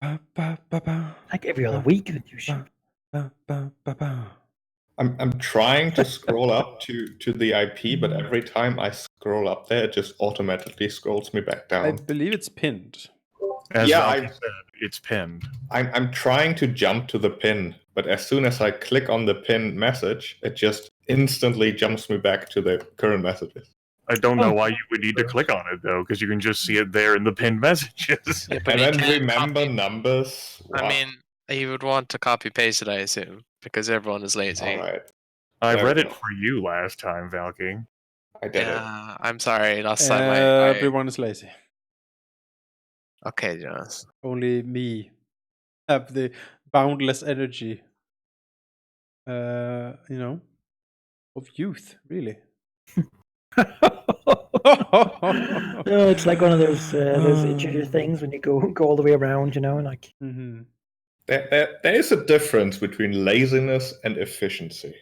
Like every other week that you shoot. I'm trying to scroll up to the IP, but every time I scroll up there, it just automatically scrolls me back I down. believe it's pinned. As Yeah, Valky said, it's pinned. I'm trying to jump to the pin, but as soon as I click on the pin message, it just instantly jumps me back to the current messages. I don't know why you would need to click on it, though, because you can just see it there in the pinned messages. Yeah, but And you then can't remember copy. numbers. I Wow. mean, you would want to copy paste it, I assume, because everyone is lazy. All right, I There read we it go. for you last time, Valky. I did it. Yeah, I'm sorry. Last time Everyone is lazy. Okay, Jonas. Only me have the boundless energy. Of youth, really. It's like one of those interior things when you go all the way around, like. Mm-hmm. There is a difference between laziness and efficiency.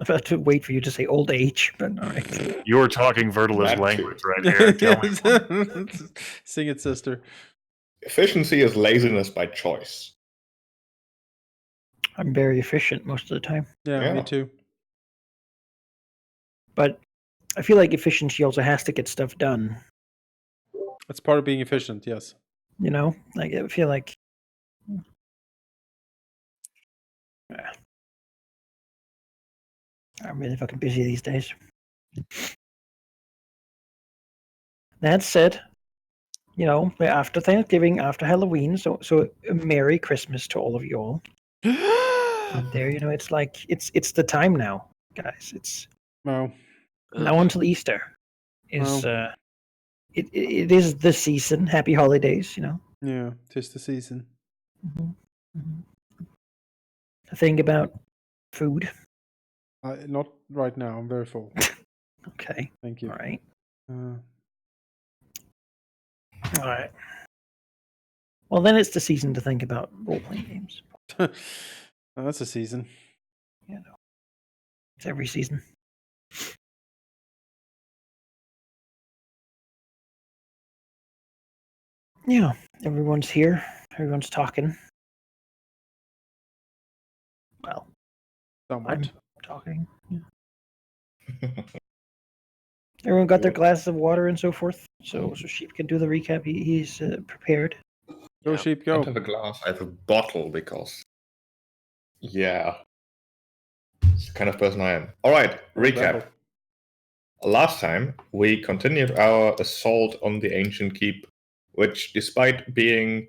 I've had to wait for you to say old age, but all right. You're talking Vertila's That language right here. Tell me. Sing it, sister. Efficiency is laziness by choice. I'm very efficient most of the time. Yeah, me Yeah. too. But I feel like efficiency also has to get stuff done. That's part of being efficient, yes. Like I feel like. I'm really fucking busy these days. That said, we're after Thanksgiving, after Halloween, so a Merry Christmas to all of you all. Out there, it's like it's the time now, guys. It's No. now until Easter is it is the season. Happy holidays, Yeah, 'tis the season. The thing about food. Not right now. I'm very full. Okay. Thank you. All right. Uh, All right. Well, then it's the season to think about role-playing games. that's a season. It's every season. Yeah, everyone's here. Everyone's talking. Well, Somewhat. I'm talking. Yeah. Everyone got their glasses of water and so forth, so Sheep can do the recap. He's prepared. Go, Sheep, go. I don't have a glass. I have a bottle because, yeah, it's the kind of person I am. All right, recap. Last time we continued our assault on the ancient keep, which, despite being,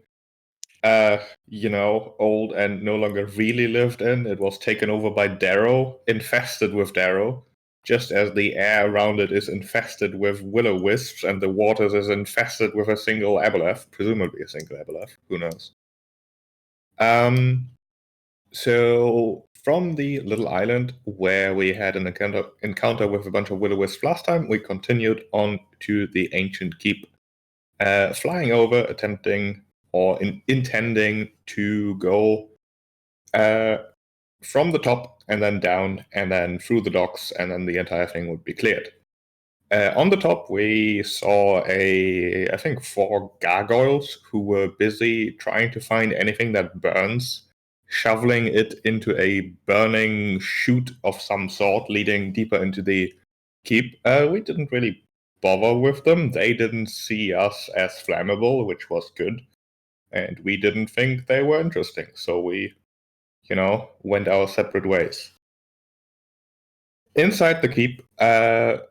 old and no longer really lived in, it was taken over by Darrow, infested with Darrow, just as the air around it is infested with will-o-wisps and the waters is infested with a single aboleth, presumably a single aboleth, who knows. So from the little island where we had an encounter with a bunch of will-o-wisps last time, we continued on to the ancient keep, flying over, attempting or intending to go from the top and then down and then through the docks, and then the entire thing would be cleared. On the top, we saw I think 4 gargoyles who were busy trying to find anything that burns, shoveling it into a burning chute of some sort, leading deeper into the keep. We didn't really bother with them. They didn't see us as flammable, which was good. And we didn't think they were interesting. So we, went our separate ways. Inside the keep,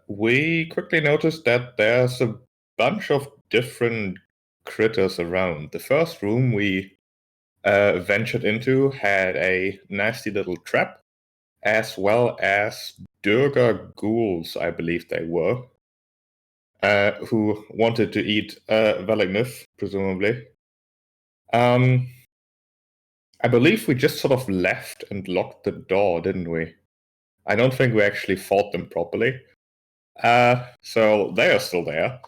we quickly noticed that there's a bunch of different critters around. The first room we ventured into had a nasty little trap, as well as Durga ghouls, I believe they were, who wanted to eat Velignif, presumably. I believe we just sort of left and locked the door, didn't we? I don't think we actually fought them properly. So they are still there.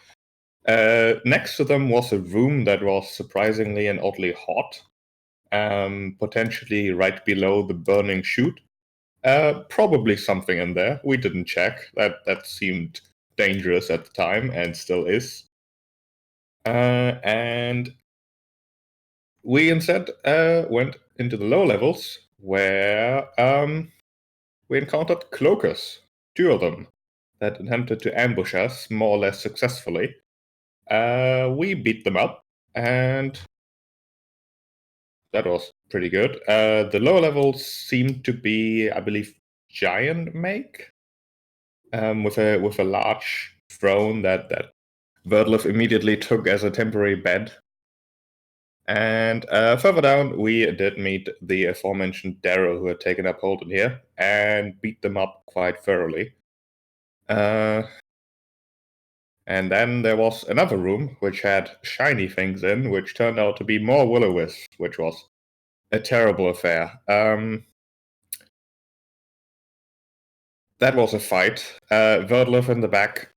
Next to them was a room that was surprisingly and oddly hot, potentially right below the burning chute. Probably something in there. We didn't check. That seemed dangerous at the time and still is. And we instead went into the lower levels where we encountered cloakers, 2 of them, that attempted to ambush us more or less successfully. We beat them up, and that was pretty good. The lower levels seemed to be, I believe, giant make, with a large throne that Verdlif immediately took as a temporary bed. And further down, we did meet the aforementioned Darrow, who had taken up hold in here, and beat them up quite thoroughly. And then there was another room which had shiny things in, which turned out to be more will-o-wisps, which was a terrible affair. That was a fight. Verdlif in the back,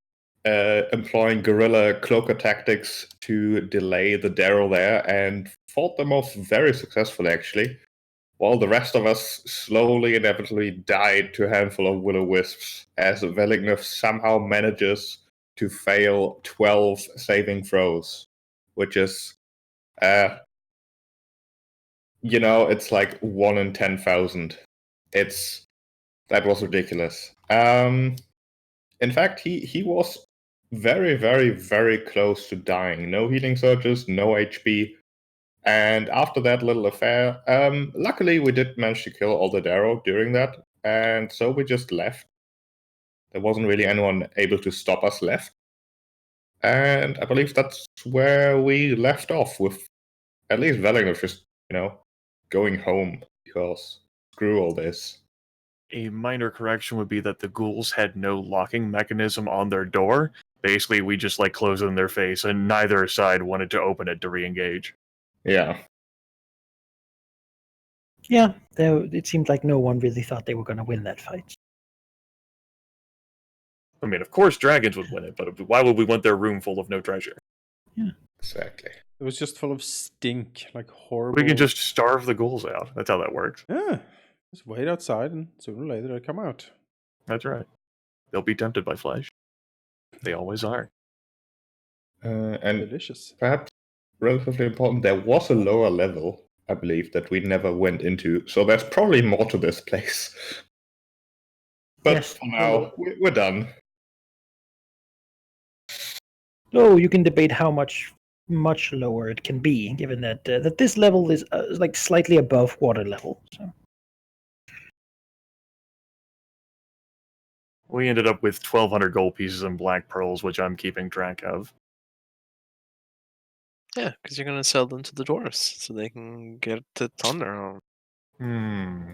employing guerrilla cloaker tactics to delay the Darrow there, and fought them off very successfully, actually, while the rest of us slowly, inevitably died to a handful of will-o-wisps, as Velignif somehow manages to fail 12 saving throws, which is, it's like 1 in 10,000. That was ridiculous. In fact, he was very, very, very close to dying. No healing surges, no HP. And after that little affair, luckily we did manage to kill all the Darrow during that, and so we just left. There wasn't really anyone able to stop us left. And I believe that's where we left off, with at least Velignif just, going home, because screw all this. A minor correction would be that the ghouls had no locking mechanism on their door. Basically, we just closed it in their face, and neither side wanted to open it to re-engage. Yeah. Yeah, it seemed like no one really thought they were going to win that fight. I mean, of course dragons would win it, but why would we want their room full of no treasure? Yeah. Exactly. It was just full of stink, like horrible. We can just starve the ghouls out. That's how that works. Yeah. Just wait outside and sooner or later they'll come out. That's right. They'll be tempted by flesh. They always are. And Delicious. perhaps relatively important, there was a lower level, I believe, that we never went into. So there's probably more to this place. But Yes. for now, we're done. Oh, you can debate how much lower it can be, given that that this level is like slightly above water level. So. We ended up with 1,200 gold pieces and black pearls, which I'm keeping track of. Yeah, because you're gonna sell them to the dwarves so they can get it on their own.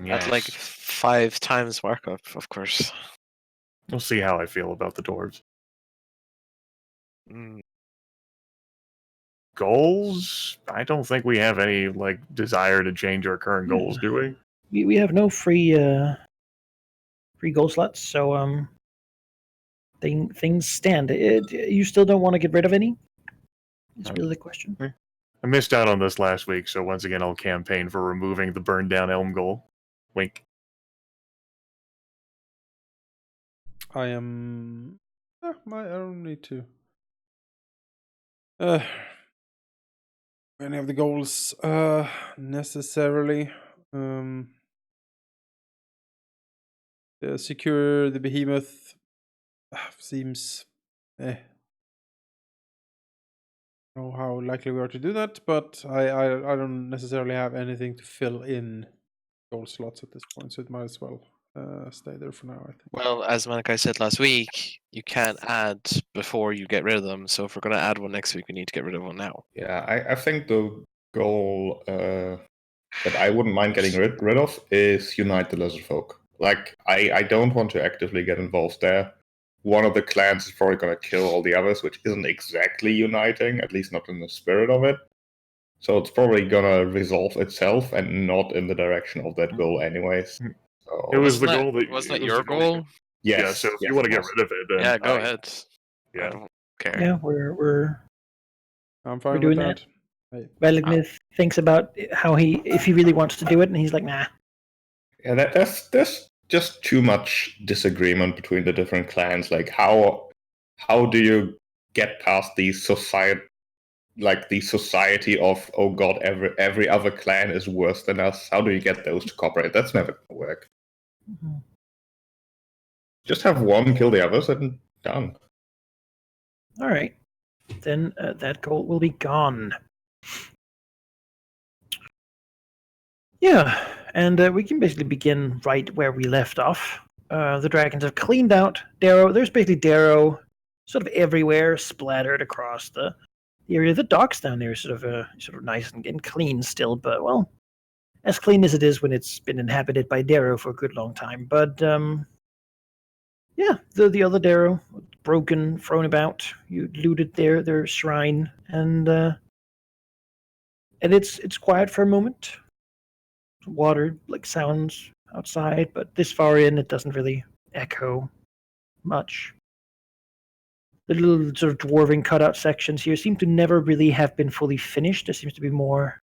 Yes. At like 5 times markup, of course. We'll see how I feel about the dwarves. Mm. Goals? I don't think we have any desire to change our current goals, do we? We have no free gold slots, so things stand. You still don't want to get rid of any? That's really the question. I missed out on this last week, so once again I'll campaign for removing the burned down elm goal. Wink. I am. I don't need to. Any of the goals necessarily. Secure the behemoth seems. I don't know how likely we are to do that, but I don't necessarily have anything to fill in goal slots at this point, so it might as well stay there for now, I think. Well, as Malachi said last week, you can't add before you get rid of them. So if we're going to add one next week, we need to get rid of one now. Yeah, I think the goal that I wouldn't mind getting rid of is Unite the Lizard Folk. I don't want to actively get involved there. One of the clans is probably going to kill all the others, which isn't exactly uniting, at least not in the spirit of it. So it's probably going to resolve itself and not in the direction of that goal anyways. So, It was the Wasn't goal that... Wasn't that it was your the goal goal? yes, Yeah, so if yes, you want to it get was. rid of it, then... Yeah, go ahead. I Yeah. don't care. Yeah, we're I'm fine doing with that. Velignif thinks about if he really wants to do it, and he's like, nah. Yeah, there's just too much disagreement between the different clans. Like, how do you get past these like the society of, oh god, every other clan is worse than us. How do you get those to cooperate? That's never gonna work. Mhm. Just have one kill the others and done. All right. Then that goal will be gone. Yeah, and we can basically begin right where we left off. The dragons have cleaned out Darrow. There's basically Darrow sort of everywhere, splattered across the area. The docks down there are sort of nice and clean still, but well, as clean as it is when it's been inhabited by Darrow for a good long time. But yeah, the other Darrow, broken, thrown about. You looted their shrine, and it's quiet for a moment. Water like sounds outside, but this far in, it doesn't really echo much. The little sort of dwarven cutout sections here seem to never really have been fully finished. There seems to be more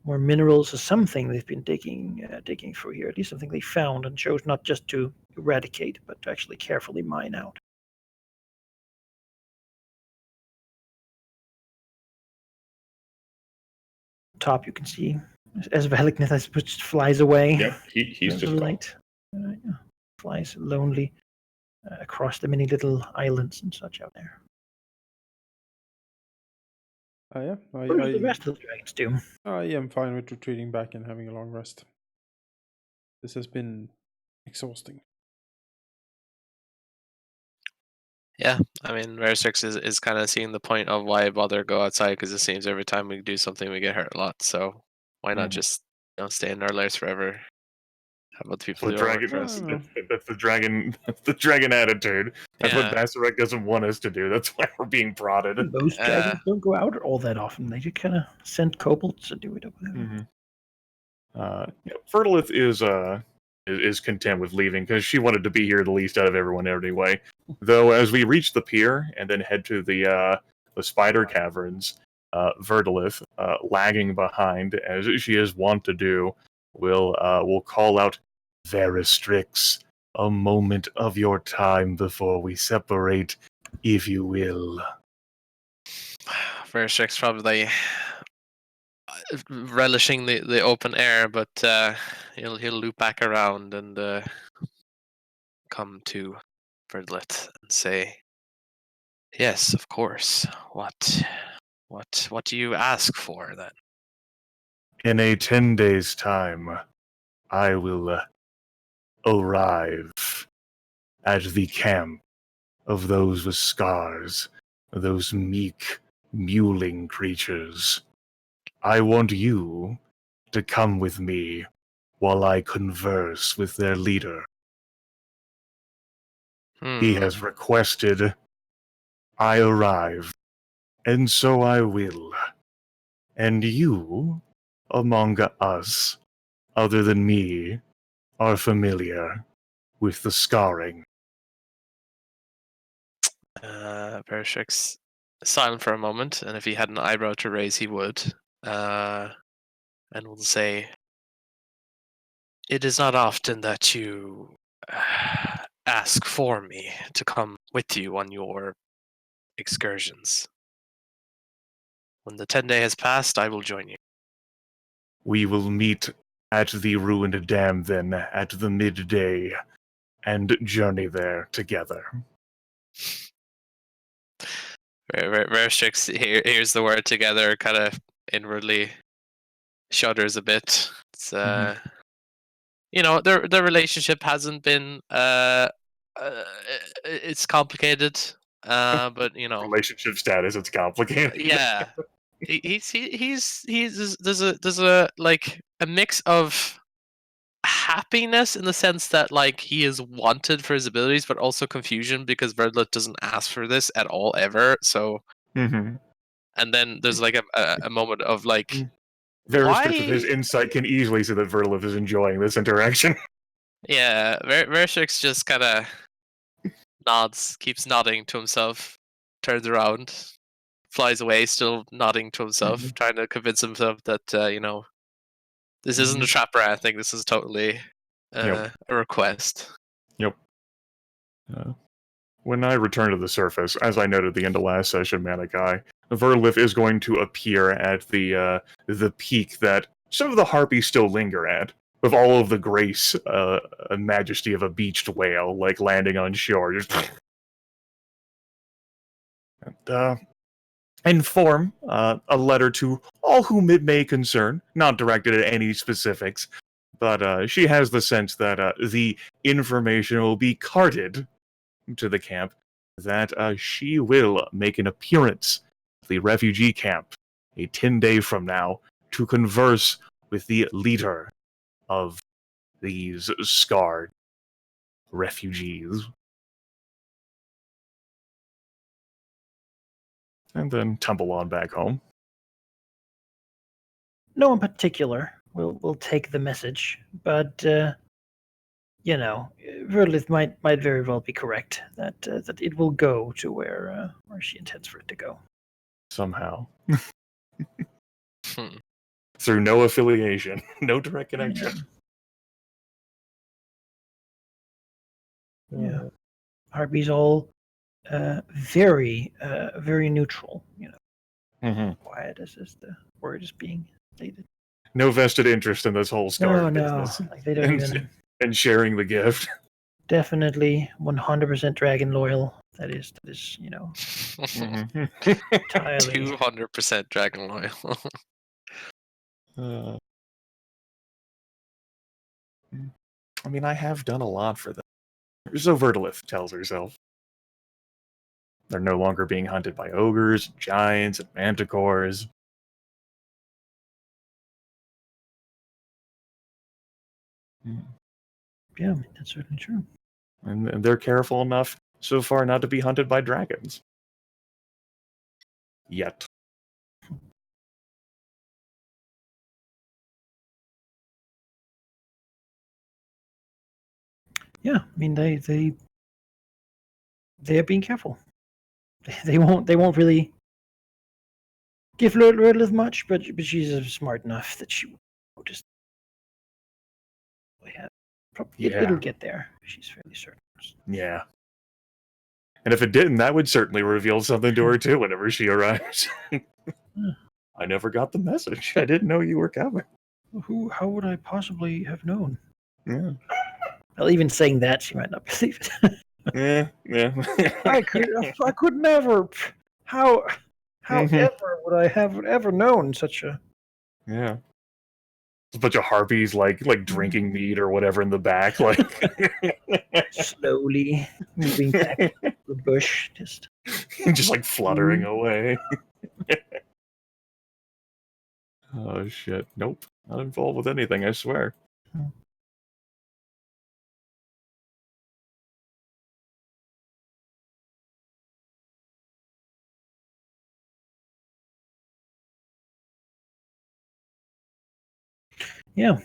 minerals or something they've been digging through here. At least something they found and chose not just to eradicate, but to actually carefully mine out. Top, you can see as Velignith, I suppose, just flies away. Yeah, he's The just gone. light yeah, flies lonely across the many little islands and such out there. Yeah, What do the rest of the dragons do? I am fine with retreating back and having a long rest. This has been exhausting. Yeah, I mean, Verstrix is kind of seeing the point of why bother go outside, because it seems every time we do something we get hurt a lot. So why not just stay in our lairs forever? How about the people The who are dragon. working for us? That's the dragon. The dragon attitude. That's what Yeah. Basarek doesn't want us to do. That's why we're being prodded. Most dragons don't go out all that often. They just kind of send kobolds to do it over there. Mm-hmm. Fertilith is content with leaving because she wanted to be here the least out of everyone anyway. Though as we reach the pier and then head to the spider caverns, Verdalith, lagging behind as she is wont to do, will call out, "Veristrix, a moment of your time before we separate, if you will." Verstrix probably relishing the open air, but he'll loop back around and come to Verdlet and say, "Yes, of course. What do you ask for then?" In a 10 days' time, I will arrive at the camp of those with scars, those meek, mewling creatures. I want you to come with me while I converse with their leader. He has requested I arrive, and so I will. And you, among us, other than me, are familiar with the scarring. Verstrix silent for a moment, and if he had an eyebrow to raise, he would. And will say, "It is not often that you ask for me to come with you on your excursions. When the 10-day has passed, I will join you." We will meet at the ruined dam then, at the midday, and journey there together. Verstrix hears the word together, kind of inwardly shudders a bit. It's their relationship hasn't been it's complicated, but Relationship status, it's complicated. yeah, there's a like a mix of happiness in the sense that like he is wanted for his abilities, but also confusion because Verdlet doesn't ask for this at all ever. So, Mm-hmm. and then there's like a moment of like, Veristrix with his insight can easily see that Verlith is enjoying this interaction. yeah, Verstrix just kind of nods, keeps nodding to himself, turns around, flies away, still nodding to himself, trying to convince himself that this isn't a trap or anything. This is totally a request. Yep. When I return to the surface, as I noted at the end of last session, Manikai, Verlith is going to appear at the peak that some of the harpies still linger at, with all of the grace and majesty of a beached whale, like landing on shore. Just and, inform a letter to all whom it may concern, not directed at any specifics, but she has the sense that the information will be carted to the camp, that she will make an appearance at the refugee camp a 10-day from now to converse with the leader of these scarred refugees. And then tumble on back home. No one particular will take the message, but Verlith might very well be correct that that it will go to where she intends for it to go. Somehow. Hmm. Through no affiliation, no direct connection. Yeah. Harpies all very neutral, quiet as the word is being stated. No vested interest in this whole scarred business. Like they don't even And sharing the gift. definitely 100% dragon loyal. That is Mhm. entirely 200% dragon loyal. I mean, I have done a lot for them. So Vertilith tells herself. They're no longer being hunted by ogres, giants, and manticores. Yeah, I mean, that's certainly true. And they're careful enough so far not to be hunted by dragons. Yet. Yeah, I mean they're being careful. They won't really give Lilith much, but she's smart enough that she will just it'll get there. She's fairly certain. Yeah. And if it didn't, that would certainly reveal something to her too whenever she arrives. I never got the message. I didn't know you were coming. How would I possibly have known? Yeah. Well, even saying that, she might not believe it. Yeah. I could never. How Mhm. ever would I have ever known such a? Yeah. A bunch of harpies like drinking mead or whatever in the back, like Slowly moving back to the bush, just just like fluttering away. Oh shit. Nope. Not involved with anything, I swear. yeah.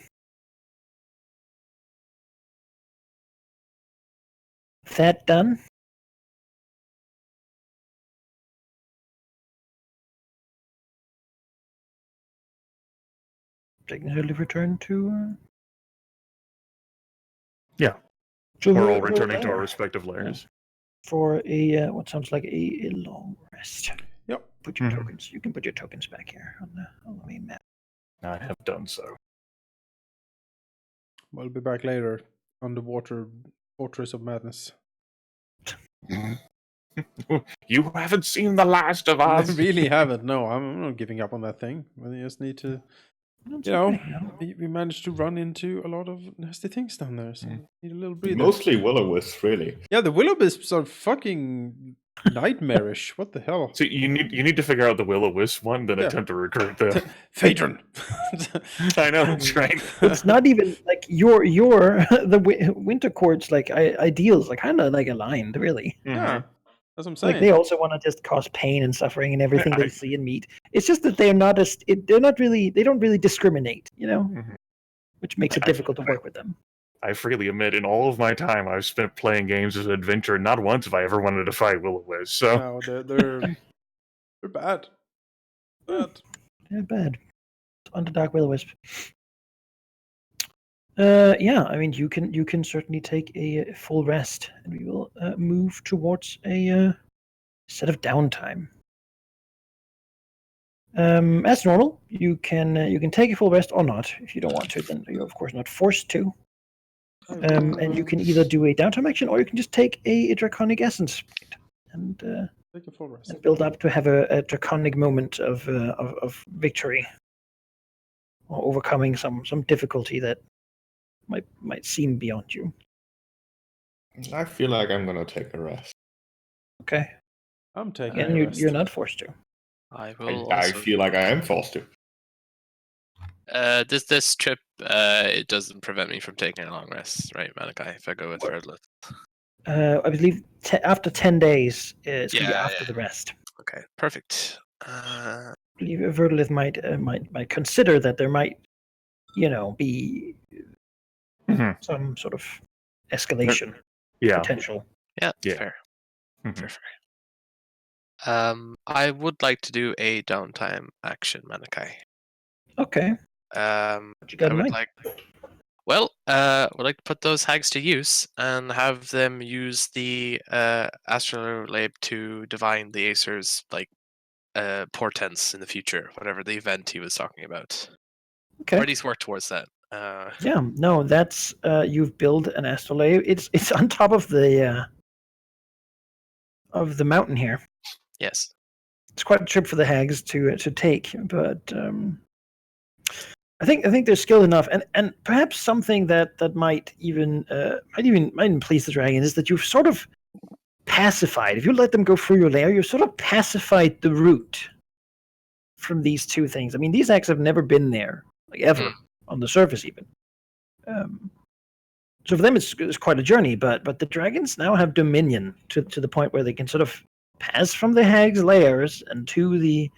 That done. Technically return to. Yeah. To We're her- all her returning to our lair respective lairs. for a what sounds like a long rest. Yep. Put your Mhm. tokens. You can put your tokens back here on the main map. I have done so. We'll be back later. Underwater Fortress of Madness. You haven't seen the last of I us. really haven't. No, I'm not giving up on that thing. We just need to, That's you know, okay, we managed to run into a lot of nasty things down there, so need a little breather. Mostly will-o-wisps, really. Yeah, the will-o-wisps are fucking nightmarish. What the hell? So you need to figure out the will-o-wisp one, then Yeah. attempt to recruit them. Phaedron. I know, that's right. It's not even like your the winter court's like ideals like kind of like aligned really. Yeah, that's what I'm saying. Like they also want to just cause pain and suffering and everything I- they see and meet. It's just that they don't really discriminate, Mhm. which makes it difficult to work with them. I freely admit, in all of my time I've spent playing games as an adventurer, not once have I ever wanted to fight will-o-wisp. So No, they're bad. Bad. They're bad. Underdark will-o-wisp. Yeah, I mean you can certainly take a full rest, and we will move towards a set of downtime. As normal, you can take a full rest or not. If you don't want to, then you're of course not forced to. And you can either do a downtime action, or you can just take a draconic essence and Take a full rest. and build up to have a draconic moment of victory, or overcoming some difficulty that might seem beyond you. I feel like I'm gonna take a rest. Okay, I'm taking and a rest. you're not forced to. I will I also. feel like I am forced to. This trip it doesn't prevent me from taking a long rest, right, Malachi? If I go with Verdlith. I believe after 10 days, it's going to be Yeah, after yeah. the rest. Okay, perfect. I believe Verdlith might consider that there might, be Mhm. some sort of escalation Yeah. potential. Yeah, Yeah. fair. Mhm. Fair, fair. I would like to do a downtime action, Malachi. Okay, what you got I in would mind? like. Well, would like to put those hags to use and have them use the astrolabe to divine the Acer's portents in the future, whatever the event he was talking about. Okay. Or at least work towards that. Yeah, no, that's you've built an astrolabe. It's on top of the mountain here. Yes. It's quite a trip for the hags to take, but I think they're skilled enough, and perhaps something that might even please the dragon is that you've sort of pacified. If you let them go through your lair, you've sort of pacified the root from these two things. I mean, these hags have never been there, like ever, on the surface even. So for them, it's quite a journey. But the dragons now have dominion to the point where they can sort of pass from the hags' lairs and to the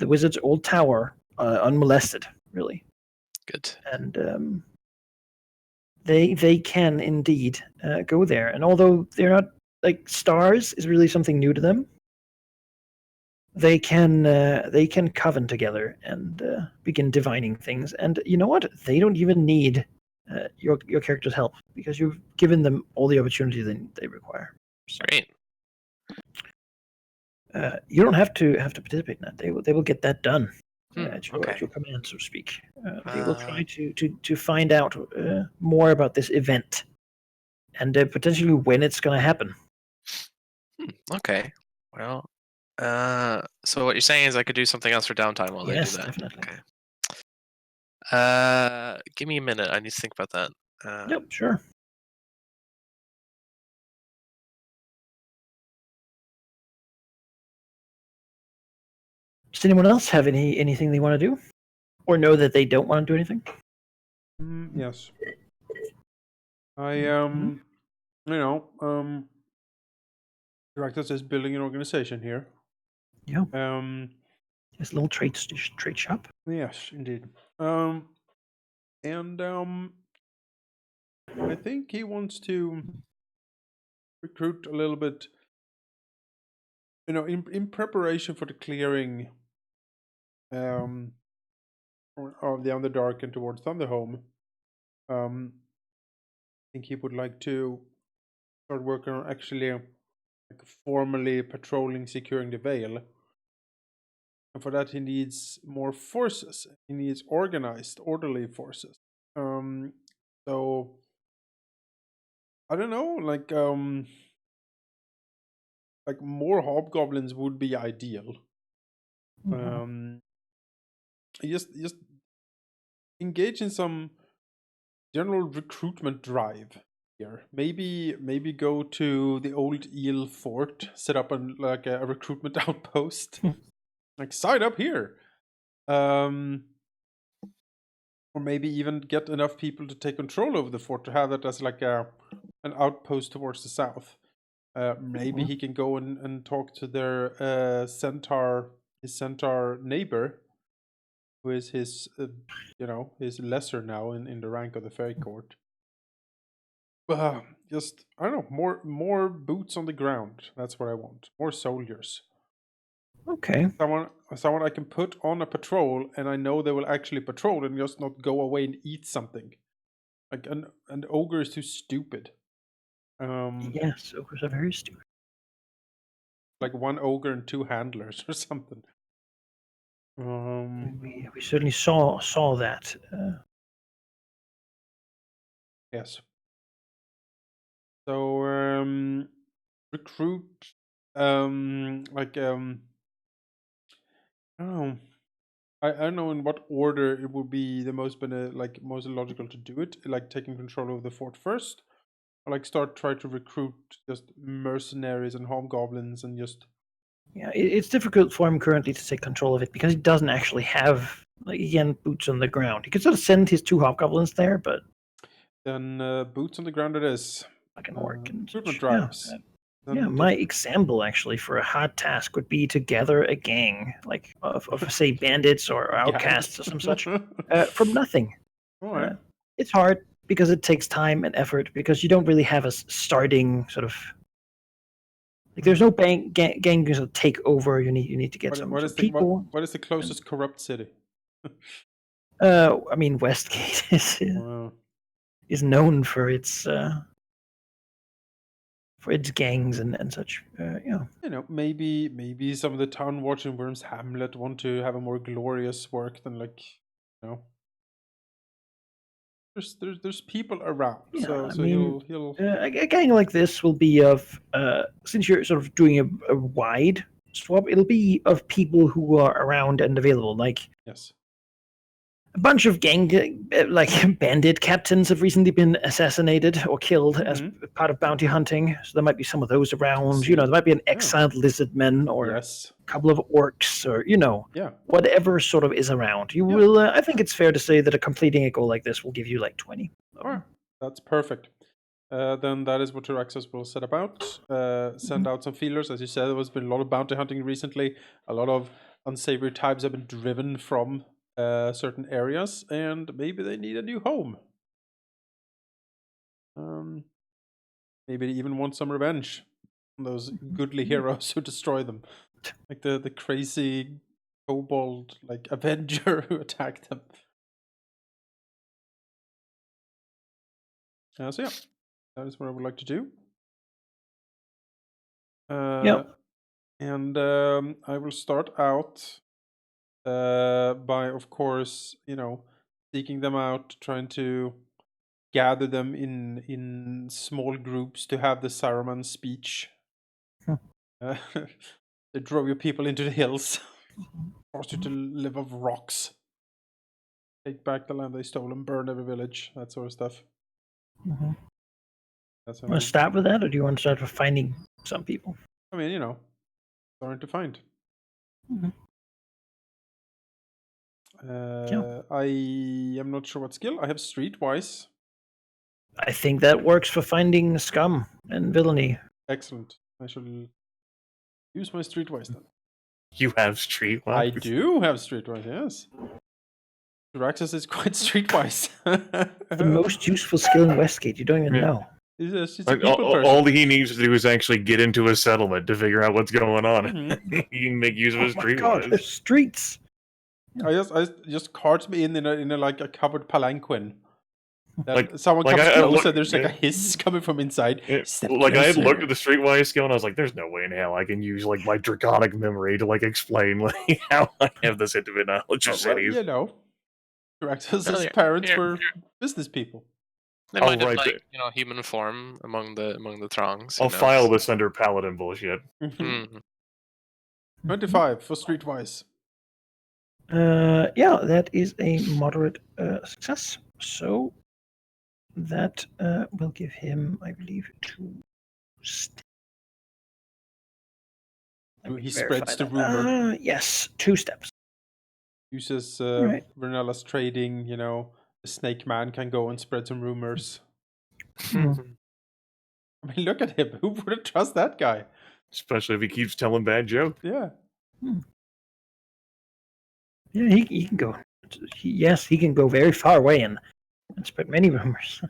wizard's old tower unmolested, really. Good. And they can indeed go there. And although they're not like stars, is really something new to them. They can coven together and begin divining things. And you know what? They don't even need your character's help because you've given them all the opportunity they require. So, Great. you don't have to participate in that. They will get that done at your Okay. command, so to speak. They will try to find out more about this event and potentially when it's going to happen. Okay. Well, so what you're saying is I could do something else for downtime while they do Yes, that. definitely. Okay. Give me a minute. I need to think about that. Yep, sure. Does anyone else have anything they want to do, or know that they don't want to do anything? Yes. I Directus is building an organization here. Yeah. This a little trade shop. Yes, indeed. And I think he wants to recruit a little bit. In preparation for the clearing of the Underdark and towards Thunderhome. I think he would like to start working on actually formally patrolling, securing the Veil. And for that, he needs more forces. He needs organized, orderly forces. So I don't know, like more hobgoblins would be ideal. Just engage in some general recruitment drive here. Maybe go to the old eel fort, set up a recruitment outpost. Like sign up here. Or maybe even get enough people to take control over the fort to have that as like an outpost towards the south. Maybe he can go and talk to their his centaur neighbor, who is his lesser now in the rank of the fairy court. Just I don't know, more boots on the ground. That's what I want. More soldiers. Okay. Someone I can put on a patrol, and I know they will actually patrol and just not go away and eat something. Like an ogre is too stupid. Yes, ogres are very stupid. Like one ogre and two handlers or something. We certainly saw that. Yes. So recruit I don't know. I don't know in what order it would be the most most logical to do it. Like taking control of the fort first, or like try to recruit just mercenaries and hobgoblins and just. Yeah, it's difficult for him currently to take control of it because he doesn't actually have, like, again, boots on the ground. He could sort of send his 2 hobgoblins there, but Then boots on the ground it is. not gonna work. And Recruitment such. drives. Yeah, my example actually for a hard task would be to gather a gang, like of say bandits or outcasts or some such, from nothing. All right. It's hard because it takes time and effort because you don't really have a starting sort of, like, there's no gang you can sort of take over. You need to get some people. What is the closest corrupt city? I mean, Westgate is known for its gangs and such. You know, maybe some of the town watch in Worms Hamlet want to have a more glorious work than, like, you know. There's people around, Yeah, so I mean, he'll a gang like this will be of since you're sort of doing a wide swap, it'll be of people who are around and available. Like, yes. a bunch of gang, like bandit captains, have recently been assassinated or killed as part of bounty hunting. So there might be some of those around. You know, there might be an exiled lizardman or a couple of orcs or, you know, whatever sort of is around. You will. I think it's fair to say that completing a goal like this will give you like 20. All right, that's perfect. Then that is what Taraxis will set about. Send out some feelers. As you said, there's been a lot of bounty hunting recently. A lot of unsavory types have been driven from certain areas, and maybe they need a new home. Maybe they even want some revenge on those goodly heroes who destroy them, like the crazy kobold like avenger who attacked them. So yeah, that is what I would like to do. And I will start out by, of course, you know, seeking them out, trying to gather them in small groups to have the Saruman speech. They drove your people into the hills, forced you to live off rocks, take back the land they stole, and burn every village, that sort of stuff. That's Want to start with that, or do you want to start with finding some people? I mean, you know, starting to find. I am not sure what skill. I have streetwise. I think that works for finding scum and villainy. Excellent. I shall use my streetwise then. You have streetwise? I do have streetwise, yes. Taraxis is quite streetwise. The most useful skill in Westgate, you don't even know. He's a like, people person. All he needs to do is actually get into a settlement to figure out what's going on. He can make use of his streetwise. God, the streets. I just carts me in a like a covered palanquin. Like someone comes close and there's like a hiss coming from inside. Like, I had looked at the streetwise skill and I was like, "There's no way in hell I can use like my draconic memory to like explain like how I have this intimate knowledge of cities." You know, Taraxis' parents were business people. They might have like, you know, human form among the throngs. I'll file this under paladin bullshit. 25 for streetwise. Yeah, that is a moderate success. So that will give him, I believe, 2 steps. He spreads the rumor. Yes, 2 steps. Uses Vernella's trading, you know, the snake man can go and spread some rumors. I mean, look at him. Who wouldn't trust that guy? Especially if he keeps telling bad jokes. Yeah. Yeah, he can go. Yes, he can go very far away and spread many rumors.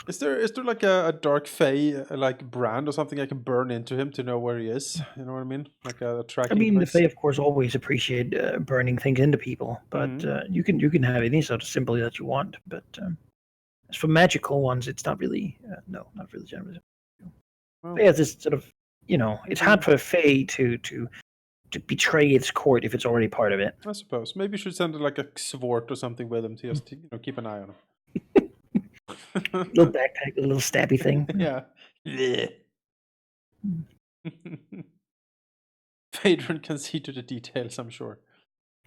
Is there like a dark fae like brand or something I can burn into him to know where he is? You know what I mean? Like a tracking. I mean, place? the fae, of course, always appreciate burning things into people, but you can have any sort of symbol that you want. But as for magical ones, it's not really not really generous. Well, yeah, this sort of, you know, it's hard for a fae to to betray its court if it's already part of it. I suppose. Maybe you should send like a sword or something with him to just keep an eye on him. Little backpack, a little stabby thing. Yeah. Phaedron can see to the details, I'm sure.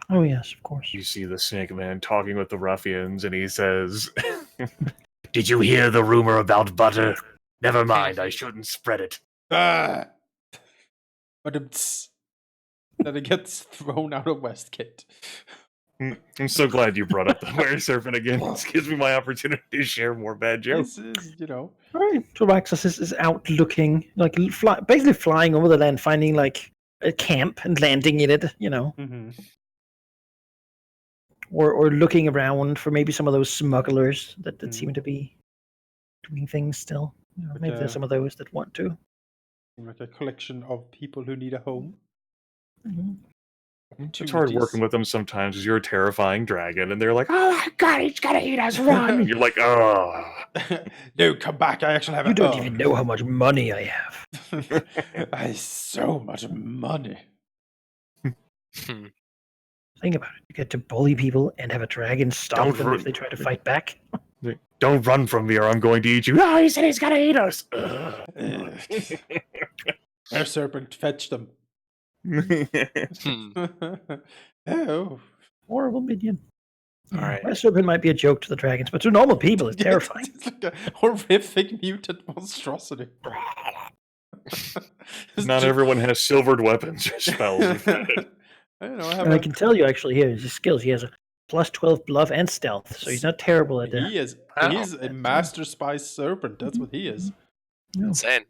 Oh yes, of course. You see the Snake Man talking with the ruffians, and he says, "Did you hear the rumor about butter? Never mind, I shouldn't spread it." Ah! But then it gets thrown out of Westgate. I'm so glad you brought up the were serpent again. This gives me my opportunity to share more bad jokes. This is, All right, so Raxus is out looking, like basically flying over the land, finding like a camp and landing in it, Mhm. or looking around for maybe some of those smugglers that Mhm. seem to be doing things still. Like Maybe there's some of those that want to. like a collection of people who need a home. Mhm. It's hard working with them sometimes because you're a terrifying dragon, and they're like, "Oh my god, he's gonna eat us, run!" And you're like, "Oh." No, come back. I actually have You a don't even know how much money I have. I have so much money. Hmm. Think about it. You get to bully people and have a dragon stop Don't them ru- if they try to fight back. Don't run from me or I'm going to eat you. No, he said he's gonna eat us. Air serpent, fetch them. Hmm. Oh. Horrible minion. All right. My serpent might be a joke to the dragons, but to normal people, it's terrifying. It's like a horrific mutant monstrosity. Not everyone has silvered weapons or spells. I don't know. I have And I a- can tell you actually here his skills. He has a plus 12 bluff and stealth, so he's not terrible at that. He is. Wow. He's a master spy serpent. That's what he is. Insane.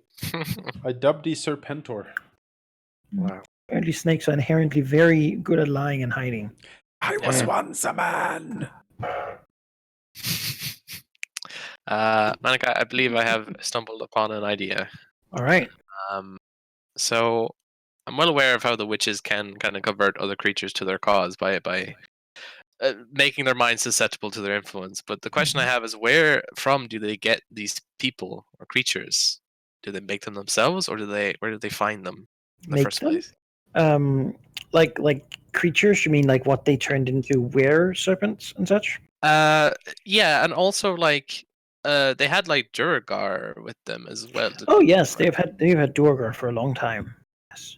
I dubbed the Serpentor. Wow. Apparently, snakes are inherently very good at lying and hiding. I was once a man. Manika, I believe I have stumbled upon an idea. All right. So I'm well aware of how the witches can kind of convert other creatures to their cause by making their minds susceptible to their influence. But the question I have is, where from do they get these people or creatures? Do they make them themselves, or where do they find them in the Make first them? place? Like creatures? You mean like what they turned into were serpents and such? Yeah, and also like they had like Duragar with them as well. Oh yes, they've had Durgar for a long time. Yes.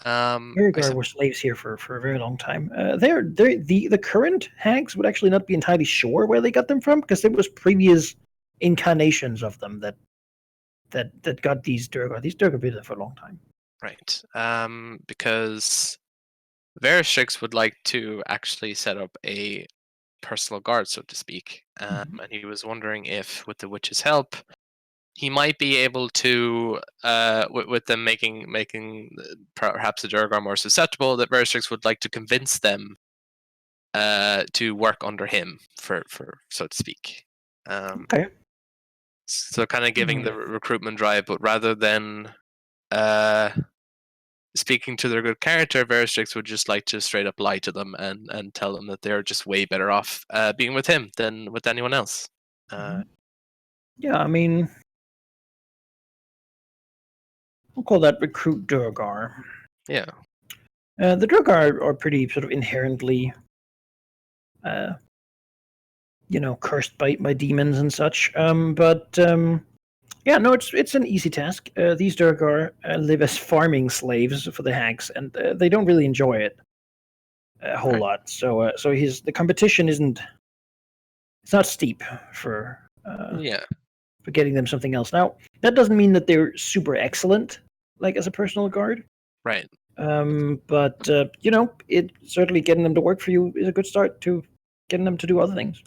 Durgar were slaves here for a very long time. The current hags would actually not be entirely sure where they got them from, because there was previous incarnations of them that got these Durgar. These Durgar been there for a long time. Right. Because Verishix would like to actually set up a personal guard, so to speak. And he was wondering if, with the witch's help, he might be able to, with them making perhaps the Durgar more susceptible, that Verishix would like to convince them to work under him, for so to speak. Okay. So kind of giving the recruitment drive, but rather than speaking to their good character, Verishix would just like to straight up lie to them and tell them that they're just way better off being with him than with anyone else. Yeah, I mean, we'll call that recruit Durgar. Yeah. The Durgar are pretty sort of inherently, cursed by demons and such. Yeah, no, it's an easy task. These Durgar live as farming slaves for the hags, and they don't really enjoy it a whole lot. So the competition it's not steep for getting them something else. Now, that doesn't mean that they're super excellent, like as a personal guard. Right. But it certainly getting them to work for you is a good start to getting them to do other things.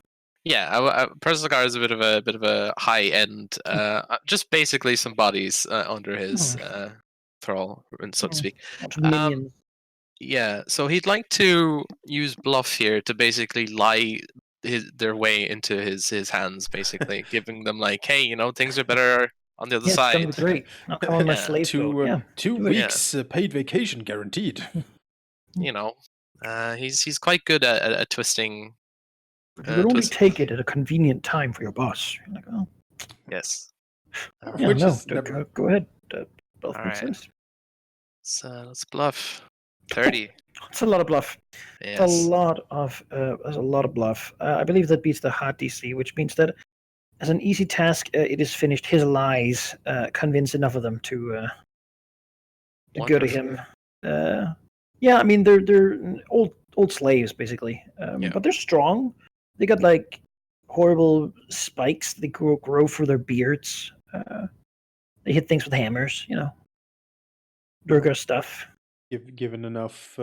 Yeah, personal guard is a bit of a high end, just basically some bodies under his thrall, so to speak. Minions. Yeah, so he'd like to use bluff here to basically lie their way into his hands, basically giving them like, hey, things are better on the other side. That'd be great. I'll come on my slave boat. 2 weeks paid vacation guaranteed. He's quite good at twisting. You would only take it at a convenient time for your boss. You're like, oh. Yes. Go ahead. Bluff All makes right. sense. So let's bluff. 30. It's a lot of bluff. Yes. There's a lot of bluff. I believe that beats the hard DC, which means that as an easy task, it is finished. His lies convince enough of them to go to him. Yeah, I mean they're old slaves basically, but they're strong. They got like horrible spikes. They grow through their beards. They hit things with hammers. Durga stuff. Given enough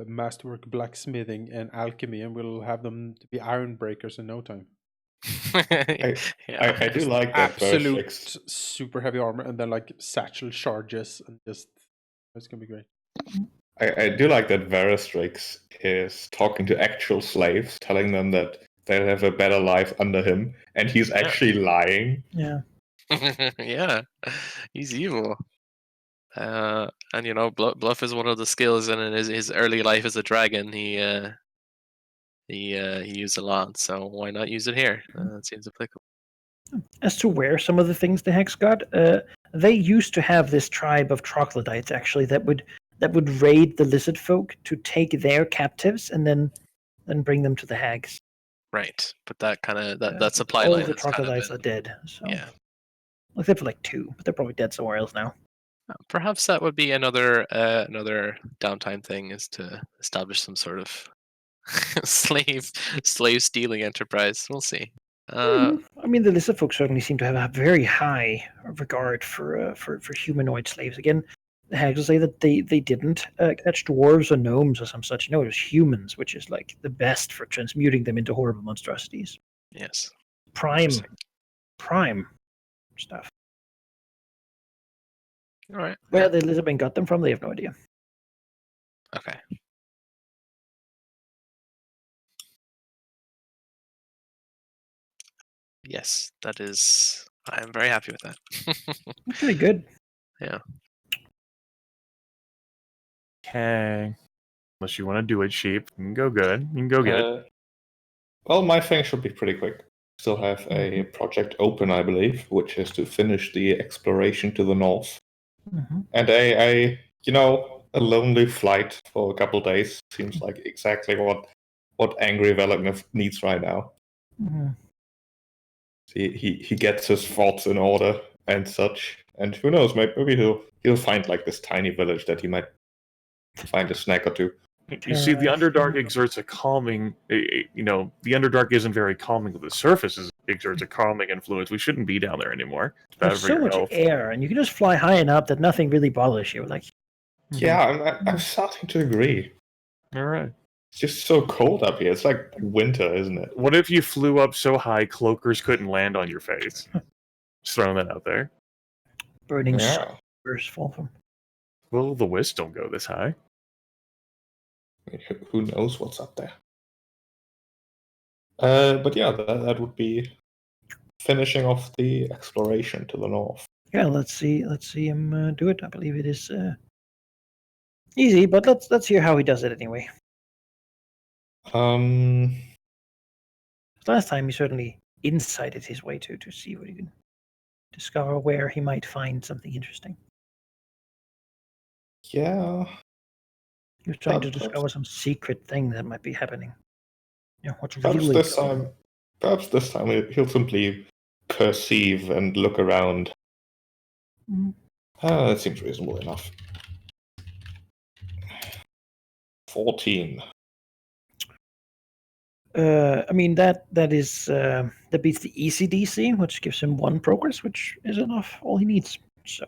masterwork blacksmithing and alchemy, and we'll have them to be iron breakers in no time. I do like that Absolute Verstrix. super heavy armor, and then like satchel charges, and just it's gonna be great. I do like that Veristrix is talking to actual slaves, telling them that they'll have a better life under him, and he's actually lying. Yeah. Yeah, he's evil. And bluff is one of the skills, and in his early life as a dragon, he used a lot. So why not use it here? It seems applicable. As to where some of the things the Hex got, they used to have this tribe of troglodytes actually that would raid the lizard folk to take their captives and then bring them to the hags. Right, but that kind of that supply all line. the troglodytes are dead. So yeah, except for like 2, but they're probably dead somewhere else now. Perhaps that would be another downtime thing, is to establish some sort of slave stealing enterprise. We'll see. I mean, the lizard folk certainly seem to have a very high regard for humanoid slaves. Again, the hags will say that they didn't catch dwarves or gnomes or some such. No, it was humans, which is like the best for transmuting them into horrible monstrosities. Yes. Prime stuff. All right. Where the Lizardmen got them from, they have no idea. Okay. Yes, that is. I am very happy with that. Pretty good. Yeah. Okay. Unless you want to do it cheap, you can go good. You can go get it. Well, my thing should be pretty quick. Still have a project open, I believe, which is to finish the exploration to the north. Mm-hmm. And a lonely flight for a couple days seems like exactly what angry Veloknef needs right now. Mm-hmm. He gets his thoughts in order and such, and who knows, maybe he'll find like this tiny village that he might find a snack or two. You see, the Underdark exerts a calming. The Underdark isn't very calming, but the surface exerts a calming influence. We shouldn't be down there anymore. It's bad There's for so your much health. air, and you can just fly high enough that nothing really bothers you. Like, yeah, I'm starting to agree. All right. It's just so cold up here. It's like winter, isn't it? What if you flew up so high cloakers couldn't land on your face? Just throwing that out there. burning Yeah. spurs fall from. Well, the wisps don't go this high. I mean, who knows what's up there? But yeah, that would be finishing off the exploration to the north. Yeah, let's see him do it. I believe it is easy, but let's hear how he does it anyway. Last time he certainly incited his way to see what he could discover, where he might find something interesting. Yeah. He was trying to Perhaps- discover some secret thing that might be happening. What's Perhaps really this going on. time. Perhaps this time he'll simply perceive and look around. Mhm. That seems reasonable enough. 14. I mean that is that beats the ECDC, which gives him 1 progress, which is enough, all he needs. So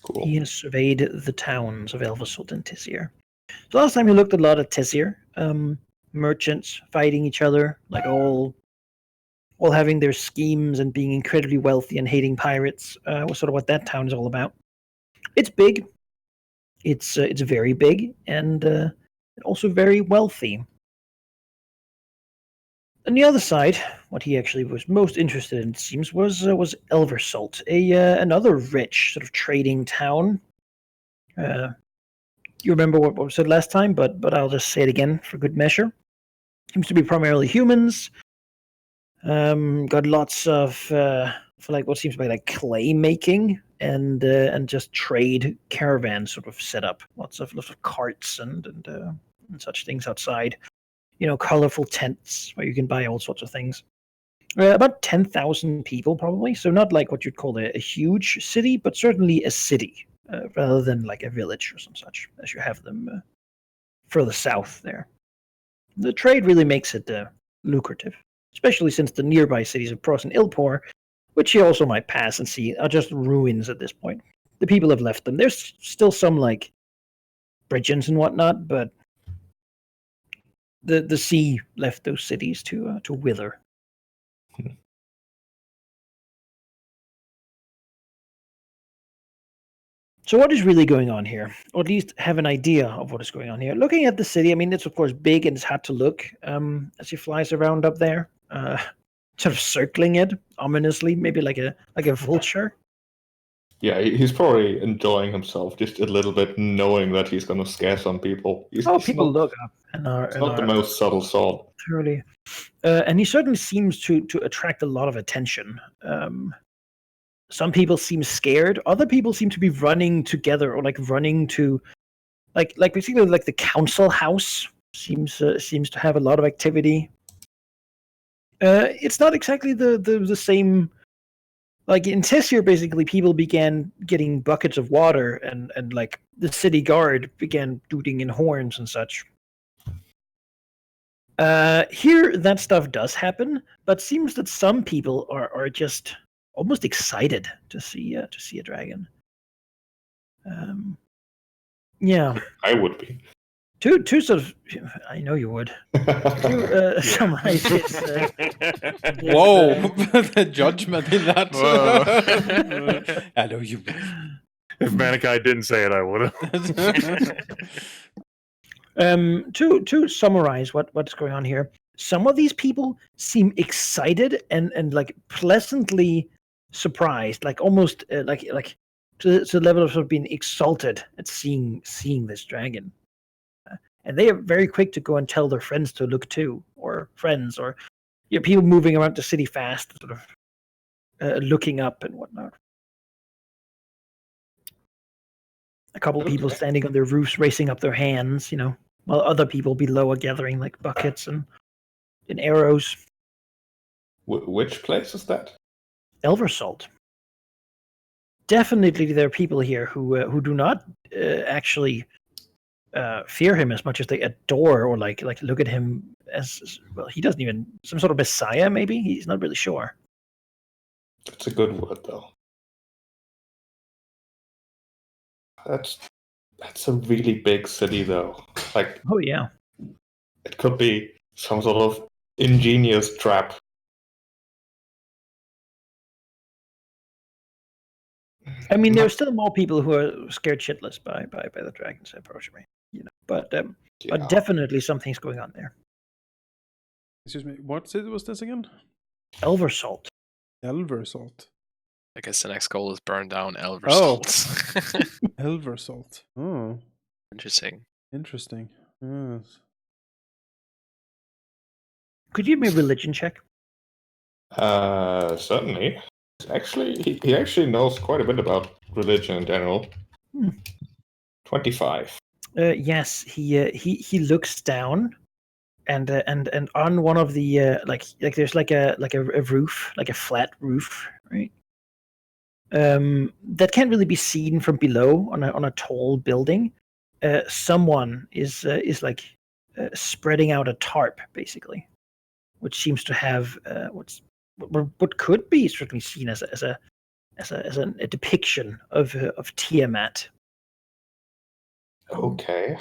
Cool. he has surveyed the towns of Elvasult and Tissir. So last time he looked a lot at Tissir. Merchants fighting each other, like all having their schemes and being incredibly wealthy and hating pirates. Was sort of what that town is all about. It's big. It's very big and also very wealthy. On the other side, what he actually was most interested in, it seems, was Elversalt, another rich sort of trading town. You remember what was said last time, but I'll just say it again for good measure. Seems to be primarily humans. Got lots of for like what seems to be like clay making and just trade caravans sort of set up. Lots of carts and such things outside. Colorful tents where you can buy all sorts of things. About 10,000 people probably, so not like what you'd call a huge city, but certainly a city rather than like a village or some such, as you have them further south there. The trade really makes it lucrative, especially since the nearby cities of Pros and Ilpor, which you also might pass and see, are just ruins at this point. The people have left them. There's still some like bridges and whatnot, but the sea left those cities to wither. So what is really going on here? Or at least have an idea of what is going on here. Looking at the city, I mean, it's of course big and it's hard to look as he flies around up there, sort of circling it ominously, maybe like a vulture. Yeah, he's probably enjoying himself just a little bit, knowing that he's going to scare some people. People not, look up and are It's not the most subtle sort. thoroughly, and he certainly seems to attract a lot of attention. Some people seem scared. Other people seem to be running together, or like running to, like basically like the council house seems to have a lot of activity. It's not exactly the same. Like in Tessir, basically, people began getting buckets of water, and like the city guard began tooting in horns and such. Here, that stuff does happen, but seems that some people are just almost excited to see a dragon. Yeah. I would be. Two sort of. I know you would. To summarize this. Whoa, the judgment in that. Whoa. I know you. If Manikai didn't say it, I would have. To summarize what's going on here, some of these people seem excited and like pleasantly surprised, like almost like to the level of sort of being exalted at seeing this dragon. And they are very quick to go and tell their friends to look too, or friends, or people moving around the city fast, sort of looking up and whatnot. A couple people standing on their roofs, raising up their hands, while other people below are gathering like buckets and arrows. Which place is that? Elversalt. Definitely, there are people here who do not actually fear him as much as they adore or like look at him as well. He doesn't even some sort of messiah. Maybe he's not really sure. That's a good word, though. That's a really big city, though. Like, Oh yeah. it could be some sort of ingenious trap. I mean, there are still more people who are scared shitless by the dragons approaching me. But definitely something's going on there. Excuse me, what city was this again? Elversalt. Elversalt. I guess the next goal is burn down Oh. Elversalt. Elversalt. Oh, Interesting. interesting. Yes. Could you give me a religion check? Certainly. Actually, he actually knows quite a bit about religion in general. 25. Yes, he looks down, and on one of the like there's like a roof, like a flat roof, right? That can't really be seen from below on a tall building. Someone is like spreading out a tarp, basically, which seems to have what could be certainly seen as a depiction of Tiamat. Okay.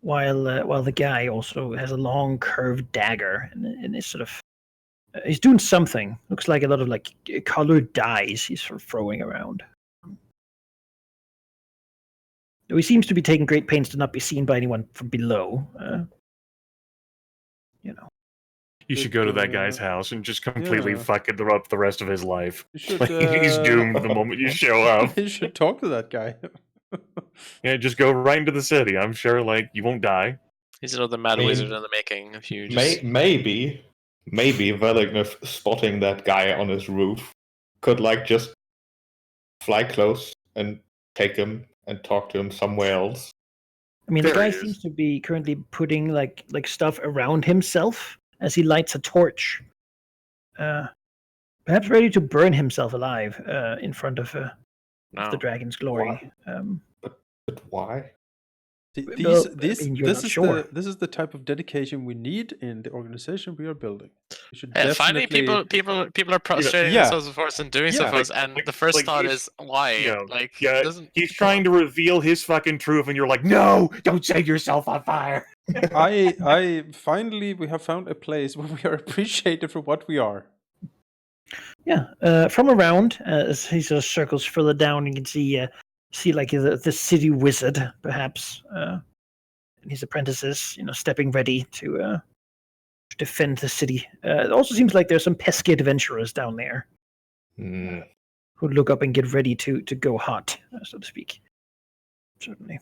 While the guy also has a long curved dagger and is sort of he's doing something. Looks like a lot of like colored dyes he's sort of throwing around. He seems to be taking great pains to not be seen by anyone from below. You should go to that guy's house and just completely Yeah. fuck it up the rest of his life. You should, He's doomed the moment you show up. You should talk to that guy. Yeah, just go right into the city. I'm sure, like, you won't die. He's another mad I mean, wizard in the making. If you just Maybe Velignif spotting that guy on his roof could like just fly close and take him and talk to him somewhere else. I mean, the There guy he is. seems to be currently putting like stuff around himself as he lights a torch. Perhaps ready to burn himself alive in front of the No. dragon's glory. But why? Well, I mean, you're not sure. This is the type of dedication we need in the organization we are building. We should Finally, definitely people are prostrating Yeah. themselves before us and doing so Yeah. for us, and the first thought he's- is why? you know, Like, yeah, doesn't he's trying to reveal his fucking truth, and you're like, no, don't set yourself on fire. I finally we have found a place where we are appreciated for what we are. Yeah, from around, as he sort of circles further down, you can see like the city wizard, perhaps, and his apprentices, stepping ready to defend the city. It also seems like there's some pesky adventurers down there Hmm. who look up and get ready to go hot, so to speak. Certainly.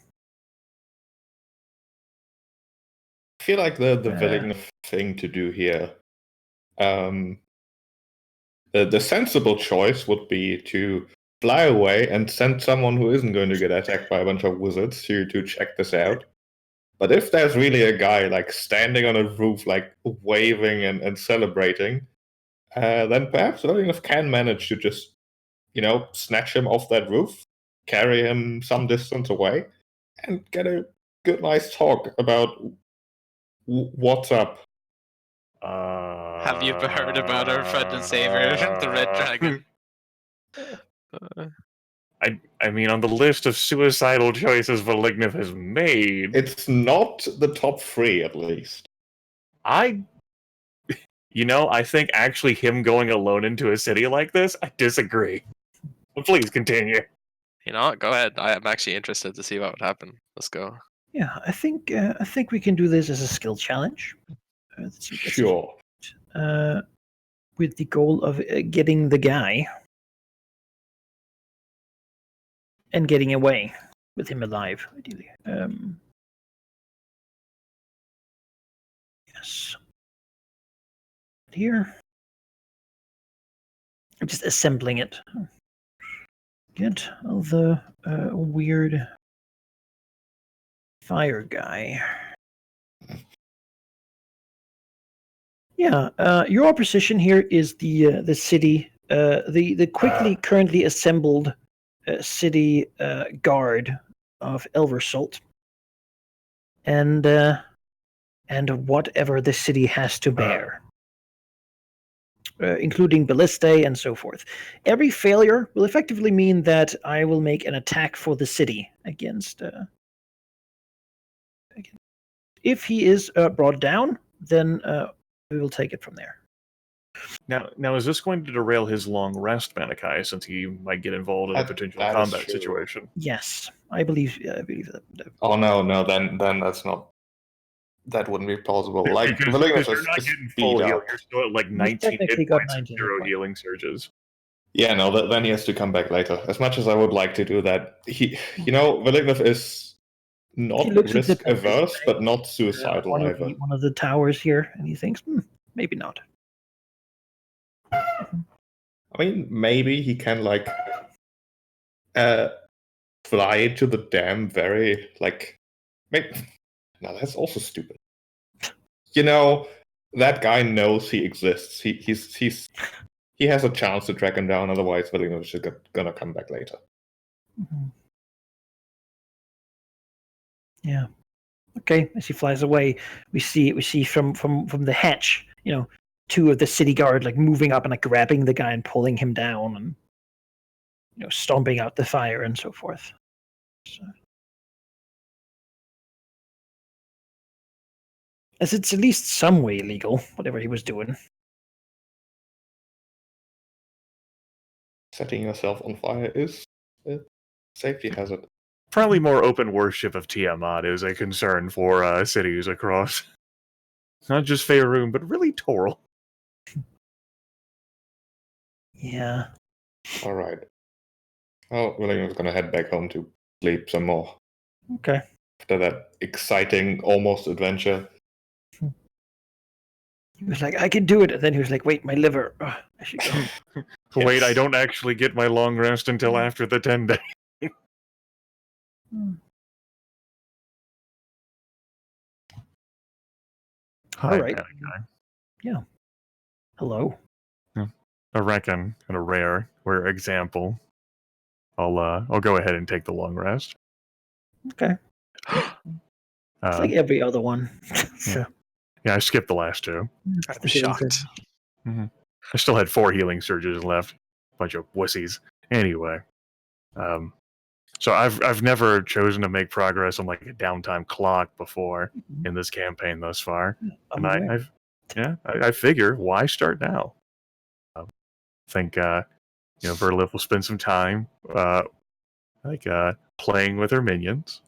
I feel like the Uh. villain thing to do here. The sensible choice would be to fly away and send someone who isn't going to get attacked by a bunch of wizards to check this out. But if there's really a guy like standing on a roof, like waving and celebrating, then perhaps Willingness can manage to just, snatch him off that roof, carry him some distance away, and get a good, nice talk about what's up. have you heard about our friend and savior, the Red Dragon? I mean, on the list of suicidal choices Valignith has made, It's not the top 3, at least. I think actually him going alone into a city like this, I disagree. But please continue. You know what? Go ahead. I'm actually interested to see what would happen. Let's go. Yeah, I think we can do this as a skill challenge. Sure. With the goal of getting the guy and getting away with him alive, ideally. Yes. Here. I'm just assembling it. Get the weird fire guy. Yeah, your opposition here is the city, the quickly currently assembled city guard of Elversalt, and whatever the city has to bear, including ballistae and so forth. Every failure will effectively mean that I will make an attack for the city against. If he is brought down, then we will take it from there. Now, is this going to derail his long rest, Manikai, since he might get involved in a potential that is combat true. situation? Yes, I believe that. Oh no, then that's not. That wouldn't be plausible. Like because Valignus you're is not is getting beat full heal. up. You're still at like He's 19 technically hit got points and 19 hit 0 points. healing surges. Yeah, no, then he has to come back later. As much as I would like to do that, Valignus is not He looks at the risk averse, picture, but not suicidal one either. of the towers here, and he thinks, maybe not. I mean, maybe he can fly to the dam very maybe. No, that's also stupid. That guy knows he exists. He has a chance to track him down. Otherwise, Valignus is gonna come back later. Mhm. Yeah. Okay. As he flies away, we see from the hatch, two of the city guard moving up and grabbing the guy and pulling him down, and stomping out the fire and so forth. So. As it's at least some way illegal, whatever he was doing. Setting yourself on fire is a safety hazard. Probably more open worship of Tiamat is a concern for cities across not just Faerun, but really Toril. Yeah. All right. Oh, Valignus is gonna head back home to sleep some more Okay. after that exciting almost adventure. You He was like, I can do it. And then he was like, wait, my liver. I should go. Wait, I Yes. don't actually get my long rest until after the 10 days. Hi, All right. Malachi. Hello. I reckon, in a rare example, I'll go ahead and take the long rest. Okay. It's Uh, like every other one. So, yeah, I skipped the last two. it's I'm the healing shocked. surge. I still had 4 healing surges left. Bunch of wussies. Anyway, so I've never chosen to make progress on like a downtime clock before in this campaign thus far, I'm and aware. I figure why start now? I think Verlith will spend some time playing with her minions.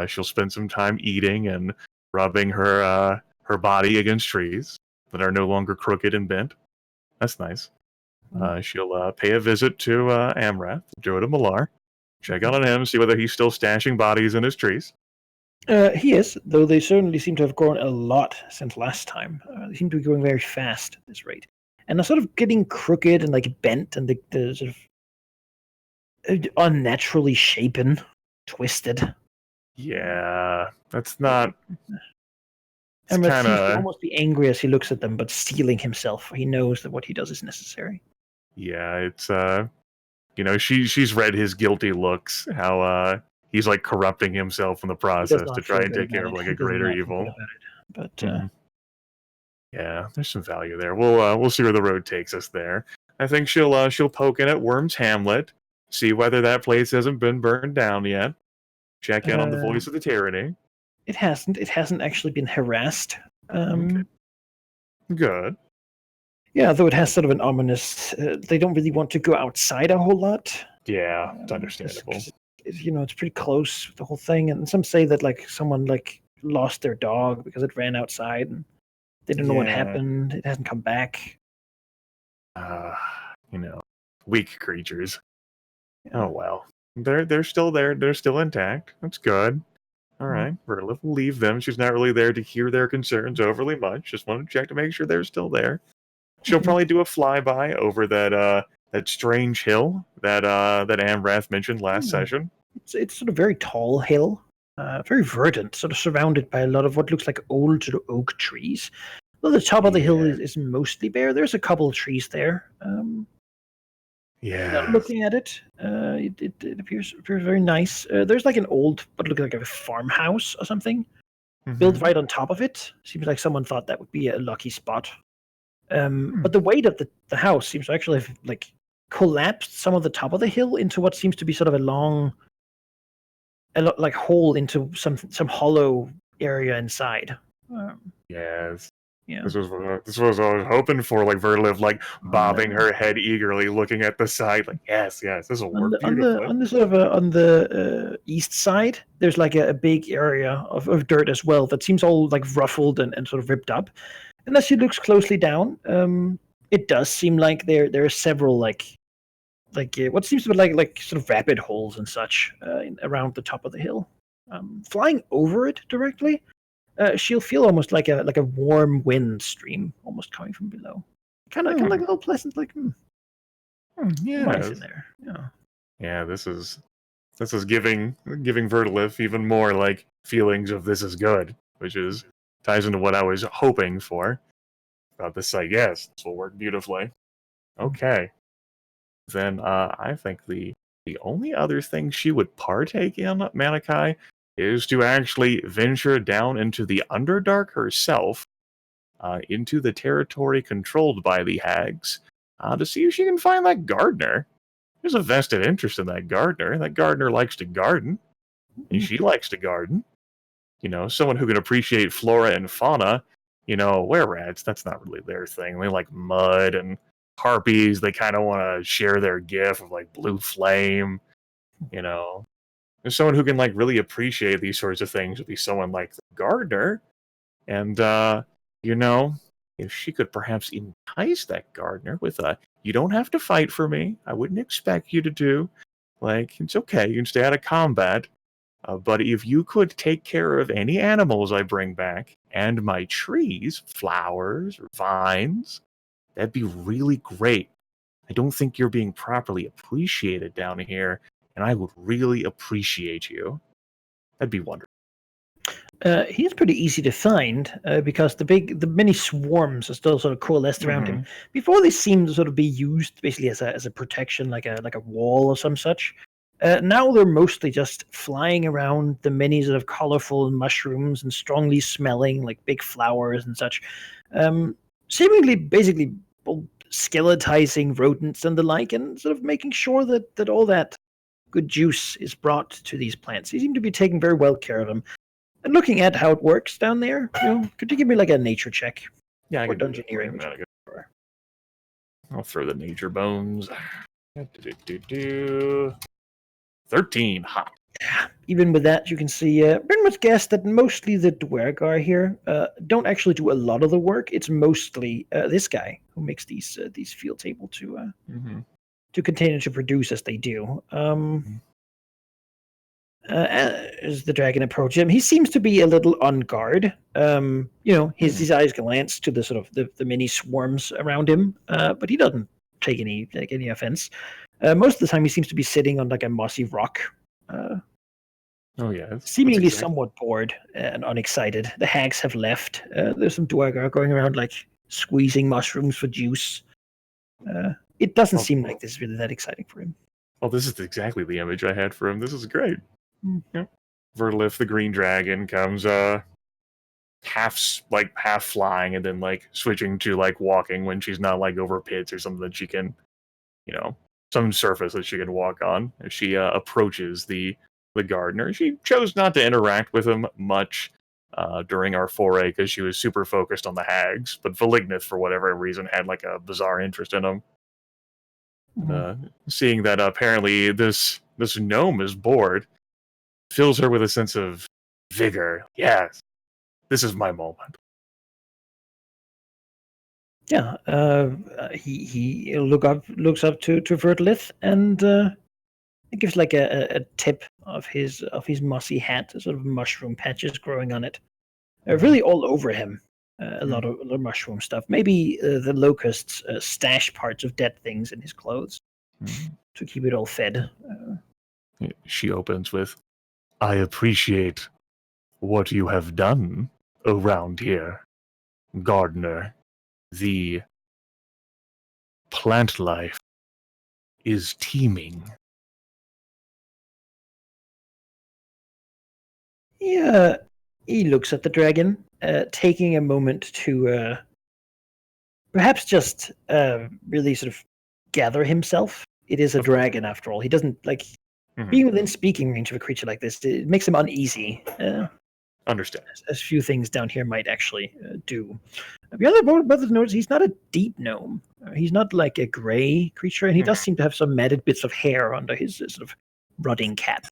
She'll spend some time eating and rubbing her body against trees that are no longer crooked and bent. That's nice. She'll pay a visit to Amrath, Druid of Malar, check out on him, see whether he's still stashing bodies in his trees. He is, though they certainly seem to have grown a lot since last time. They seem to be growing very fast at this rate. And they're sort of getting crooked and like bent and the sort of unnaturally shapen, twisted. Yeah, that's not. It's And kind seems to of almost be angry as he looks at them, but steeling himself. He knows that what he does is necessary. yeah. It's she's read his guilty looks, how he's like corrupting himself in the He does process to not try feel and good take care about of it. like He a does greater not feel good evil. about it. But Mhm. Yeah, there's some value there. We'll see where the road takes us there. I think she'll poke in at Worm's Hamlet, see whether that place hasn't been burned down yet. Check in on the voice of the tyranny. it hasn't. It hasn't actually been harassed. Okay. Good. Yeah, though it has sort of an ominous. They don't really want to go outside a whole lot. Yeah, it's 'Cause- understandable. 'cause it's pretty close, the whole thing. And some say that like someone like lost their dog because it ran outside and they don't know what Yeah. happened. It hasn't come back. Weak creatures. Oh well. They're still there. They're still intact. That's good. All right. Verlith will leave them. She's not really there to hear their concerns overly much. Just want to check to make sure they're still there. She'll Mhm. probably do a flyby over that strange hill that Amrath mentioned last session. It's sort of very tall hill, very verdant, sort of surrounded by a lot of what looks like old sort of oak trees. Though the top of the hill Yeah. is mostly bare. There's a couple of trees there. Yeah. Looking at it, it appears very nice. There's like an old, what looks like a farmhouse or something, built Mhm. right on top of it. Seems like someone thought that would be a lucky spot. But the weight of the house seems to actually have like collapsed some of the top of the hill into what seems to be sort of a long, like hole into some hollow area inside. Yes. Yeah. This was what I was hoping for, like Verlith, like bobbing her head eagerly, looking at the side, like yes, this will work beautifully. On the sort of on the east side, there's like a big area of dirt as well that seems all like ruffled and sort of ripped up. And as she looks closely down, it does seem like there are several like what seems to be like sort of rapid holes and such around the top of the hill. Flying over it directly, she'll feel almost like a warm wind stream almost coming from below. Kind of like a little pleasant, like nice Yeah. in there. Yeah. Yeah, this is giving Verlith even more like feelings of this is good, which is ties into what I was hoping for about this site. Yes, this will work beautifully. Okay. Then I think the only other thing she would partake in, Malachi, is to actually venture down into the Underdark herself, into the territory controlled by the hags, to see if she can find that gardener. There's a vested interest in that gardener. That gardener likes to garden, and she likes to garden. Someone who can appreciate flora and fauna. Were-rats, that's not really their thing. They like mud, and harpies, they kind of want to share their gift of like blue flame. There's someone who can like really appreciate these sorts of things would be someone like the gardener. And if she could perhaps entice that gardener with you don't have to fight for me. I wouldn't expect you to do. Like, it's okay. You can stay out of combat. But if you could take care of any animals I bring back, and my trees, flowers, or vines, that'd be really great. I don't think you're being properly appreciated down here, and I would really appreciate you. That'd be wonderful. He's pretty easy to find because the many swarms are still sort of coalesced around him. Before they seemed to sort of be used basically as a protection, like a wall or some such. Now they're mostly just flying around the many sort of colorful mushrooms and strongly smelling like big flowers and such, seemingly basically skeletizing rodents and the like, and sort of making sure that all that good juice is brought to these plants. They seem to be taking very well care of them. And looking at how it works down there, could you give me like a nature check? Yeah, I Or can do dungeoneering. that. I'll throw the nature bones. 13. Hot. Even with that, you can see pretty much guess that mostly the Dwergar here don't actually do a lot of the work. It's mostly this guy who makes these fields able to continue to produce as they do. As the dragon approaches him, he seems to be a little on guard. His eyes glance to the sort of the many swarms around him, but he doesn't take any offense. Most of the time, he seems to be sitting on like a mossy rock, seemingly somewhat bored and unexcited. The hags have left. There's some Dwergar going around like squeezing mushrooms for juice. It doesn't seem like this is really that exciting for him. Well, this is exactly the image I had for him. This is great. Yeah. Verlith, the green dragon, comes half flying and then like switching to like walking when she's not like over pits or something that she can, some surface that she can walk on. As she approaches the gardener, she chose not to interact with him much during our foray because she was super focused on the hags. But Velignith, for whatever reason, had like a bizarre interest in him. Seeing that apparently this gnome is bored fills her with a sense of vigor. Yes, this is my moment. Yeah, he looks up to Vertlith and gives like a tip of his mossy hat, sort of mushroom patches growing on it, really all over him. A lot of mushroom stuff. Maybe the locusts stash parts of dead things in his clothes to keep it all fed. She opens with, "I appreciate what you have done around here, gardener. The plant life is teeming." Yeah, he looks at the dragon, taking a moment to perhaps just really sort of gather himself. It is a dragon, after all. He doesn't like being within speaking range of a creature like this. It makes him uneasy. Understand. As few things down here might actually do. The other brothers notice he's not a deep gnome. He's not like a gray creature, and he does seem to have some matted bits of hair under his sort of rotting cap.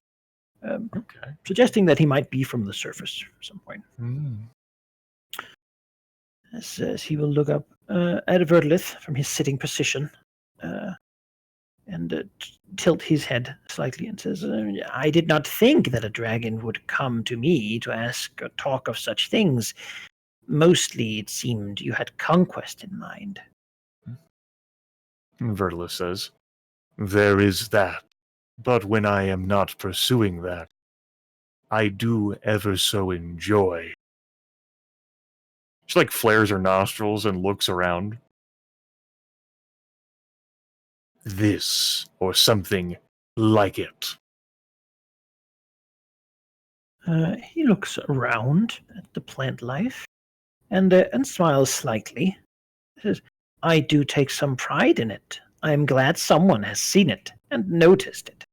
Suggesting that he might be from the surface at some point. As he will look up at Vertlith from his sitting position and tilt his head slightly and says, "I did not think that a dragon would come to me to ask or talk of such things. Mostly, it seemed you had conquest in mind." Vertlith says, "There is that. But when I am not pursuing that, I do ever so enjoy." She like flares her nostrils and looks around. "This, or something like it." He looks around at the plant life and smiles slightly. He says, "I do take some pride in it. I am glad someone has seen it and noticed it.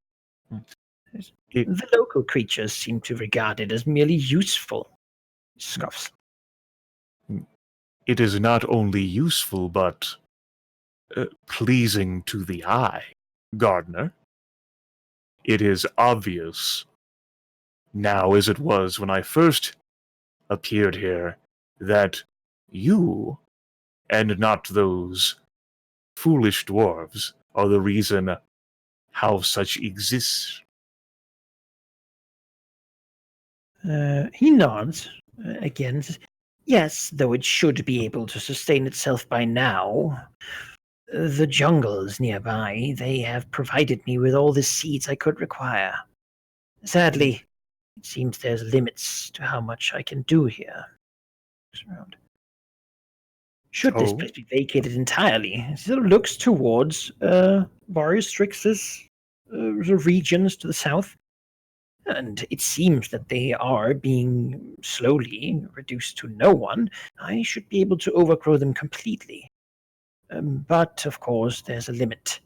The local creatures seem to regard it as merely useful." Scoffs. "It is not only useful, but pleasing to the eye, gardener. It is obvious, now as it was when I first appeared here, that you, and not those foolish dwarves, are the reason how such exists. He nods again. Says, yes, though it should be able to sustain itself by now. The jungles nearby, they have provided me with all the seeds I could require. Sadly, it seems there's limits to how much I can do here. Should this So? place be vacated entirely? He sort of looks towards Various Strix's regions to the south. And it seems that they are being slowly reduced to no one. I should be able to overgrow them completely. But, of course, there's a limit.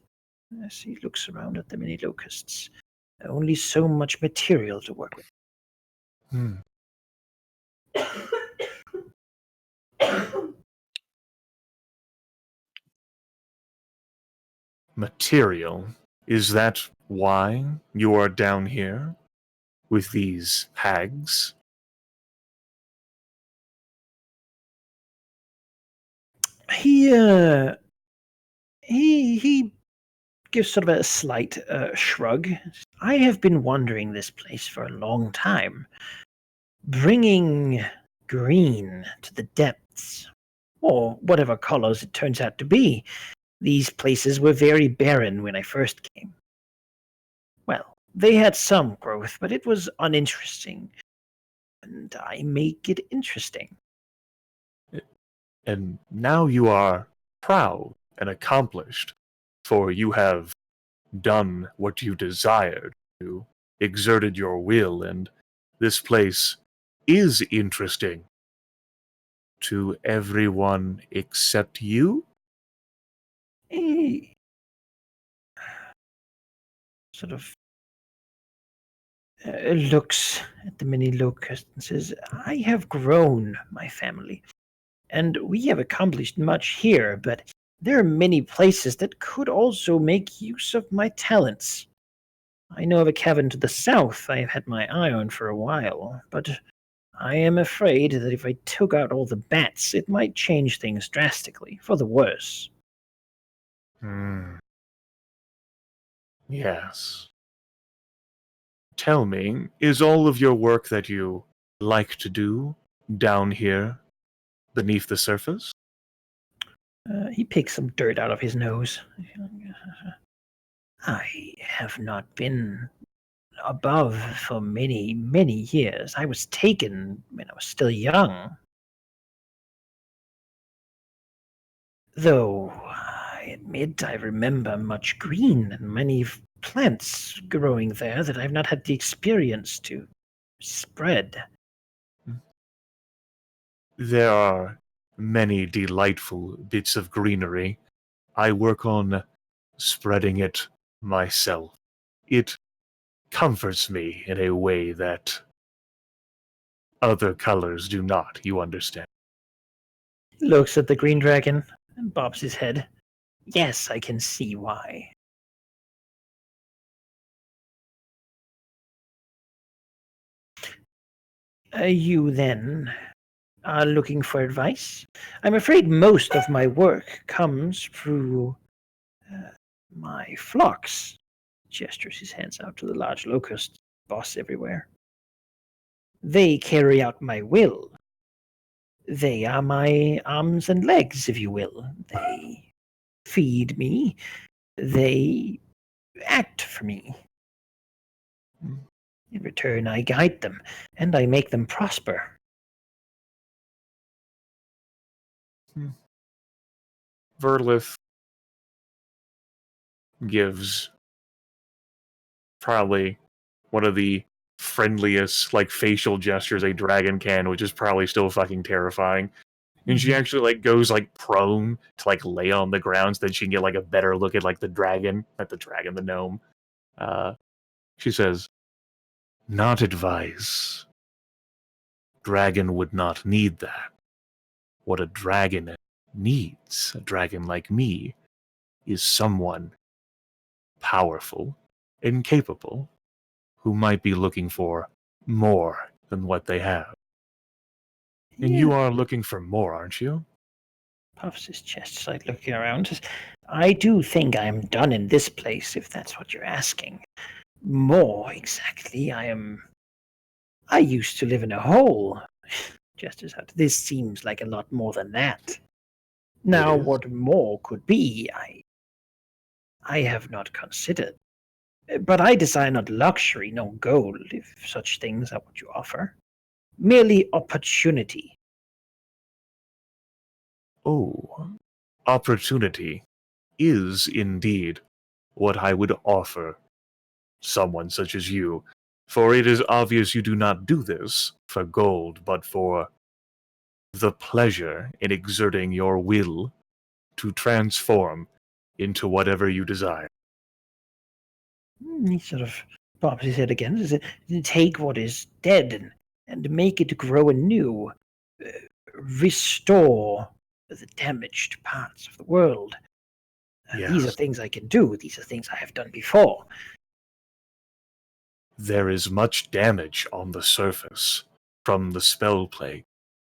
As he looks around at the many locusts, only so much material to work with. Hmm. Material. Is that why you are down here with these hags? He gives sort of a slight shrug. I have been wandering this place for a long time, bringing green to the depths, or whatever colors it turns out to be. These places were very barren when I first came. Well, they had some growth, but it was uninteresting, and I make it interesting. And now you are proud and accomplished, for you have done what you desired. You exerted your will, and this place is interesting to everyone except you? He sort of looks at the many locusts and says, I have grown my family, and we have accomplished much here, but there are many places that could also make use of my talents. I know of a cavern to the south I have had my eye on for a while, but I am afraid that if I took out all the bats, it might change things drastically, for the worse. Hmm. Yes. Tell me, is all of your work that you like to do down here beneath the surface? He picks some dirt out of his nose. I have not been above for many, many years. I was taken when I was still young. Though I admit I remember much green and many plants growing there that I've not had the experience to spread. There are many delightful bits of greenery. I work on spreading it myself. It comforts me in a way that other colors do not, you understand. He looks at the green dragon and bobs his head. Yes, I can see why. You then are looking for advice? I'm afraid most of my work comes through my flocks. Gestures his hands out to the large locusts, boss everywhere. They carry out my will. They are my arms and legs, if you will. They feed me. They act for me. In return, I guide them, and I make them prosper. Verlith gives probably one of the friendliest facial gestures a dragon can, which is probably still fucking terrifying. And she actually goes prone to lay on the ground so that she can get a better look at the dragon, not the dragon, the gnome. She says, "Not advice. Dragon would not need that. What a dragon needs, a dragon like me, is someone powerful and capable who might be looking for more than what they have. And you are looking for more, aren't you?" Puffs his chest, looking around. Says, I do think I am done in this place, if that's what you're asking. More exactly, I I used to live in a hole. Gestures out. This seems like a lot more than that. Now, is. what more could be, I have not considered. But I desire not luxury, no gold, if such things are what you offer. Merely opportunity. Oh, opportunity is indeed what I would offer someone such as you, for it is obvious you do not do this for gold, but for the pleasure in exerting your will to transform into whatever you desire. He sort of pops his head again. Says, take what is dead and make it grow anew. Restore the damaged parts of the world. These are Yes. things I can do. These are things I have done before. There is much damage on the surface from the spell plague,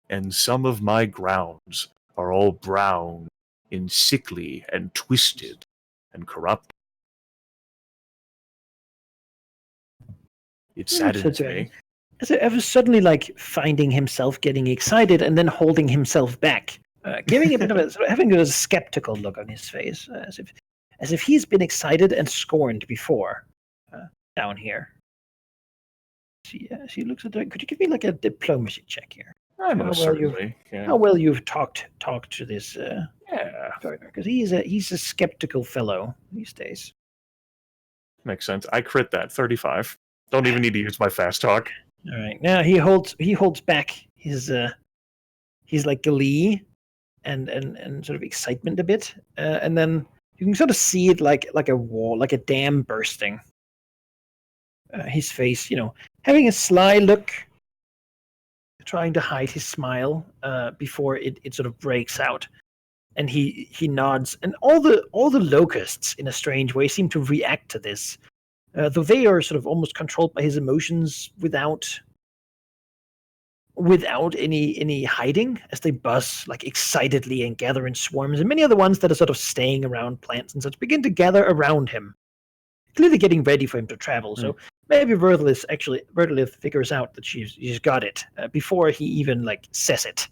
and some of my grounds are all brown and sickly and twisted and corrupt. It saddens me. So ever suddenly, like finding himself getting excited and then holding himself back, giving a bit of a sort of having a skeptical look on his face, as if he's been excited and scorned before. Down here, she looks at. Could you give me like a diplomacy check here? I most well you've- certainly can. How well you've talked to this Yeah, partner, because he's a skeptical fellow these days. makes sense. I crit that 35. Don't even need to use my fast talk. All right, now he holds back his like glee and sort of excitement a bit, and then you can sort of see it like a wall, like a dam bursting. His face, having a sly look, trying to hide his smile before it sort of breaks out, and he nods, and all the locusts in a strange way seem to react to this, though they are sort of almost controlled by his emotions without any hiding, as they buzz like excitedly and gather in swarms, and many of the ones that are sort of staying around plants and such begin to gather around him, clearly getting ready for him to travel. So maybe Verdalith figures out that she's got it before he even like says it,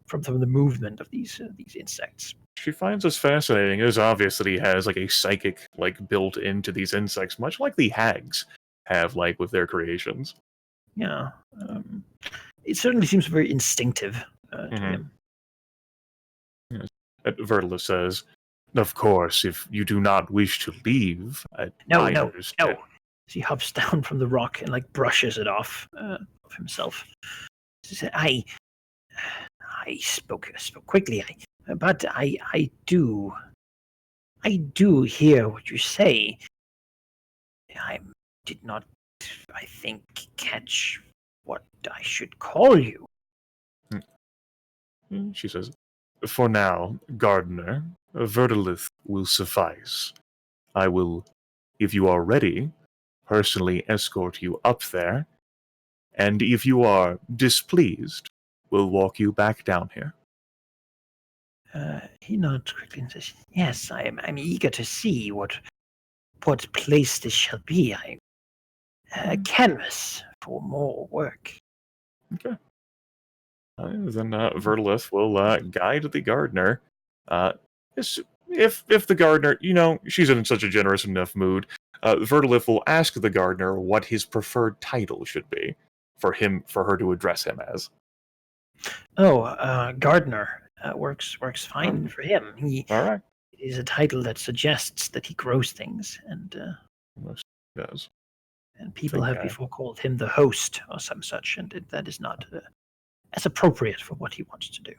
from the movement of these insects. She finds this fascinating. It is obvious that he has like a psychic like built into these insects, much like the hags have like with their creations. Yeah, it certainly seems very instinctive to him. Vertila says, "Of course, if you do not wish to leave, No. understand." He hops down from the rock and like brushes it off of himself. He said, I spoke quickly, but I do hear what you say. I did not, I think, catch what I should call you. She says, "For now, Gardener, Verdalith will suffice. I will, if you are ready, personally escort you up there, and if you are displeased, we'll walk you back down here." He nods quickly and says, "Yes, I'm eager to see what place this shall be. I canvas for more work." Okay. Then Verdalith will guide the gardener. If the gardener, she's in such a generous enough mood, Verdalith will ask the gardener what his preferred title should be for her to address him as. Oh, gardener works fine for him. All right. It is a title that suggests that he grows things, and Most does. and people Think have I- before called him the host or some such, and that is not as appropriate for what he wants to do.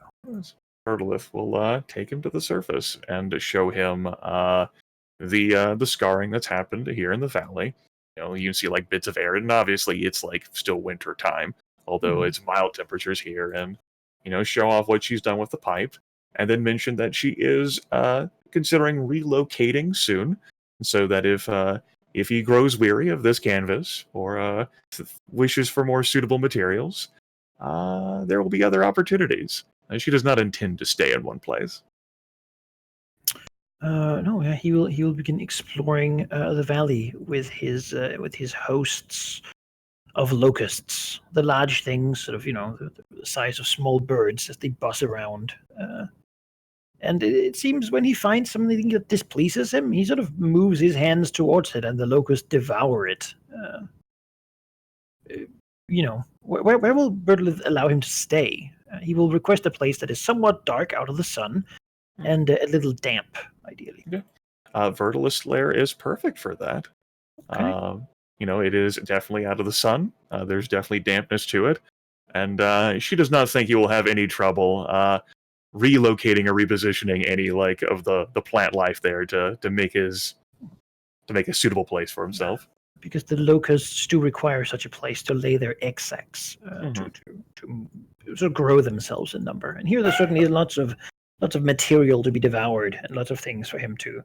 Verdalith will take him to the surface and show him the scarring that's happened here in the valley. You can see like bits of air, and obviously it's like still winter time, although it's mild temperatures here, and show off what she's done with the pipe, and then mention that she is considering relocating soon, so that if he grows weary of this canvas or wishes for more suitable materials, there will be other opportunities. She does not intend to stay in one place. No, yeah, he will begin exploring the valley with his hosts of locusts, the large things, sort of, the size of small birds as they buzz around. And it seems when he finds something that displeases him, he sort of moves his hands towards it, and the locusts devour it. Where will Birdlith allow him to stay? He will request a place that is somewhat dark out of the sun and a little damp, ideally. Vertilus Lair is perfect for that. Okay. It is definitely out of the sun. There's definitely dampness to it. And she does not think he will have any trouble relocating or repositioning any of the plant life there to make a suitable place for himself. Because the locusts do require such a place to lay their egg sacs to sort of grow themselves in number. And here there's certainly lots of material to be devoured and lots of things for him to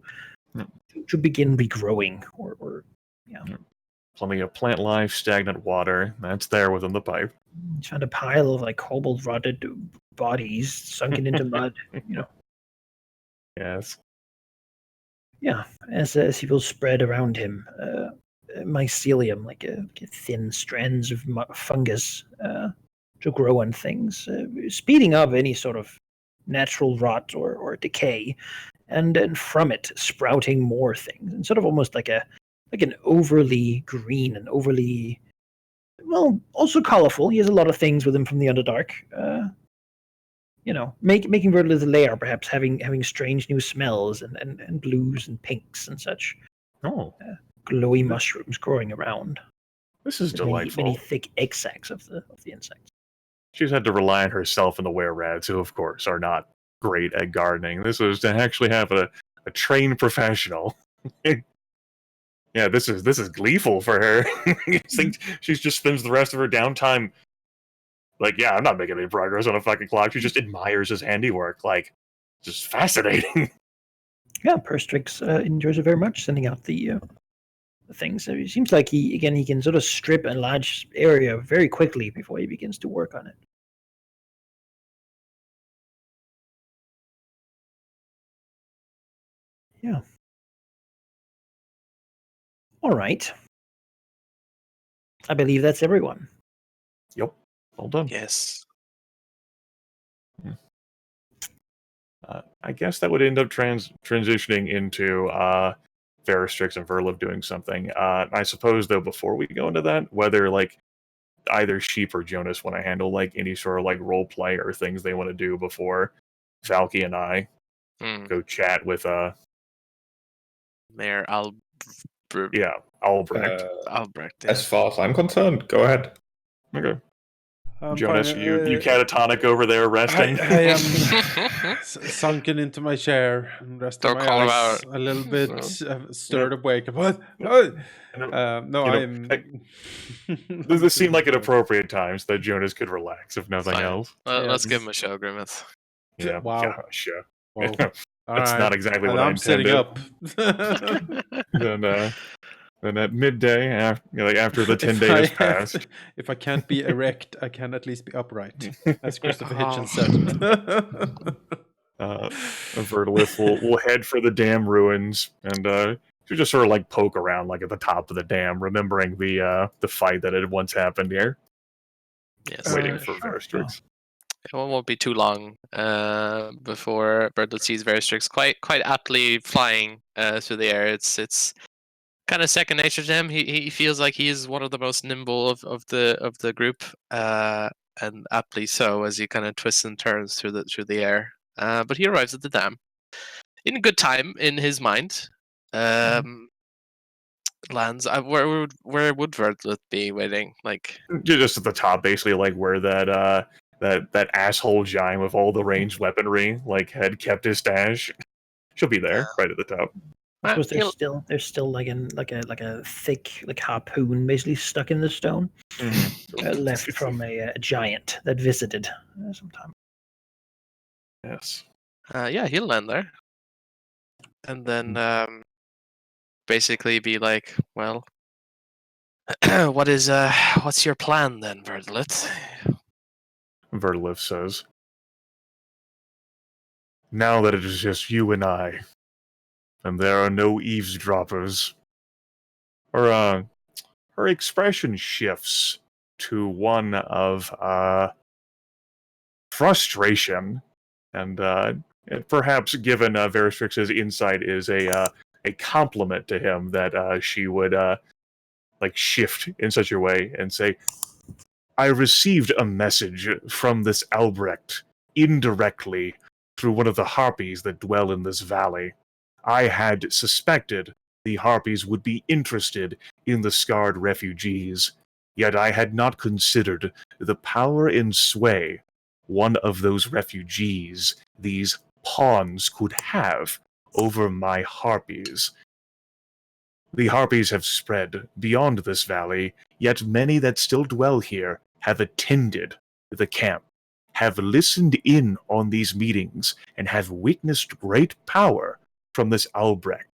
begin regrowing or. Plenty of plant life, stagnant water. That's there within the pipe. He's found a pile of cobalt rotted bodies sunken into mud. Yes. Yeah, as he will spread around him mycelium, like thin strands of fungus to grow on things, speeding up any sort of natural rot or decay, and from it sprouting more things, and sort of almost like an overly green and overly, well, also colorful. He has a lot of things with him from the Underdark. Making Vertilith's lair perhaps having strange new smells and blues and pinks and such. Oh. Glowy mushrooms growing around. This is delightful. Many thick egg sacs of the insects. She's had to rely on herself and the were-rats, who of course are not great at gardening. This was to actually have a trained professional. Yeah, this is gleeful for her. You think she just spends the rest of her downtime I'm not making any progress on a fucking clock. She just admires his handiwork. Just fascinating. Yeah, Perstrix enjoys it very much, sending out the things. It seems like he can sort of strip a large area very quickly before he begins to work on it. Yeah. All right. I believe that's everyone. Yep. Well done. Yes. I guess that would end up transitioning into Veristrix and Verlip doing something. I suppose, though, before we go into that, whether either Sheep or Jonas want to handle any sort of role play or things they want to do before Valky and I go chat with Mayor Albrecht. Albrecht. Yeah. As far as I'm concerned, go ahead. Okay. I'm Jonas, fine. you catatonic over there resting. I am sunken into my chair and resting Don't my call him eyes out. a little bit, stirred awake. What? This seemed like an appropriate time so that Jonas could relax, if nothing Fine. else. Let's give him a show, Grimmeth. Yeah. Wow. Yeah, sure. Whoa. That's not exactly And what I I'm sitting intended. up. Then at midday, after the 10 days passed. If I can't be erect, I can at least be upright, as Christopher Hitchens said. Vertilith will head for the dam ruins, and she'll just sort of poke around at the top of the dam, remembering the fight that had once happened here. Yes. Waiting for sure. Veristrix. It won't be too long before Birdlet sees Veristrix quite aptly flying through the air. It's kind of second nature to him. He feels like he is one of the most nimble of the group, and aptly so as he kind of twists and turns through the air. But he arrives at the dam in good time in his mind. Lands. Where would Vertlet be waiting? Just at the top, basically, where that asshole giant with all the ranged weaponry had kept his stash. She'll be there, right at the top. I suppose there's still like a thick harpoon basically stuck in the stone, left from a giant that visited sometime. Yes. Yeah, he'll land there, and then basically be like, well, what's your plan then, Vertlet? Vertilith says, "Now that it is just you and I, and there are no eavesdroppers, or her expression shifts to one of frustration, and perhaps given Veristrix's insight is a compliment to him that she would like shift in such a way and say, I received a message from this Albrecht indirectly through one of the harpies that dwell in this valley. I had suspected the harpies would be interested in the scarred refugees, yet I had not considered the power and sway one of those refugees, these pawns, could have over my harpies. The harpies have spread beyond this valley, yet many that still dwell here have attended the camp, have listened in on these meetings, and have witnessed great power from this Albrecht,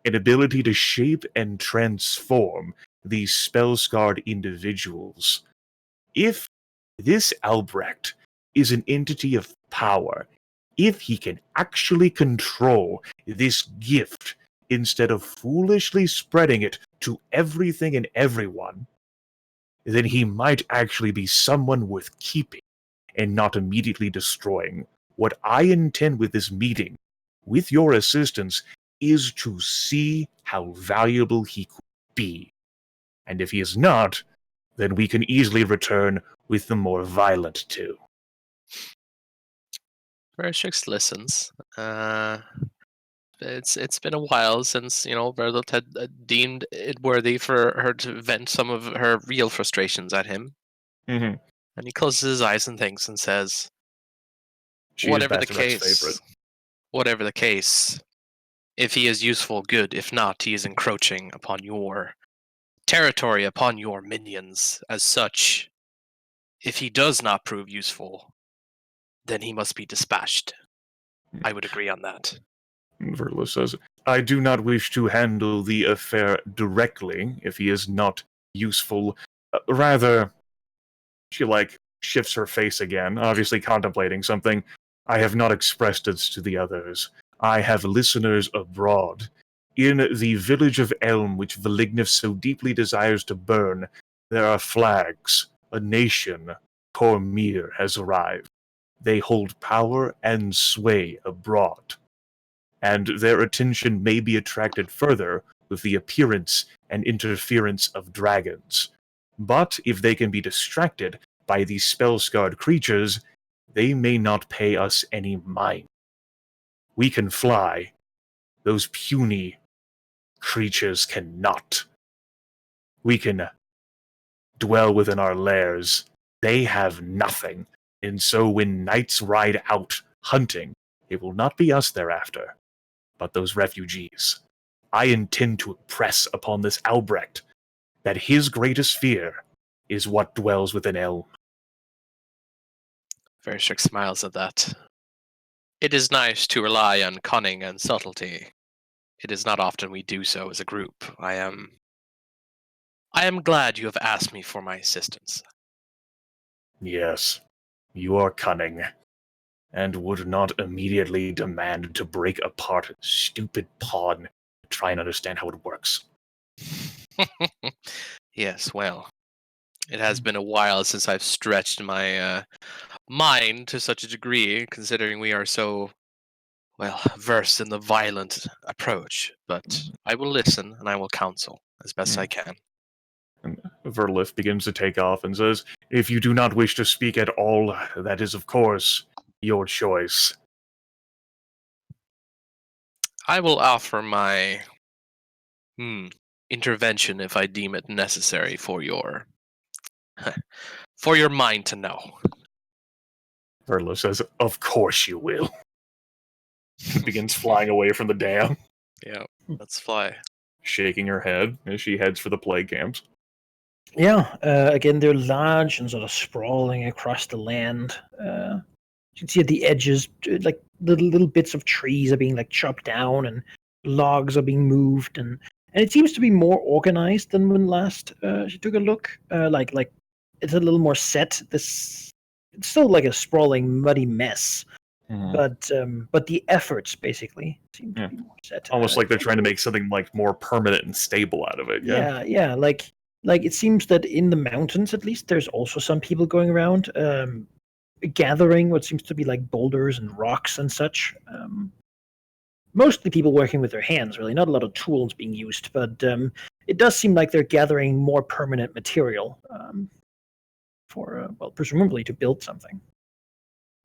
an ability to shape and transform these spell-scarred individuals. If this Albrecht is an entity of power, if he can actually control this gift instead of foolishly spreading it to everything and everyone, then he might actually be someone worth keeping and not immediately destroying. What I intend with this meeting, with your assistance, is to see how valuable he could be. And if he is not, then we can easily return with the more violent two. Verishix listens. It's been a while since Verdelt had deemed it worthy for her to vent some of her real frustrations at him. Mm-hmm. And he closes his eyes and thinks and says, She "Whatever is the Bastard's case, favorite. whatever the case, if he is useful, good. If not, he is encroaching upon your territory, upon your minions. As such, if he does not prove useful, then he must be dispatched. I would agree on that." Verla says, I do not wish to handle the affair directly if he is not useful. Rather, she shifts her face again, obviously contemplating something. I have not expressed this to the others. I have listeners abroad. In the village of Elm, which Velignif so deeply desires to burn, there are flags. A nation, Cormyr, has arrived. They hold power and sway abroad, and their attention may be attracted further with the appearance and interference of dragons. But if they can be distracted by these spell-scarred creatures, they may not pay us any mind. We can fly. Those puny creatures cannot. We can dwell within our lairs. They have nothing. And so when knights ride out hunting, it will not be us thereafter, but those refugees. I intend to impress upon this Albrecht that his greatest fear is what dwells within Elm. Verishix smiles at that. It is nice to rely on cunning and subtlety. It is not often we do so as a group. I am glad you have asked me for my assistance. Yes, you are cunning, and would not immediately demand to break apart stupid pawn to try and understand how it works. Yes, well, it has been a while since I've stretched my mind to such a degree, considering we are so, versed in the violent approach. But I will listen and I will counsel as best I can. And Verlif begins to take off and says, if you do not wish to speak at all, that is, of course, your choice. I will offer my intervention if I deem it necessary for your mind to know. Verlif says, of course you will. And begins flying away from the dam, Yeah, let's fly. shaking her head as she heads for the plague camps. Yeah, again, they're large and sort of sprawling across the land. You can see at the edges, like little bits of trees are being chopped down, and logs are being moved, and it seems to be more organized than when last she took a look. Like it's a little more set. It's still like a sprawling, muddy mess, but the efforts basically seem to be more set. Almost like they're trying to make something more permanent and stable out of it. Yeah, like like it seems that in the mountains, at least, there's also some people going around, gathering what seems to be like boulders and rocks and such. Mostly people working with their hands, really, not a lot of tools being used, but it does seem like they're gathering more permanent material for, well, presumably to build something.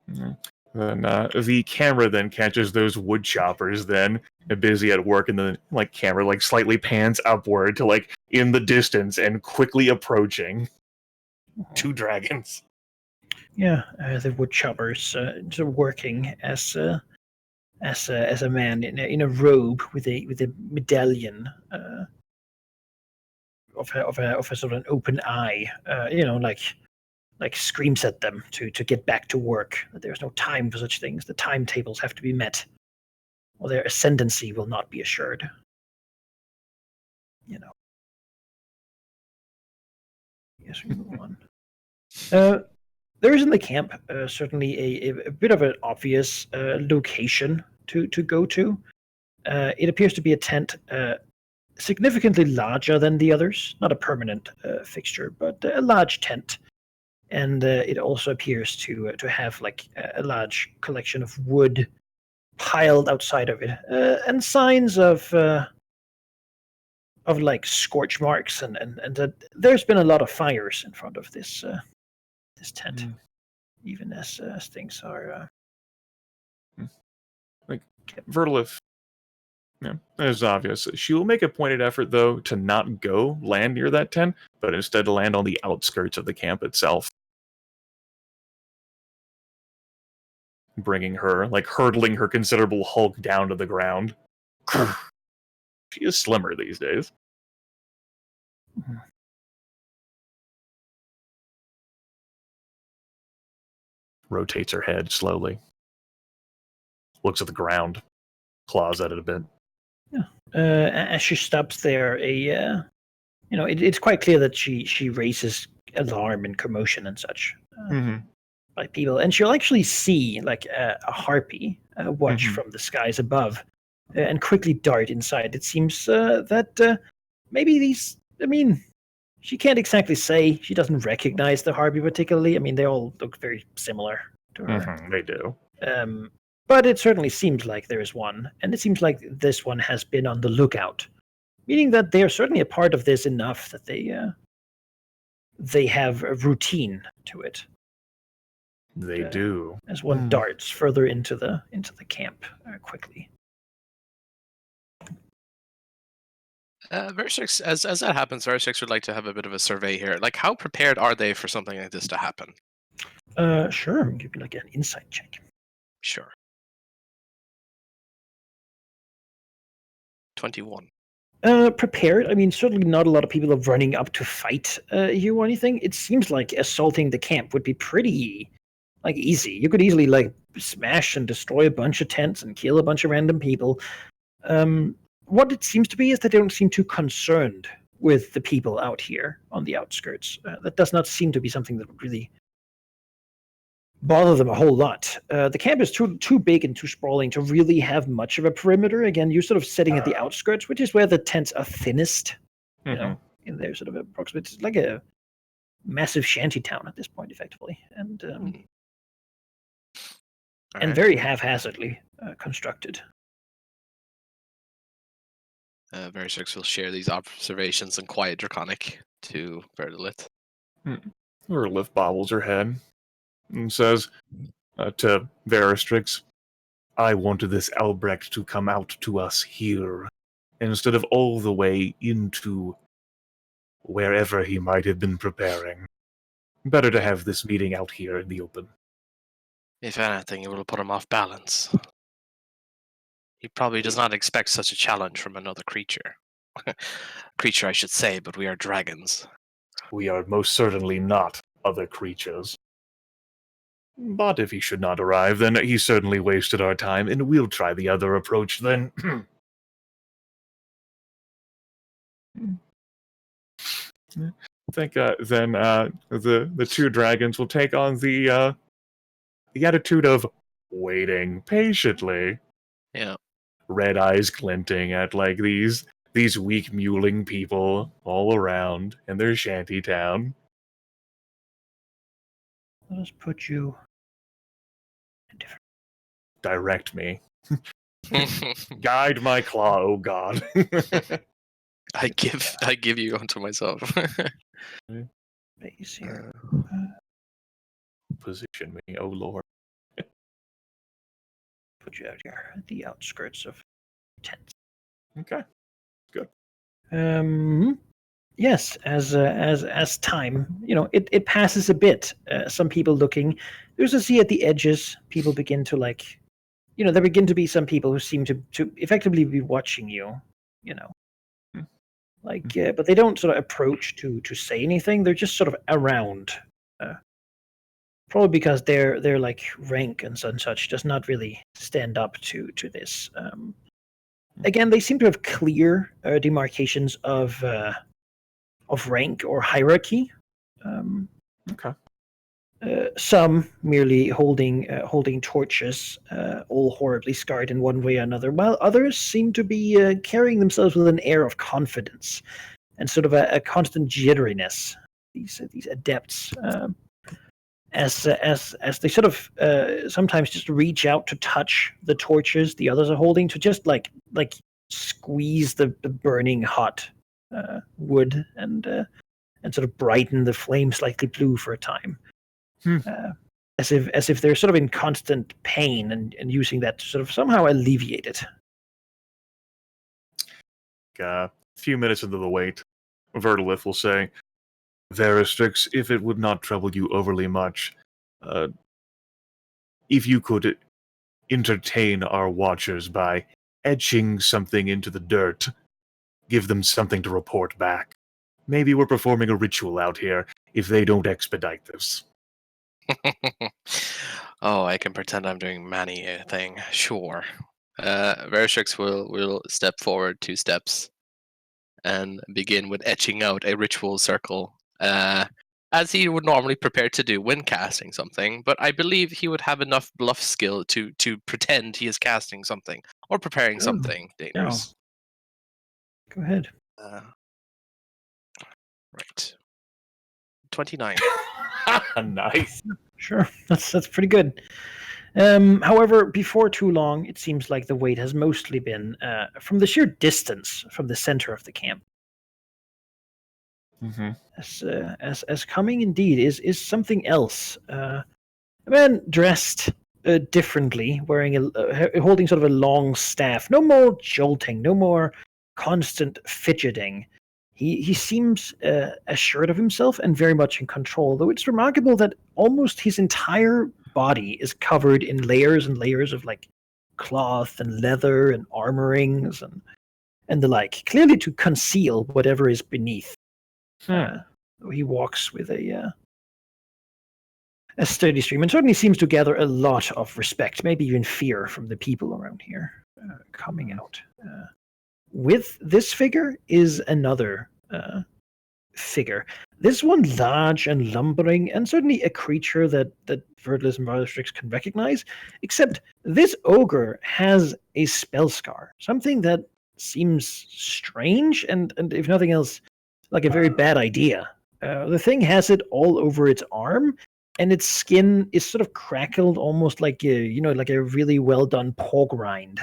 Mhm. Then the camera then catches those wood choppers then busy at work, and the camera slightly pans upward to in the distance and quickly approaching two dragons. Yeah, the wood choppers sort of working as a man in a robe with a medallion of a sort of an open eye, like screams at them to get back to work. That there's no time for such things. The timetables have to be met, or their ascendancy will not be assured. Yes, we move on. There is in the camp certainly a bit of an obvious location to go to. It appears to be a tent significantly larger than the others, not a permanent fixture, but a large tent. And it also appears to have a large collection of wood piled outside of it, and signs of scorch marks, and that there's been a lot of fires in front of this tent, even as things are. Vertilith, it's obvious. She will make a pointed effort, though, to not go land near that tent, but instead to land on the outskirts of the camp itself. Bringing her, hurtling her considerable hulk down to the ground. She is slimmer these days. Rotates her head slowly. Looks at the ground. Claws at it a bit. Yeah. As she stops there, it's quite clear that she raises alarm and commotion and such. By people, and she'll actually see a harpy watch from the skies above, and quickly dart inside. It seems that maybe these. I mean, she can't exactly say. She doesn't recognize the harpy particularly. I mean, they all look very similar to her. They do. But it certainly seems like there is one, and it seems like this one has been on the lookout, meaning that they are certainly a part of this enough that they have a routine to it. They do. As one darts further into the camp quickly. Versix, as that happens, Versix would like to have a bit of a survey here. How prepared are they for something like this to happen? Sure. Give me an insight check. Sure. 21. Prepared. I mean, certainly not a lot of people are running up to fight you or anything. It seems like assaulting the camp would be pretty easy. You could easily smash and destroy a bunch of tents and kill a bunch of random people. What it seems to be is that they don't seem too concerned with the people out here on the outskirts. That does not seem to be something that would really bother them a whole lot. The camp is too big and too sprawling to really have much of a perimeter. Again, you're sort of sitting at the outskirts, which is where the tents are thinnest. In their sort of approximate, it's like a massive shanty town at this point, effectively, and very haphazardly constructed. Versix will share these observations in quiet Draconic to Vertilith. Vertilith bobbles her head and says to Veristrix, I wanted this Albrecht to come out to us here, instead of all the way into wherever he might have been preparing. Better to have this meeting out here in the open. If anything, it will put him off balance. He probably does not expect such a challenge from another creature. Creature, I should say, but we are dragons. We are most certainly not other creatures. But if he should not arrive, then he certainly wasted our time, and we'll try the other approach then. I think then the two dragons will take on the attitude of waiting patiently. Yeah. Red eyes glinting at these these weak muling people all around in their shanty town. Let us put you in different. Direct me. Guide my claw, oh god. I give you unto myself. Base here. Position me, oh lord. Put you out here at the outskirts of tents. Okay. Yes, as time, it passes a bit. Some people looking. There's a sea at the edges. People begin to there begin to be some people who seem to effectively be watching you. But they don't sort of approach to say anything. They're just sort of around. Probably because their like rank and such does not really stand up to this. Again, they seem to have clear demarcations of rank or hierarchy. Okay. Some merely holding torches, all horribly scarred in one way or another, while others seem to be carrying themselves with an air of confidence and sort of a constant jitteriness. These adepts, as they sort of sometimes just reach out to touch the torches the others are holding, to just like squeeze the burning hot wood and sort of brighten the flame slightly blue for a time. As if they're sort of in constant pain and using that to sort of somehow alleviate it. A few minutes into the wait, Verdalith will say, Veristrix, if it would not trouble you overly much, if you could entertain our watchers by etching something into the dirt, give them something to report back. Maybe we're performing a ritual out here if they don't expedite this. Oh, I can pretend I'm doing many a thing. Sure. Veristrix will step forward 2 steps and begin with etching out a ritual circle, as he would normally prepare to do when casting something. But I believe he would have enough bluff skill to pretend he is casting something or preparing something dangerous. Go ahead. Right. 29. Nice. Sure, that's pretty good. However, before too long, it seems like the wait has mostly been from the sheer distance from the center of the camp. As coming indeed is something else. A man dressed differently, wearing holding sort of a long staff. No more jolting, no more constant fidgeting. He seems assured of himself and very much in control, though it's remarkable that almost his entire body is covered in layers and layers of like cloth and leather and armorings and the like, clearly to conceal whatever is beneath. He walks with a sturdy stream and certainly seems to gather a lot of respect, maybe even fear from the people around here coming out. With this figure is another figure. This one large and lumbering, and certainly a creature that Verdalith and Veristrix can recognize, except this ogre has a spell scar, something that seems strange and if nothing else, like a very bad idea. The thing has it all over its arm, and its skin is sort of crackled almost like like a really well done pork rind.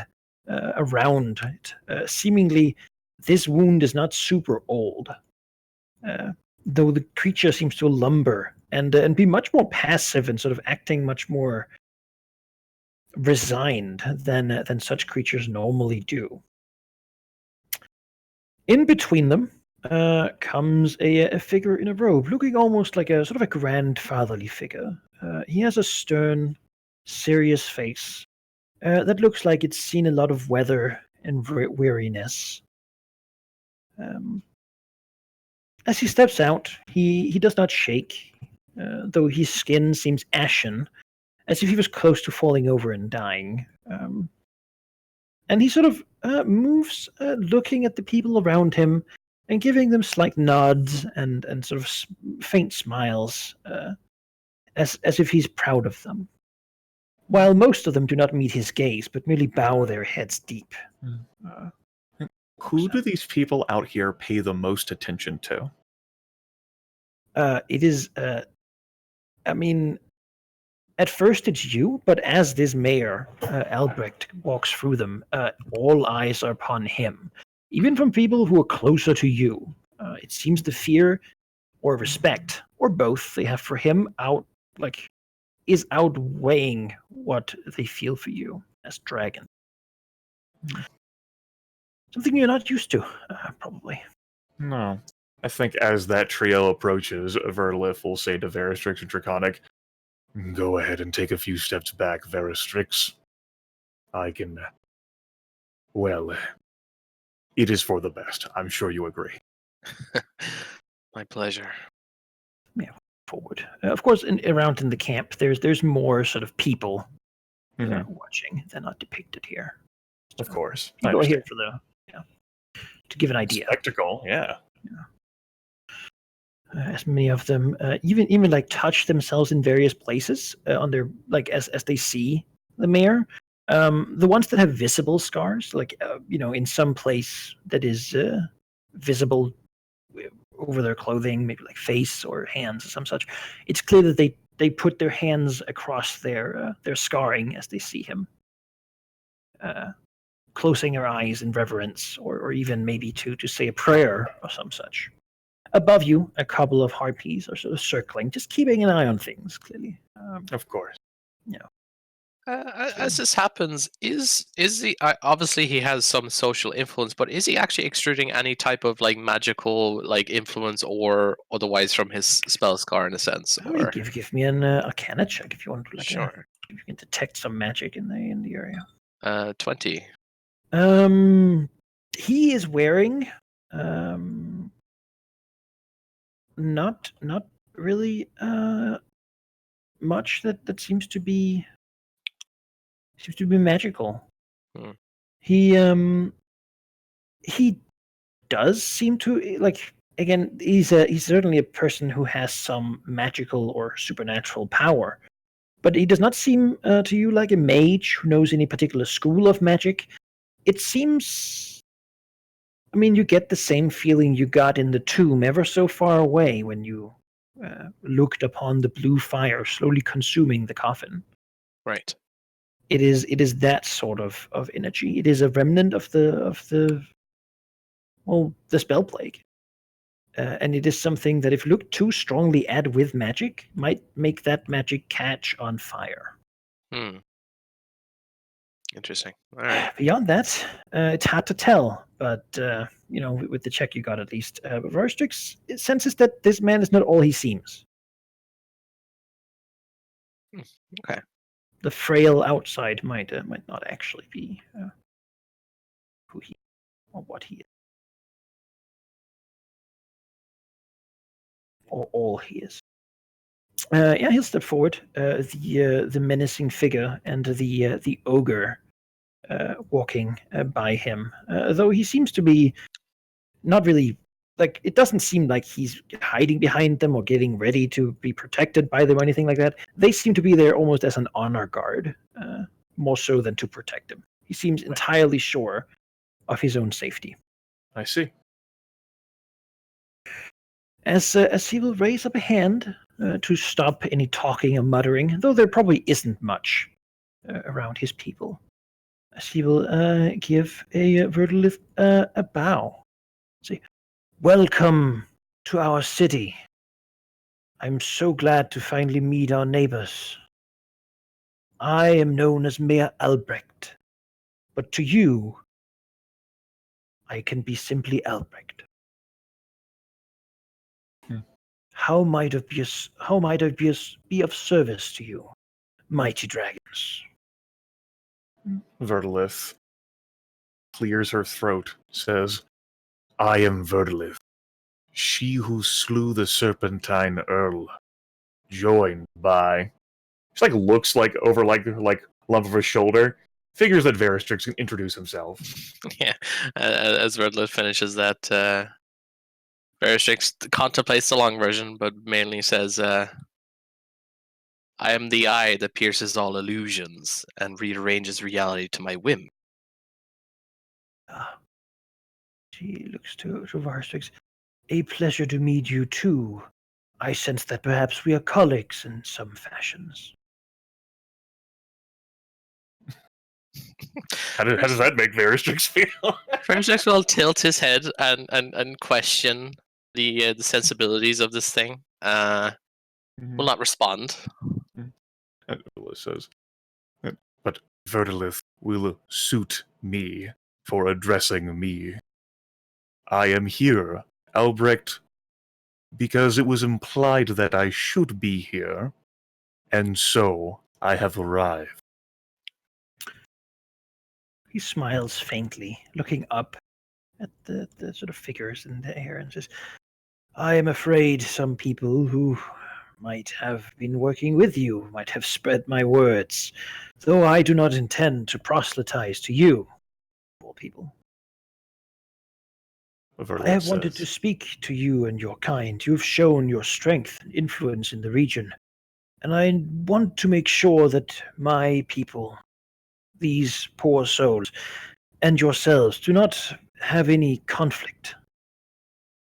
Around it. Seemingly, this wound is not super old, though the creature seems to lumber and be much more passive and sort of acting much more resigned than such creatures normally do. In between them comes a figure in a robe, looking almost like a sort of a grandfatherly figure. He has a stern, serious face. That looks like it's seen a lot of weather and weariness. As he steps out, he does not shake, though his skin seems ashen, as if he was close to falling over and dying. And he sort of moves, looking at the people around him and giving them slight nods and sort of faint smiles, as if he's proud of them. While most of them do not meet his gaze, but merely bow their heads deep. Who do these people out here pay the most attention to? It is. I mean, at first it's you, but as this mayor, Albrecht, walks through them, all eyes are upon him. Even from people who are closer to you. It seems the fear or respect, or both, they have for him is outweighing what they feel for you as dragon. Something you're not used to, probably. No. I think as that trio approaches, Verlith will say to Veristrix and Draconic, "Go ahead and take a few steps back, Veristrix. I can... Well, it is for the best. I'm sure you agree." My pleasure. Forward. Of course, around in the camp, there's more sort of people Mhm. watching. They're not depicted here. Of course. I People are here understand. for to give an idea. Spectacle, yeah. As many of them even like touch themselves in various places on their as they see the mayor. The ones that have visible scars, in some place that is visible over their clothing, maybe like face or hands or some such. It's clear that they put their hands across their scarring as they see him, closing their eyes in reverence, or even maybe to say a prayer or some such. Above you, a couple of harpies are sort of circling, just keeping an eye on things. Clearly, Of course. As this happens, is he obviously he has some social influence, but is he actually extruding any type of like magical like influence or otherwise from his spell scar in a sense? I mean, Or give me an Arcana check if you want to sure, if you can detect some magic in the area. 20. He is wearing not really much that seems to be magical. Hmm. He does seem to again, he's certainly a person who has some magical or supernatural power, but he does not seem to you like a mage who knows any particular school of magic. It seems, I mean, you get the same feeling you got in the tomb ever so far away when you looked upon the blue fire slowly consuming the coffin. Right. It is that sort of energy. It is a remnant of the spell plague. And it is something that if looked too strongly at with magic, might make that magic catch on fire. Interesting. All right. Beyond that, it's hard to tell, but with the check you got at least, Verstrix senses that this man is not all he seems. Okay. The frail outside might not actually be who he or what he is, or all he is. He'll step forward. The menacing figure and the ogre walking by him, though he seems to be not really it doesn't seem like he's hiding behind them or getting ready to be protected by them or anything like that. They seem to be there almost as an honor guard, more so than to protect him. He seems entirely sure of his own safety. I see. As he will raise up a hand to stop any talking or muttering, though there probably isn't much around his people. As he will give a Verdolith a bow. Say, "Welcome to our city. I'm so glad to finally meet our neighbors. I am known as Mayor Albrecht, but to you, I can be simply Albrecht. How might I be of service to you, mighty dragons?" Verdolith clears her throat, says, "I am Verdolith, she who slew the Serpentine Earl, joined by..." She looks over lump of her shoulder, figures that Veristrix can introduce himself. Yeah. As Redlet finishes that, Veristrix contemplates the long version, but mainly says, "I am the eye that pierces all illusions and rearranges reality to my whim." She looks to Varstrix. A pleasure to meet you too. I sense that perhaps we are colleagues in some fashions. How does that make Veristrix feel? Verstrix will tilt his head and question the sensibilities of this thing. Will not respond. Vertilith says, but Vertilith will suit me for addressing me. I am here, Albrecht, because it was implied that I should be here, and so I have arrived. He smiles faintly, looking up at the sort of figures in the air and says, I am afraid some people who might have been working with you might have spread my words, though I do not intend to proselytize to you, poor people. Vertilith I have wanted to says, speak to you and your kind. You have shown your strength and influence in the region, and I want to make sure that my people, these poor souls, and yourselves do not have any conflict.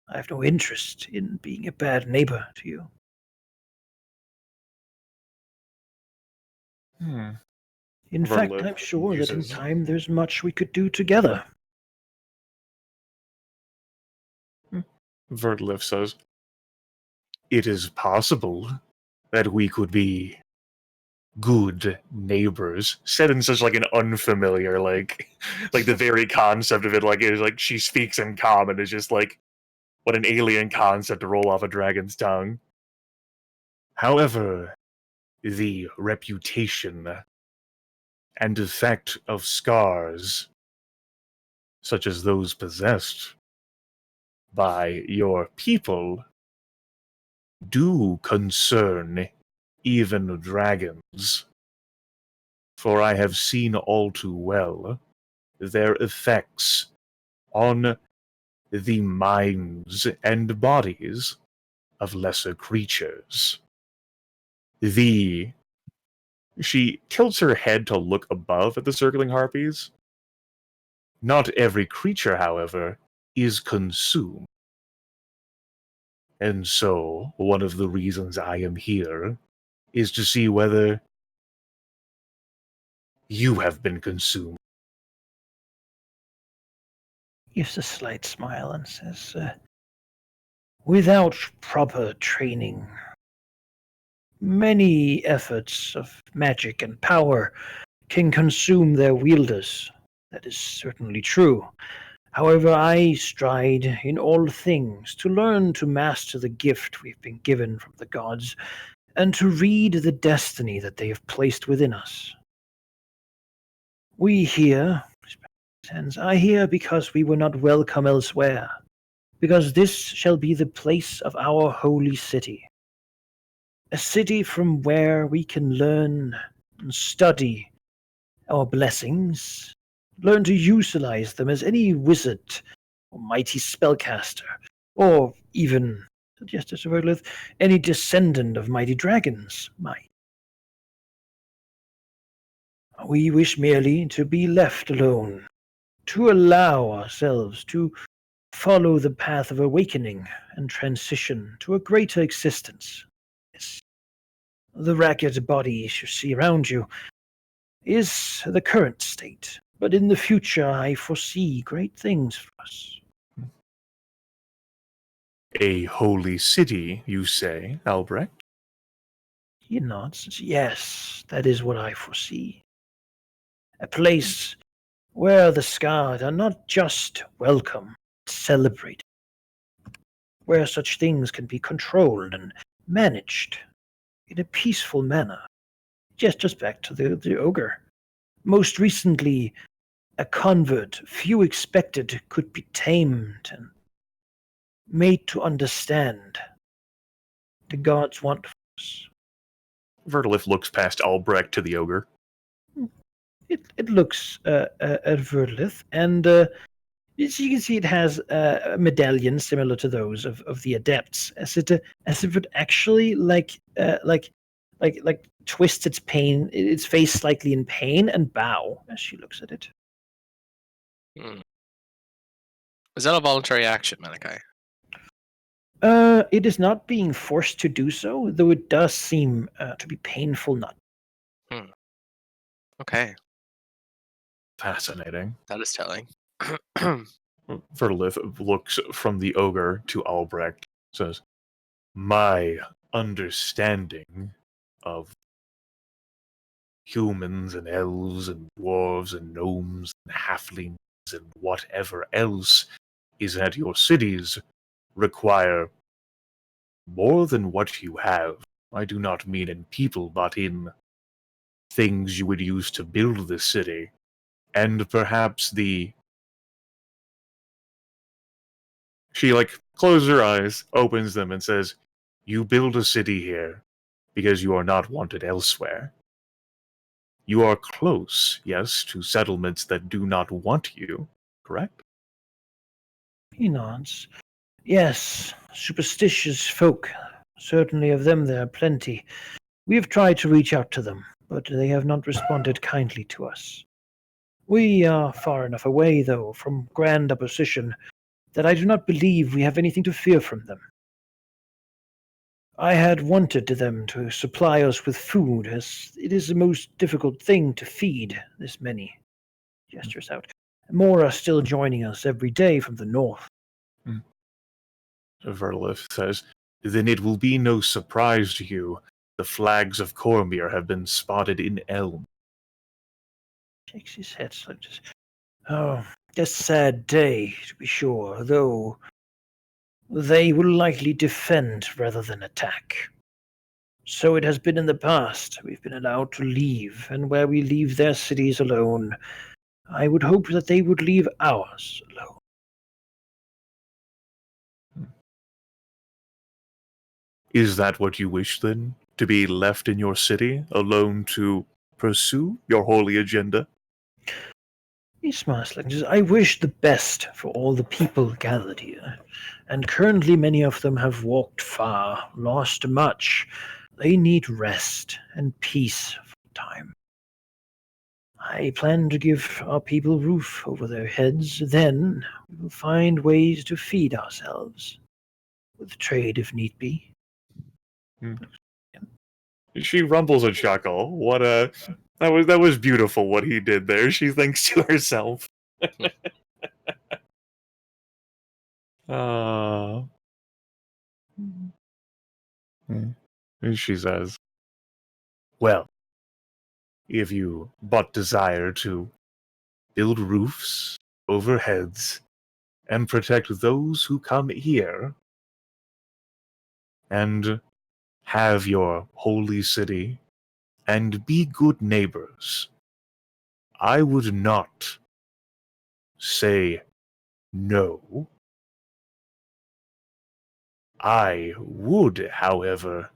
I have no interest in being a bad neighbor to you. In fact, Vertilith I'm sure that in muses. time there's much we could do together. Vertilith says, it is possible that we could be good neighbors, said in such like an unfamiliar, like the very concept of it, like it is like she speaks in common is just like what an alien concept to roll off a dragon's tongue. However, the reputation and effect of scars, such as those possessed by your people, do concern even dragons. For I have seen all too well their effects on the minds and bodies of lesser creatures. She tilts her head to look above at the circling harpies. Not every creature, however, is consumed. And so, one of the reasons I am here is to see whether you have been consumed. He gives a slight smile and says, without proper training, many efforts of magic and power can consume their wielders. That is certainly true. However, I strive in all things to learn to master the gift we've been given from the gods, and to read the destiny that they have placed within us. We here, I here because we were not welcome elsewhere, because this shall be the place of our holy city. A city from where we can learn and study our blessings, learn to utilize them as any wizard or mighty spellcaster, or even, just as a word, any descendant of mighty dragons might. We wish merely to be left alone, to allow ourselves to follow the path of awakening and transition to a greater existence. The ragged body you see around you is the current state, but in the future I foresee great things for us. A holy city, you say, Albrecht? He nods. Yes, that is what I foresee. A place where the scarred are not just welcome, but celebrated. Where such things can be controlled and managed in a peaceful manner. Just back to the ogre. Most recently, a convert few expected could be tamed and made to understand the gods want for us. Vertilith looks past Albrecht to the ogre. It looks at Vertilith, and as you can see, it has a medallion similar to those of the adepts, as if it actually like twists its face slightly in pain and bow as she looks at it. Is that a voluntary action, Malachi? It is not being forced to do so, though it does seem to be painful not. Okay, Fascinating. that is telling. Verlith looks from the ogre to Albrecht, says, "My understanding of humans and elves and dwarves and gnomes and halflings and whatever else is that your cities require more than what you have. I do not mean in people, but in things you would use to build the city. And perhaps the..." She, closes her eyes, opens them, and says, "You build a city here because you are not wanted elsewhere. You are close, yes, to settlements that do not want you, correct?" He nods. Yes, superstitious folk. Certainly of them there are plenty. We have tried to reach out to them, but they have not responded kindly to us. We are far enough away, though, from grand opposition, that I do not believe we have anything to fear from them. I had wanted them to supply us with food, as it is the most difficult thing to feed this many. Gestures out. More are still joining us every day from the north. Verlith says, "Then it will be no surprise to you the flags of Cormyr have been spotted in Elm." Shakes his head slightly. Oh, a sad day, to be sure, though they will likely defend rather than attack. So it has been in the past. We've been allowed to leave, and where we leave their cities alone, I would hope that they would leave ours alone. Is that what you wish, then? To be left in your city, alone to pursue your holy agenda? He smiles like this. I wish the best for all the people gathered here, and currently many of them have walked far, lost much. They need rest and peace for time. I plan to give our people roof over their heads, then we will find ways to feed ourselves, with trade if need be. She rumbles a chuckle. What a... That was beautiful what he did there, she thinks to herself. And she says, "Well, if you but desire to build roofs over heads and protect those who come here, and have your holy city, and be good neighbors, I would not say no. I would, however,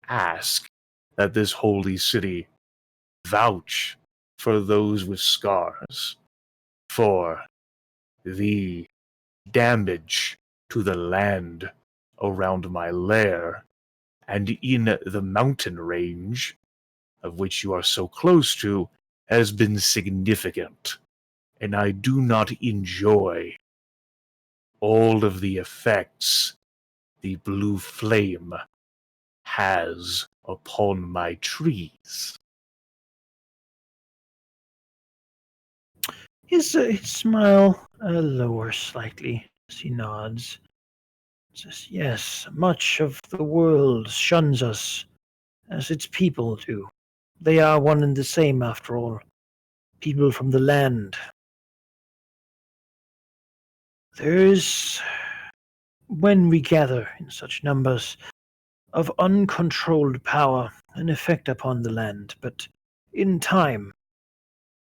ask that this holy city vouch for those with scars, for the damage to the land around my lair and in the mountain range, of which you are so close to, has been significant, and I do not enjoy all of the effects the blue flame has upon my trees." His smile lowers slightly as he nods. Says, yes, much of the world shuns us, as its people do. They are one and the same, after all. People from the land. There is, when we gather in such numbers, of uncontrolled power an effect upon the land, but in time,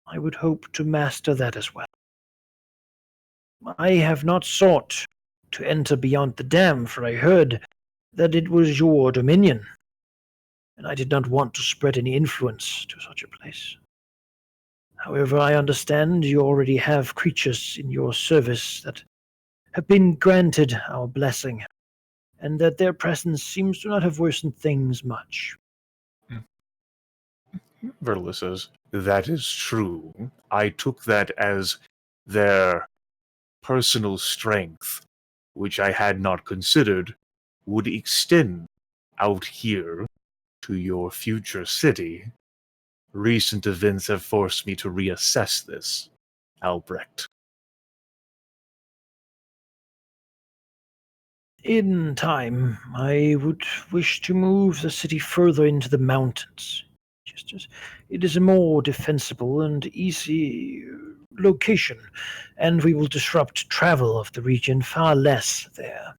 I would hope to master that as well. I have not sought to enter beyond the dam, for I heard that it was your dominion, and I did not want to spread any influence to such a place. However, I understand you already have creatures in your service that have been granted our blessing, and that their presence seems to not have worsened things much. Verla says, "That is true. I took that as their personal strength, which I had not considered, would extend out here to your future city. Recent events have forced me to reassess this, Albrecht. In time, I would wish to move the city further into the mountains. Just as it is a more defensible and easy location, and we will disrupt travel of the region far less there.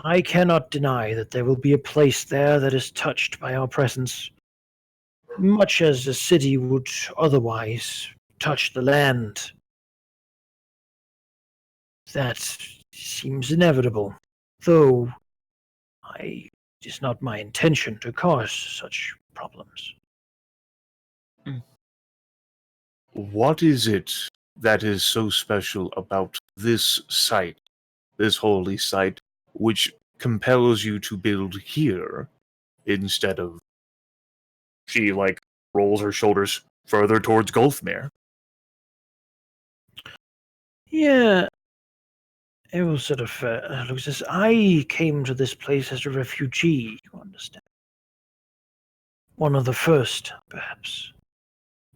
I cannot deny that there will be a place there that is touched by our presence, much as the city would otherwise touch the land. That seems inevitable, though it is not my intention to cause such problems. What is it that is so special about this site, this holy site, which compels you to build here instead of... She, rolls her shoulders further towards Gulfmere. Yeah, it was sort of looks as I came to this place as a refugee, you understand. One of the first, perhaps.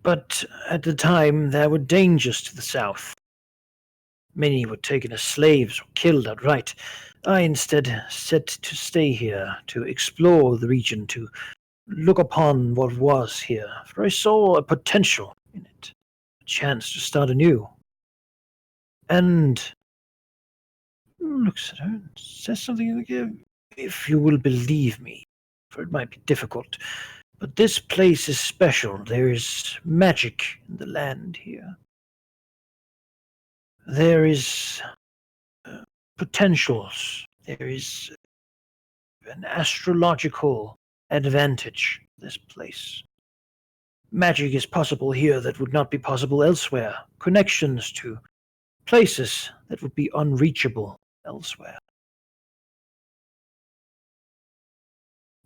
But at the time, there were dangers to the south. Many were taken as slaves or killed outright. I instead set to stay here, to explore the region, to look upon what was here, for I saw a potential in it, a chance to start anew. And looks at her and says something like, if you will believe me, for it might be difficult, but this place is special. There is magic in the land here. There is potentials. There is an astrological advantage to this place. Magic is possible here that would not be possible elsewhere. Connections to places that would be unreachable elsewhere.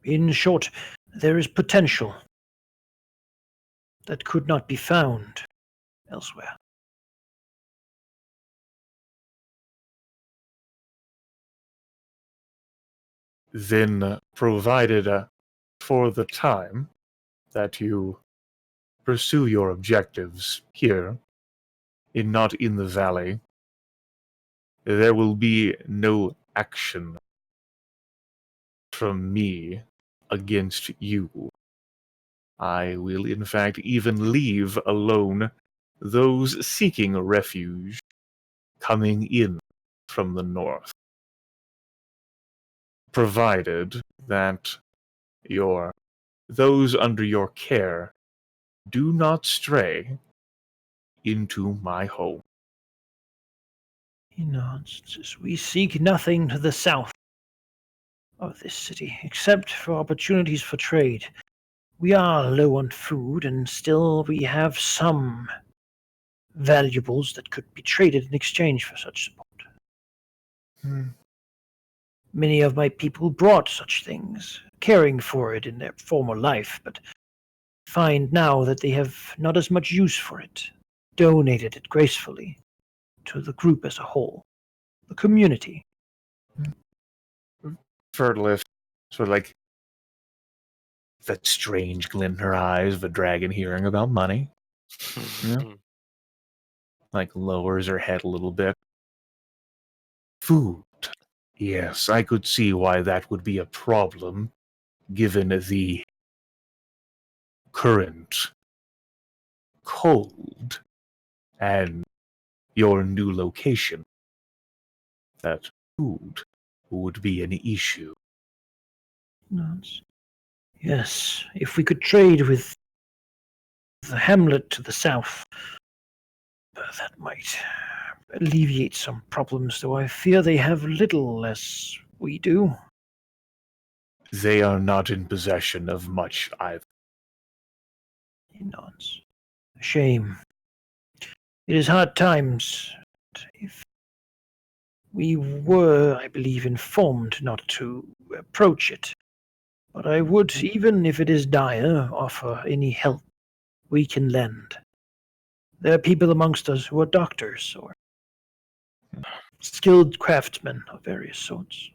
In short, there is potential that could not be found elsewhere. Then, provided for the time that you pursue your objectives here, not in the valley, there will be no action from me against you. I will, in fact, even leave alone those seeking refuge coming in from the north, provided that those under your care do not stray into my home. He nods. We seek nothing to the south of this city, except for opportunities for trade. We are low on food, and still we have some valuables that could be traded in exchange for such support. Many of my people brought such things, caring for it in their former life, but find now that they have not as much use for it, donated it gracefully to the group as a whole, the community. Fertilift, sort of that strange glint in her eyes of a dragon hearing about money. Yeah. Lowers her head a little bit. Food. Yes, I could see why that would be a problem, given the current cold and your new location. That food would be an issue. Yes, if we could trade with the hamlet to the south, that might alleviate some problems, though I fear they have little as we do. They are not in possession of much either. He nods. A shame. It is hard times. If we were, I believe, informed not to approach it, but I would, even if it is dire, offer any help we can lend. There are people amongst us who are doctors or skilled craftsmen of various sorts.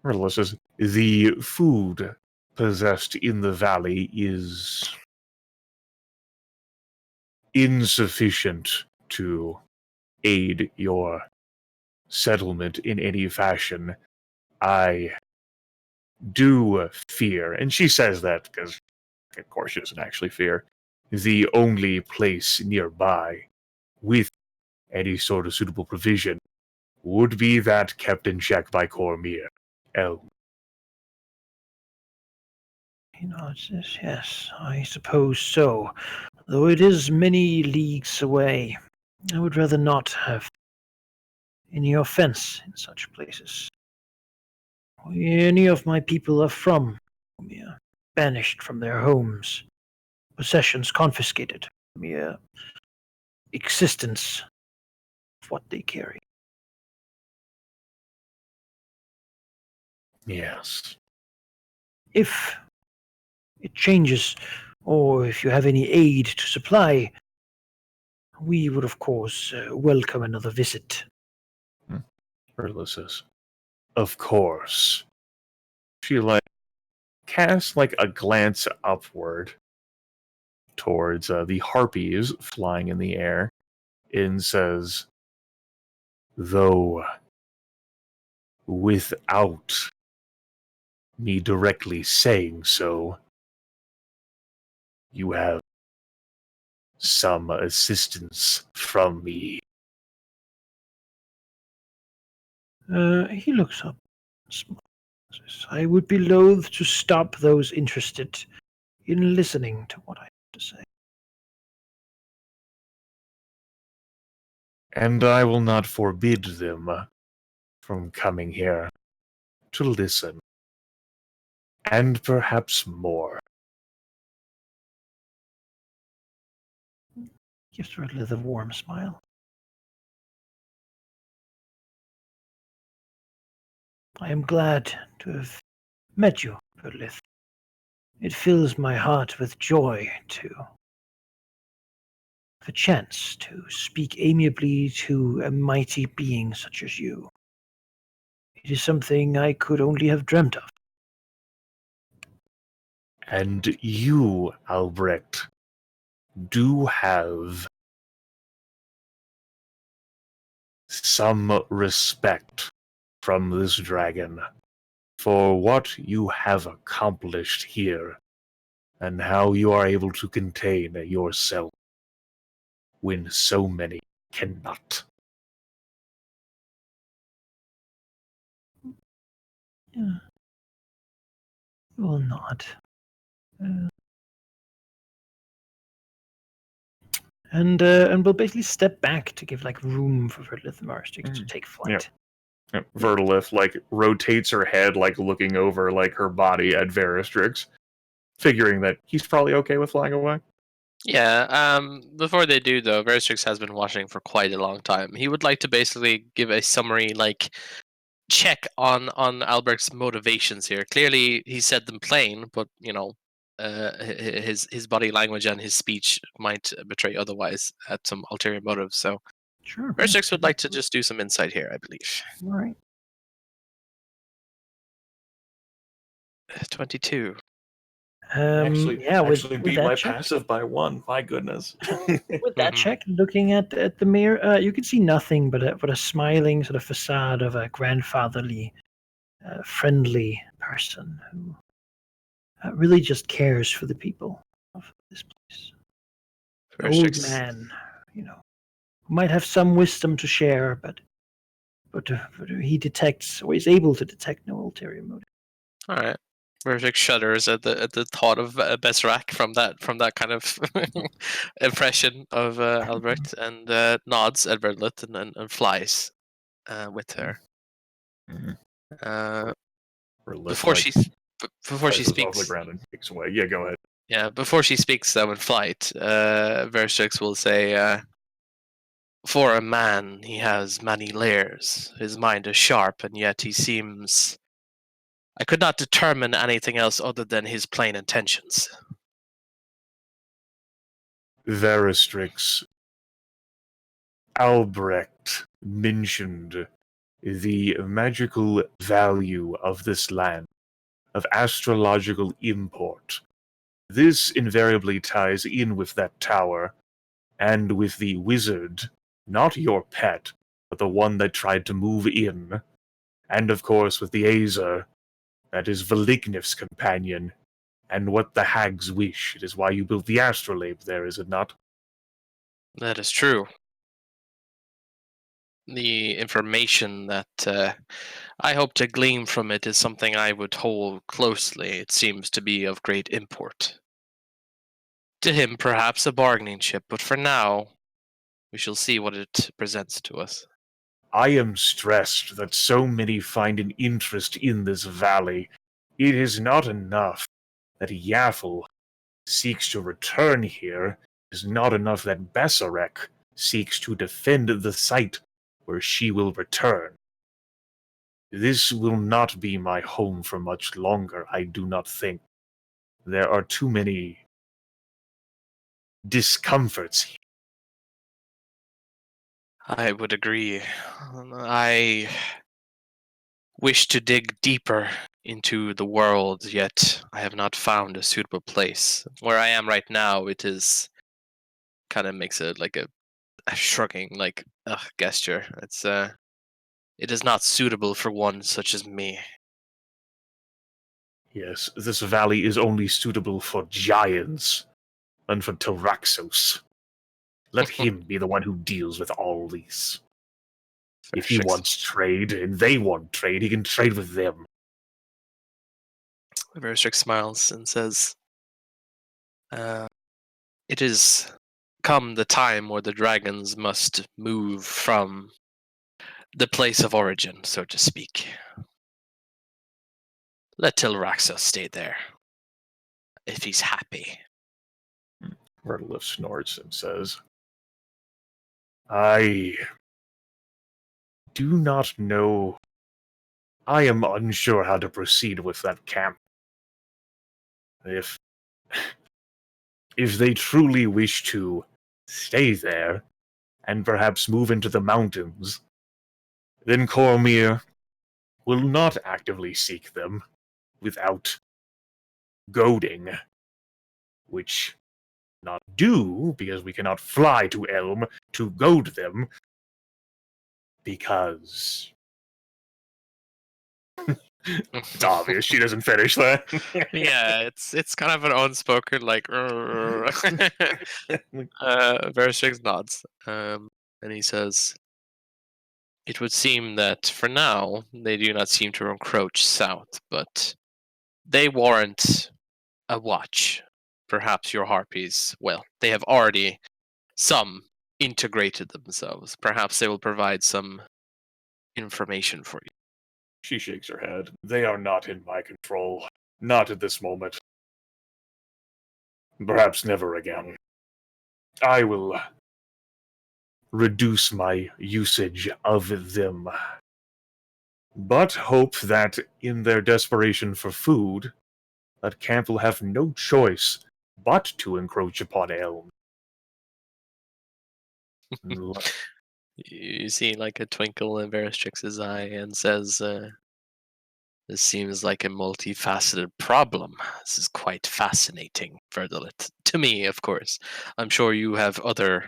Vertilith says, the food possessed in the valley is insufficient to aid your settlement in any fashion. I do fear, and she says that because, of course, she doesn't actually fear, the only place nearby with any sort of suitable provision would be that kept in check by Cormyr. Yes, I suppose so. Though it is many leagues away, I would rather not have any offense in such places. Any of my people are from Cormyr, banished from their homes, possessions confiscated, mere existence of what they carry. Yes. If it changes, or if you have any aid to supply, we would, of course, welcome another visit. Vertilith says, of course. She, casts, a glance upward towards the harpies flying in the air and says, though without me directly saying so, you have some assistance from me. He looks up. I would be loath to stop those interested in listening to what I have to say. And I will not forbid them from coming here to listen. And perhaps more. Gives Redlith a warm smile. I am glad to have met you, Redlith. It fills my heart with joy to have a chance to speak amiably to a mighty being such as you. It is something I could only have dreamt of. And you, Albrecht, do have some respect from this dragon for what you have accomplished here and how you are able to contain yourself when so many cannot. Yeah. You will not. And we'll basically step back to give room for Redlith and Marstrix to take flight. Vertilith rotates her head, looking over her body at Veristrix, figuring that he's probably okay with flying away. Yeah, before they do though, Veristrix has been watching for quite a long time. He would like to basically give a summary, check on Albrecht's motivations here. Clearly, he said them plain, but his body language and his speech might betray otherwise at some ulterior motives. So, Sure. Veristrix would like to just do some insight here, I believe. All right. 22. Actually with beat that my check, passive by 1. My goodness. with that check, looking at the mirror, you can see nothing but a smiling sort of facade of a grandfatherly, friendly person who really just cares for the people of this place. An old man, who might have some wisdom to share, but he detects, or is able to detect, no ulterior motive. All right. Vertex shudders at the thought of Besrak from that kind of impression of Albrecht, and nods at Redlith and flies with her. Before she speaks, off the ground and kicks away. Yeah, go ahead. Yeah, before she speaks though in flight, Vertex will say, "For a man, he has many layers. His mind is sharp, and yet he seems." I could not determine anything else other than his plain intentions. Veristrix, Albrecht mentioned the magical value of this land, of astrological import. This invariably ties in with that tower, and with the wizard, not your pet, but the one that tried to move in, and of course with the Azer, that is Velignif's companion, and what the hags wish. It is why you built the astrolabe there, is it not? That is true. The information that I hope to glean from it is something I would hold closely. It seems to be of great import. To him, perhaps a bargaining chip, but for now, we shall see what it presents to us. I am stressed that so many find an interest in this valley. It is not enough that Yaffle seeks to return here. It is not enough that Besarek seeks to defend the site where she will return. This will not be my home for much longer, I do not think. There are too many discomforts here. I would agree. I wish to dig deeper into the world, yet I have not found a suitable place. Where I am right now, it is kind of makes it like a shrugging gesture. It is not suitable for one such as me. Yes, this valley is only suitable for giants, and for Taraxos. Let him be the one who deals with all these. If he wants trade, and they want trade, he can trade with them. Verstrix smiles and says, it is come the time where the dragons must move from the place of origin, so to speak. Let Tilraxos stay there, if he's happy. Vertilif snorts and says, I do not know. I am unsure how to proceed with that camp. If they truly wish to stay there, and perhaps move into the mountains, then Cormyr will not actively seek them without goading, which not do, because we cannot fly to Elm to goad them, because it's obvious she doesn't finish that. Yeah, it's kind of an unspoken Verstrix nods, and he says, "It would seem that for now they do not seem to encroach south, but they warrant a watch. Perhaps your harpies, well, they have already some integrated themselves. Perhaps they will provide some information for you." She shakes her head. They are not in my control. Not at this moment. Perhaps never again. I will reduce my usage of them, but hope that in their desperation for food, that camp will have no choice but to encroach upon Elm. You see like a twinkle in Veristrix's eye and says, this seems like a multifaceted problem. This is quite fascinating, Verdalit. To me, of course. I'm sure you have other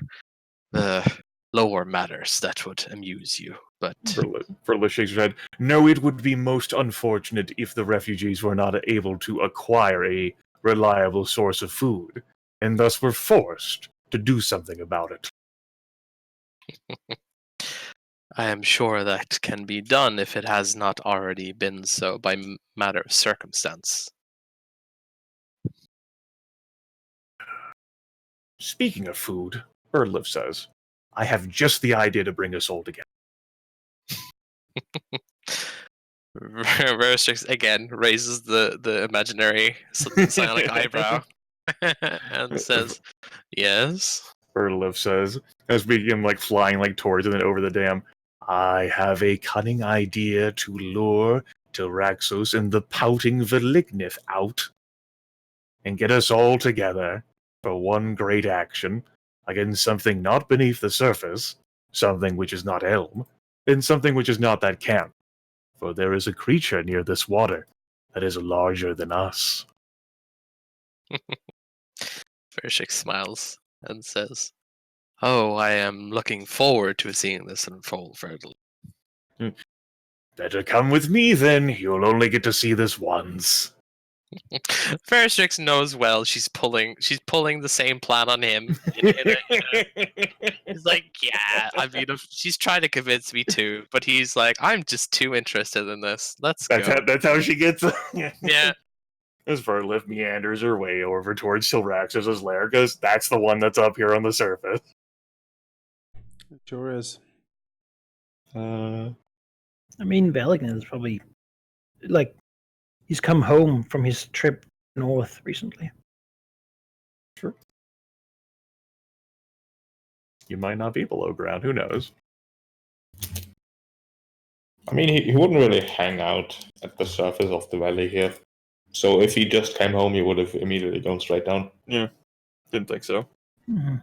lower matters that would amuse you, but... Verla shakes her head. No, it would be most unfortunate if the refugees were not able to acquire a reliable source of food, and thus were forced to do something about it. I am sure that can be done if it has not already been so by matter of circumstance. Speaking of food, Erdliff says, I have just the idea to bring us all together. Veristrix again raises the imaginary psionic eyebrow and says, "Yes." Erdliff says, as we begin flying towards it and over the dam. I have a cunning idea to lure Tilraxos and the pouting Velignif out and get us all together for one great action against something not beneath the surface, something which is not Elm, and something which is not that camp. For there is a creature near this water that is larger than us. Vershik smiles and says, "Oh, I am looking forward to seeing this unfold, Verdal." Better come with me then, you'll only get to see this once. Vershik knows well she's pulling the same plan on him. He's like, yeah, I mean, she's trying to convince me too, but he's like, I'm just too interested in this. Let's go. That's how she gets. Yeah. As Verlith meanders her way over towards Silrax's lair, because that's the one that's up here on the surface. It sure is. I mean, Belligan is probably like he's come home from his trip north recently. Sure. You might not be below ground. Who knows? I mean, he wouldn't really hang out at the surface of the valley here. So if he just came home, he would have immediately gone straight down. Yeah, didn't think so. Mm-hmm.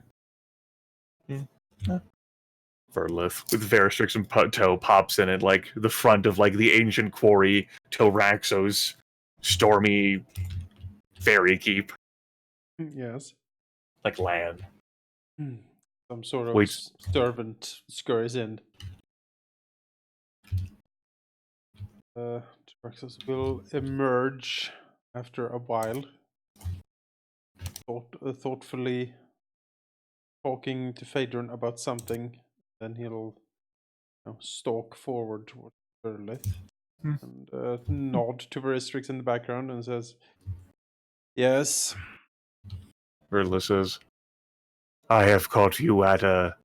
Verlith, with Veristrix and Toe, pops in at like the front of like the ancient quarry Tilraxo's stormy fairy keep, Yes. like land. Some sort of Wait. servant scurries in. Tilraxos will emerge after a while, thoughtfully talking to Phaedron about something. Then he'll stalk forward towards Verlith and nod to Veristrix in the background and says, "Yes." Verlith says, "I have caught you at a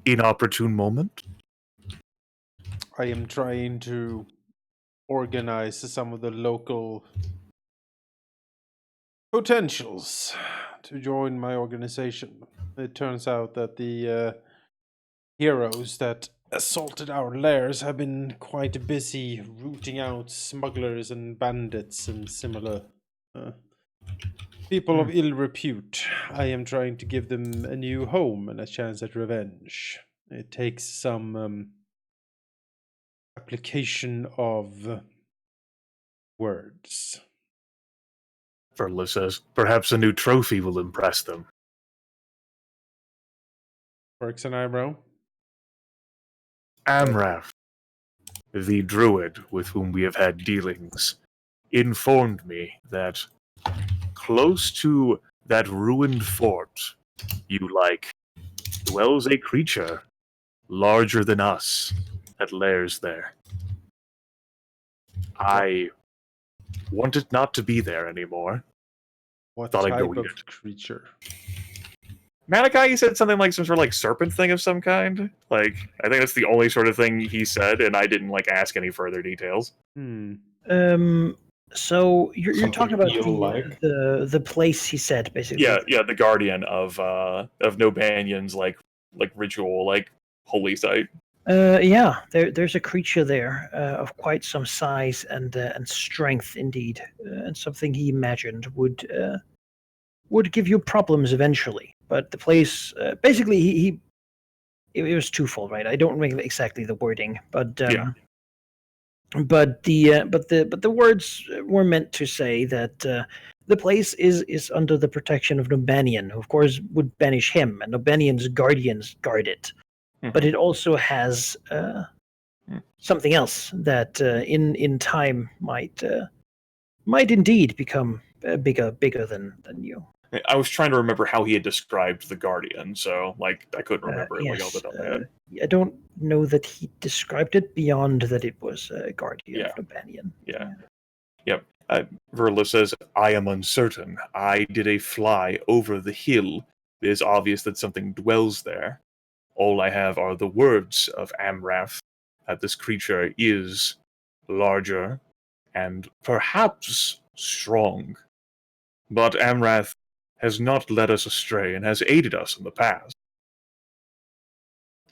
inopportune moment." I am trying to organize some of the local potentials to join my organization. It turns out that the heroes that assaulted our lairs have been quite busy rooting out smugglers and bandits and similar people of ill repute. I am trying to give them a new home and a chance at revenge. It takes some application of words. Verlith says, "Perhaps a new trophy will impress them." Works an eyebrow. Amrath, the druid with whom we have had dealings, informed me that close to that ruined fort dwells a creature larger than us that lairs there. I want it not to be there anymore. What Thought I'd type go of eat it. creature? Malachi said something like some sort of like serpent thing of some kind. Like, I think that's the only sort of thing he said, and I didn't like ask any further details. So you're Something talking about eel-like? the place he said basically. Yeah, the guardian of Nobanian's like ritual, like holy site. Yeah, there's a creature there of quite some size and strength indeed, and something he imagined would give you problems eventually. But the place, basically, it was twofold, right? I don't remember exactly the wording, but Yeah. but the words were meant to say that the place is under the protection of Nobanian, who of course would banish him, and Nobanian's guardians guard it. But it also has something else that in time might indeed become bigger than you. I was trying to remember how he had described the guardian, so like I couldn't remember it like Yes, off the top of my head. I don't know that he described it beyond that it was a guardian of Nobanian. Yeah. Yep. Verla says, "I am uncertain. I did a fly over the hill. It is obvious that something dwells there. All I have are the words of Amrath, that this creature is larger and perhaps strong. But Amrath has not led us astray and has aided us in the past.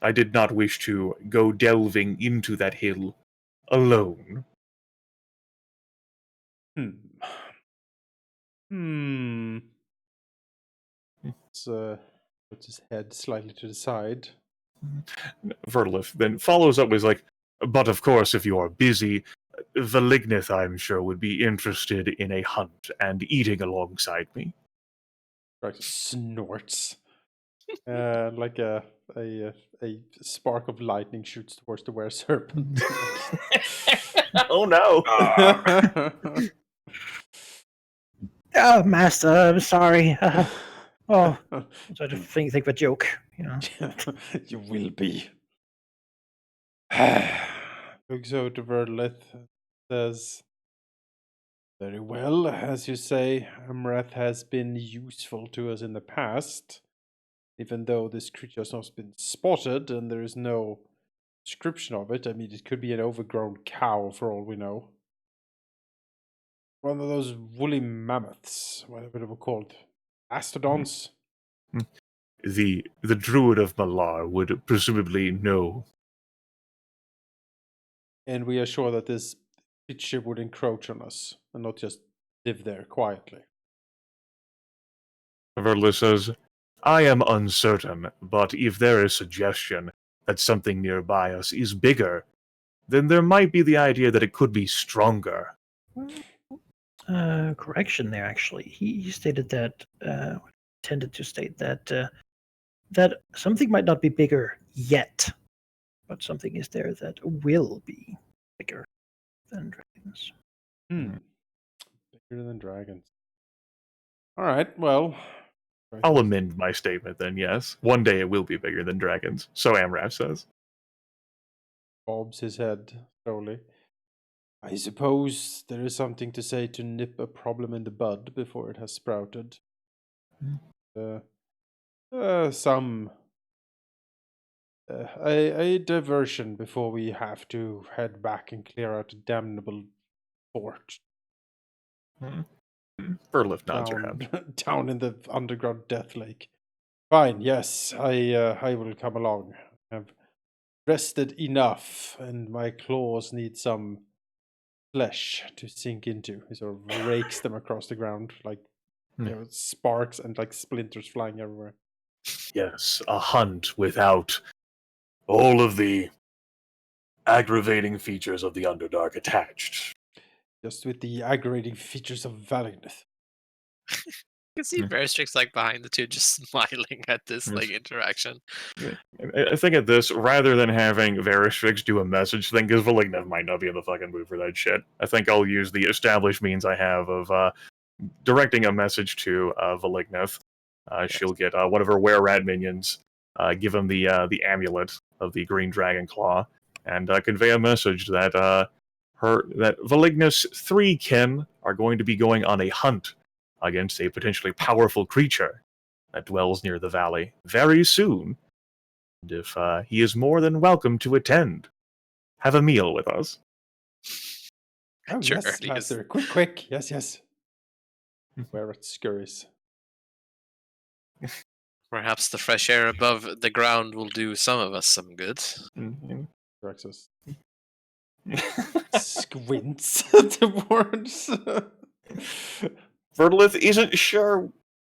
I did not wish to go delving into that hill alone." Let's put his head slightly to the side. Verlith then follows up with like, but of course, if you are busy, Valignith, I'm sure, would be interested in a hunt and eating alongside me. Draxus snorts. Like a spark of lightning shoots towards the were serpent. Oh no! Oh, master, I'm sorry. Oh, I tried to think of a joke. You know. You will be. Looks over to Verlith, says, very well, as you say, Amrath has been useful to us in the past. Even though this creature has not been spotted and there is no description of it, I mean, it could be an overgrown cow for all we know. One of those woolly mammoths, whatever they were called. Mastodons? The Druid of Malar would presumably know. And we are sure that this creature would encroach on us and not just live there quietly. Verlith says, I am uncertain, but if there is suggestion that something nearby us is bigger, then there might be the idea that it could be stronger. Correction there, actually. He stated that, tended to state that that something might not be bigger yet, but something is there that will be bigger than dragons. Bigger than dragons. All right, well. I'll amend my statement then, yes. One day it will be bigger than dragons, so Amrath says. Bobs his head slowly. I suppose there is something to say to nip a problem in the bud before it has sprouted. A diversion before we have to head back and clear out the damnable fort. Verlith nods her head. Down in the underground death lake. Fine, yes, I will come along. I've rested enough, and my claws need some flesh to sink into. He sort of rakes them across the ground, like sparks and like splinters flying everywhere. Yes, a hunt without all of the aggravating features of the Underdark attached. Just with the aggravating features of Valignith. You can see Bearstrix like behind the two, just smiling at this like interaction. I think at this, rather than having Veristrix do a message thing, because Valignith might not be in the fucking mood for that shit, I think I'll use the established means I have of directing a message to Valignith. She'll get one of her were-rat minions, give him the amulet of the Green Dragon Claw, and convey a message that that Valignith's 3 kin are going to be going on a hunt against a potentially powerful creature that dwells near the valley very soon. And if he is more than welcome to attend, have a meal with us. Oh, Sure, yes, he master. Quick. Yes. Where it scurries. Perhaps the fresh air above the ground will do some of us some good. Draxus squints towards. Verlith isn't sure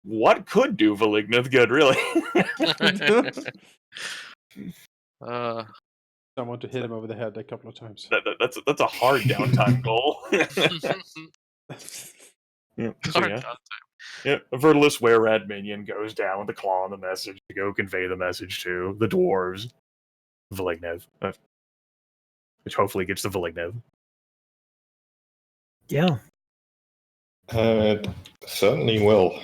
what could do Valignith good, really. Someone to hit him over the head a couple of times. That's a hard downtime goal. Verlith's were-rat minion goes down with the claw and the message to go convey the message to the dwarves. Valignith. Which hopefully gets to Valignith. Yeah. Certainly will.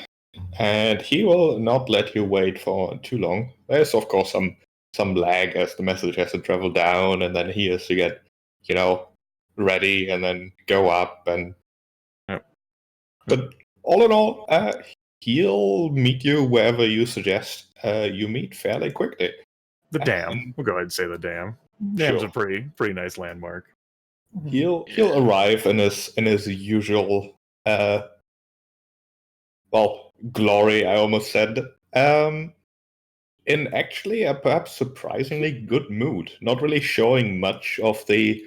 And he will not let you wait for too long. There's, of course, some lag as the message has to travel down, and then he has to get, ready, and then go up. And But all in all, he'll meet you wherever you suggest you meet fairly quickly. The dam. We'll go ahead and say the dam. Dam's a pretty nice landmark. He'll arrive in his usual glory, I almost said. In actually a perhaps surprisingly good mood. Not really showing much of the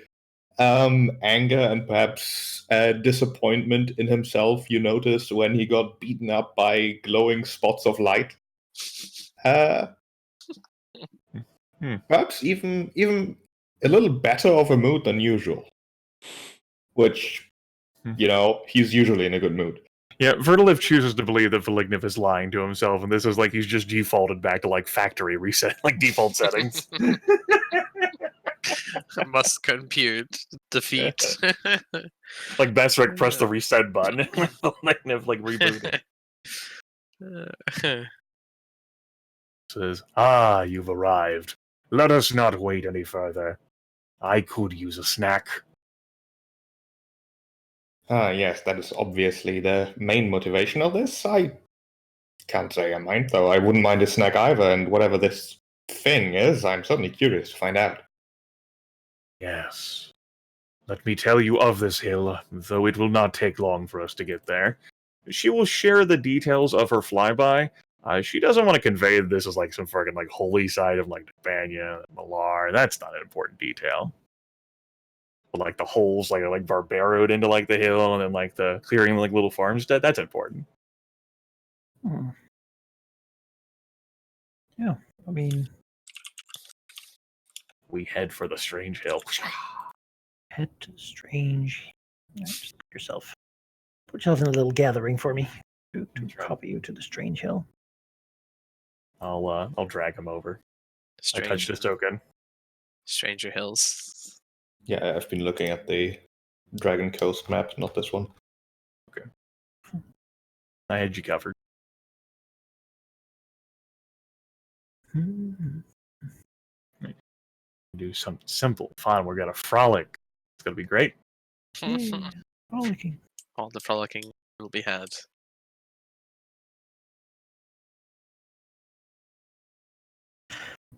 anger and perhaps disappointment in himself you noticed when he got beaten up by glowing spots of light. Perhaps even a little better of a mood than usual. Which, he's usually in a good mood. Yeah, Vertiliv chooses to believe that Velignev is lying to himself, and this is like he's just defaulted back to like factory reset, like default settings. Must compute defeat. Like Besrick pressed the reset button, and Velignev like rebooted. Says, you've arrived. Let us not wait any further. I could use a snack. Yes, that is obviously the main motivation of this. I can't say I mind, though. I wouldn't mind a snack either, and whatever this thing is, I'm certainly curious to find out. Yes. Let me tell you of this hill, though it will not take long for us to get there. She will share the details of her flyby. She doesn't want to convey this as like some fucking like holy site of like Banya and Malar. That's not an important detail. But like the holes like are like barbaroed into like the hill, and then like the clearing like little farmstead, that's important. Yeah, I mean, we head for the Strange Hill. Head to the Strange. Just put yourself in a little gathering for me to copy you to the Strange Hill. I'll drag him over. I touched his token. Stranger Hills. Yeah, I've been looking at the Dragon Coast map, not this one. Okay. I had you covered. Do something simple, fun. We're gonna frolic. It's gonna be great. Frolicking. All the frolicking will be had.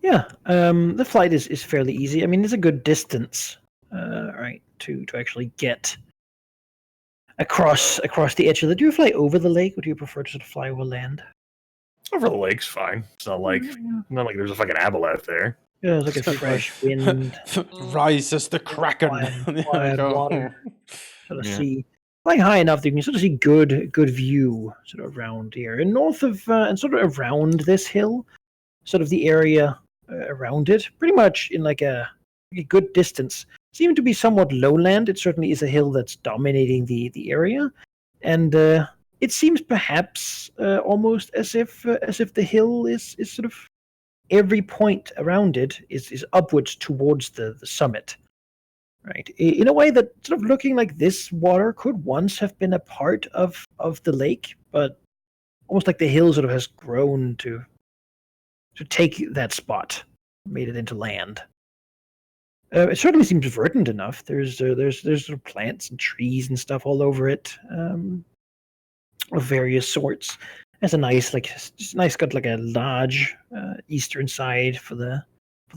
Yeah, the flight is fairly easy. I mean, it's a good distance, right, to actually get across the edge of the. Do you fly over the lake, or do you prefer to sort of fly over land? Over the lake's fine. It's not like there's a fucking aboleth there. Yeah, it's like a fresh wind. Rises the Kraken. Quiet water. Sort of see. Flying high enough that you can sort of see good view sort of around here. And north of and sort of around this hill, sort of the area around it, pretty much in like a good distance, seem to be somewhat lowland. It certainly is a hill that's dominating the area. And it seems perhaps almost as if the hill is sort of every point around it is upwards towards the summit, right? In a way that sort of looking like this water could once have been a part of the lake, but almost like the hill sort of has grown to take that spot, made it into land. It certainly seems verdant enough. There's sort of plants and trees and stuff all over it, of various sorts. Has a nice got like a large eastern side for the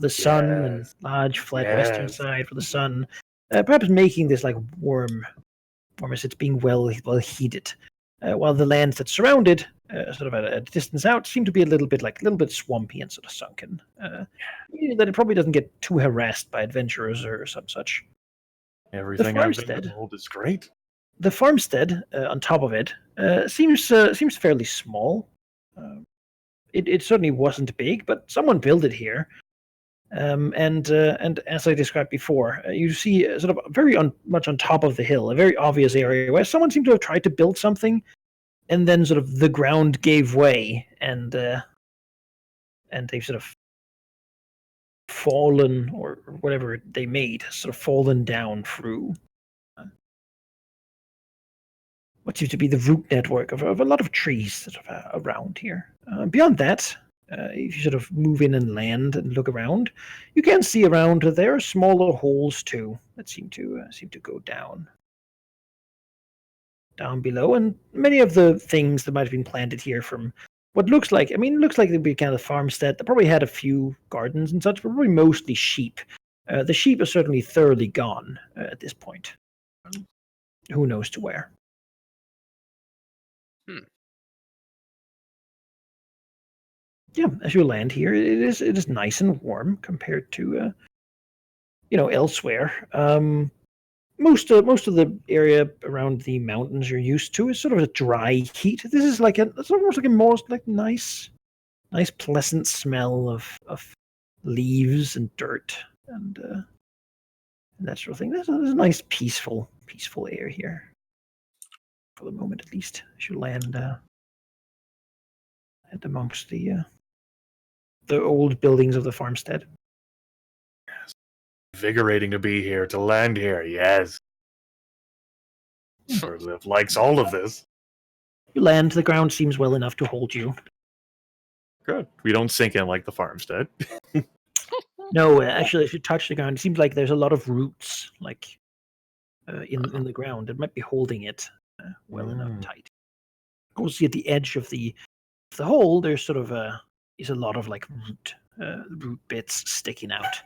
sun, and large flat western side for the sun. Perhaps making this like warm as it's being well heated. While the lands that surround it, sort of at a distance out, seem to be a little bit swampy and sort of sunken. That it probably doesn't get too harassed by adventurers or some such. Everything I've been told is great. The farmstead on top of it seems fairly small. It certainly wasn't big, but someone built it here. And as I described before, you see sort of very much on top of the hill, a very obvious area where someone seemed to have tried to build something, and then sort of the ground gave way, and they've sort of fallen, or whatever they made, sort of fallen down through what seems to be the root network of a lot of trees sort of around here. Beyond that, if you sort of move in and land and look around, you can see around there are smaller holes too that seem to go down below, and many of the things that might have been planted here from what looks like it'd be kind of farmstead. They probably had a few gardens and such, but probably mostly sheep. The sheep are certainly thoroughly gone at this point. Who knows to where? Yeah, as you land here, it is nice and warm compared to elsewhere. Most of the area around the mountains you're used to is sort of a dry heat. This is it's almost like a more like nice pleasant smell of leaves and dirt and that sort of thing. There's a nice peaceful air here for the moment, at least. As you land and amongst the old buildings of the farmstead. Invigorating to be here, to land here, yes. Ferlith likes all of this. You land, the ground seems well enough to hold you. Good. We don't sink in like the farmstead. No, actually, if you touch the ground, it seems like there's a lot of roots, like in the ground. It might be holding it well enough tight. Also, at the edge of the hole, there's sort of is a lot of like root bits sticking out.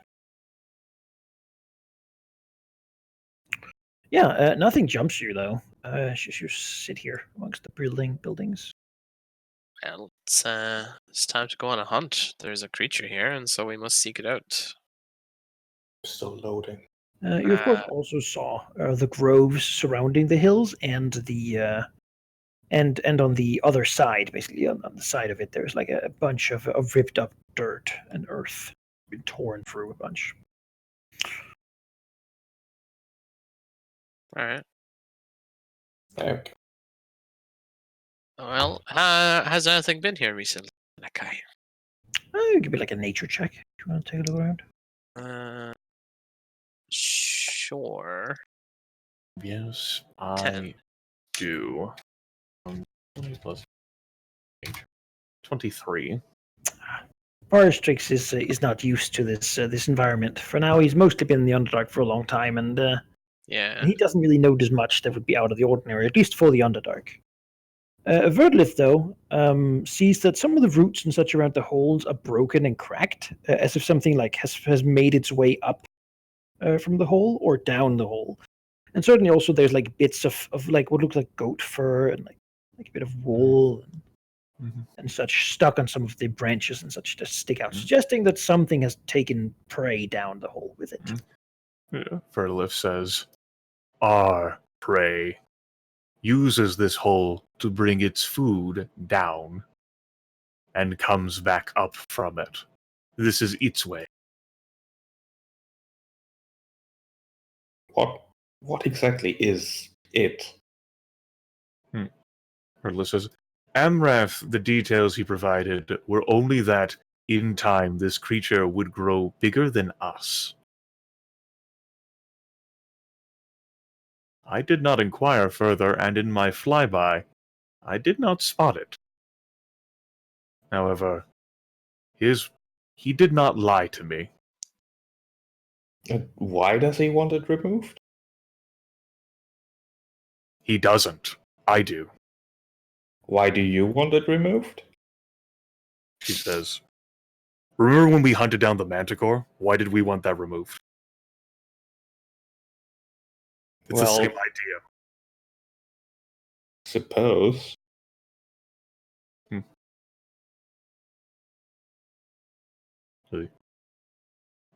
Yeah, nothing jumps you though. You sit here amongst the buildings. Well, it's time to go on a hunt. There's a creature here, and so we must seek it out. Still loading. You of course also saw the groves surrounding the hills and the and on the other side, basically on the side of it, there's like a bunch of ripped up dirt and earth, been torn through a bunch. All right. Okay. Well, has anything been here recently? That guy. It could be like a nature check. Do you want to take a look around? Sure. Yes, 10. I do. 20 plus 23. Baristrix is not used to this environment. For now, he's mostly been in the Underdark for a long time, and Yeah. he doesn't really notice much that would be out of the ordinary, at least for the Underdark. Verdlith, though, sees that some of the roots and such around the holes are broken and cracked, as if something like has made its way up from the hole or down the hole. And certainly also there's like bits of like what looks like goat fur and like a bit of wool and such stuck on some of the branches and such that stick out, suggesting that something has taken prey down the hole with it. Yeah. Ferlith says, our prey uses this hole to bring its food down and comes back up from it. This is its way. What exactly is it? Ferlith says, Amrath, the details he provided were only that in time this creature would grow bigger than us. I did not inquire further, and in my flyby, I did not spot it. However, he did not lie to me. Why does he want it removed? He doesn't. I do. Why do you want it removed? She says, remember when we hunted down the Manticore? Why did we want that removed? It's the same idea. Suppose.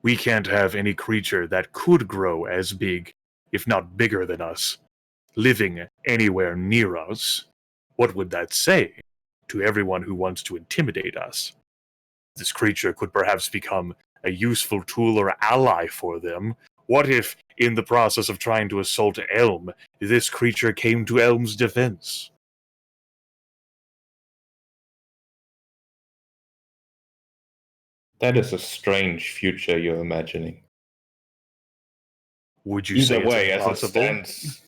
We can't have any creature that could grow as big, if not bigger than us, living anywhere near us. What would that say to everyone who wants to intimidate us? This creature could perhaps become a useful tool or ally for them. What if, in the process of trying to assault Elm, this creature came to Elm's defense? That is a strange future you're imagining. Would you say Either way, it's as it impossible? stands,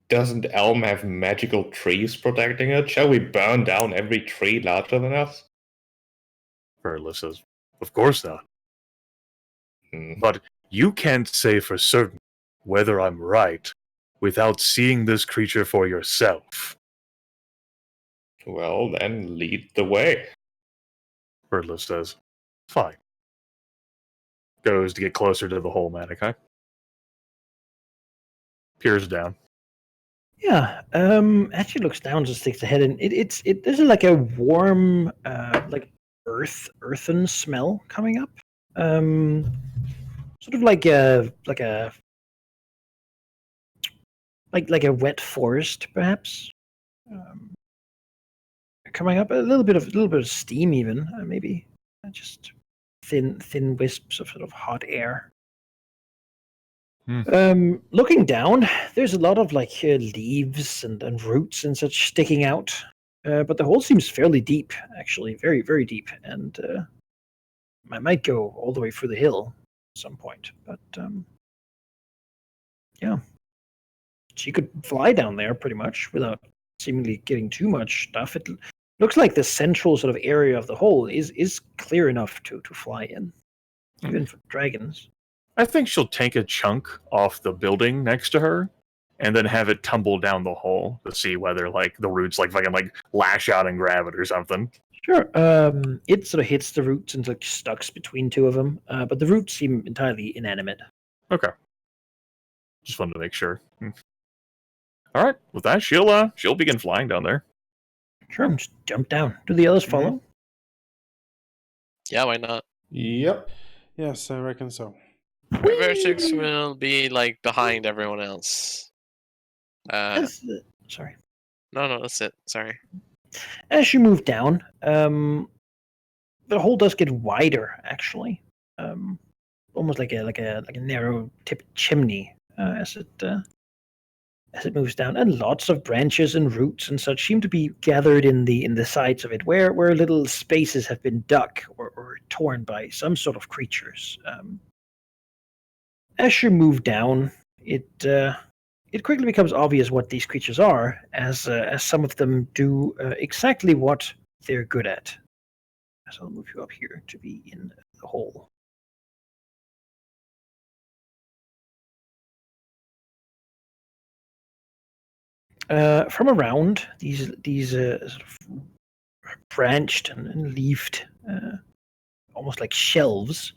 doesn't Elm have magical trees protecting it? Shall we burn down every tree larger than us? Ferlith says, of course not. Hmm. But you can't say for certain whether I'm right without seeing this creature for yourself. Well, then lead the way. Ferlith says, fine. Goes to get closer to the hole, Manikai. Peers down. Yeah, actually looks down, just sticks the head in. There's like a warm, like earthen smell coming up. Sort of like a wet forest, perhaps. Coming up, a little bit of steam, even maybe just thin wisps of sort of hot air. Hmm. Looking down, there's a lot of like leaves and roots and such sticking out, but the hole seems fairly deep, actually, very very deep, and I might go all the way through the hill at some point. But yeah, she could fly down there pretty much without seemingly getting too much stuff. It looks like the central sort of area of the hole is clear enough to fly in, even for dragons. I think she'll take a chunk off the building next to her, and then have it tumble down the hole to see whether like the roots like fucking like lash out and grab it or something. Sure. It sort of hits the roots and like stucks between two of them, but the roots seem entirely inanimate. Okay. Just wanted to make sure. All right. With that, she'll begin flying down there. Sure, just jump down. Do the others follow? Yeah, why not? Yep. Yes, I reckon so. Vertex will be like behind everyone else. Sorry. No, that's it. Sorry. As you move down, the hole does get wider, actually, almost like a narrow tipped chimney as it moves down, and lots of branches and roots and such seem to be gathered in the sides of it, where little spaces have been dug or torn by some sort of creatures. As you move down, it quickly becomes obvious what these creatures are, as some of them do exactly what they're good at. So I'll move you up here to be in the hole. From around these sort of branched and leafed, almost like shelves,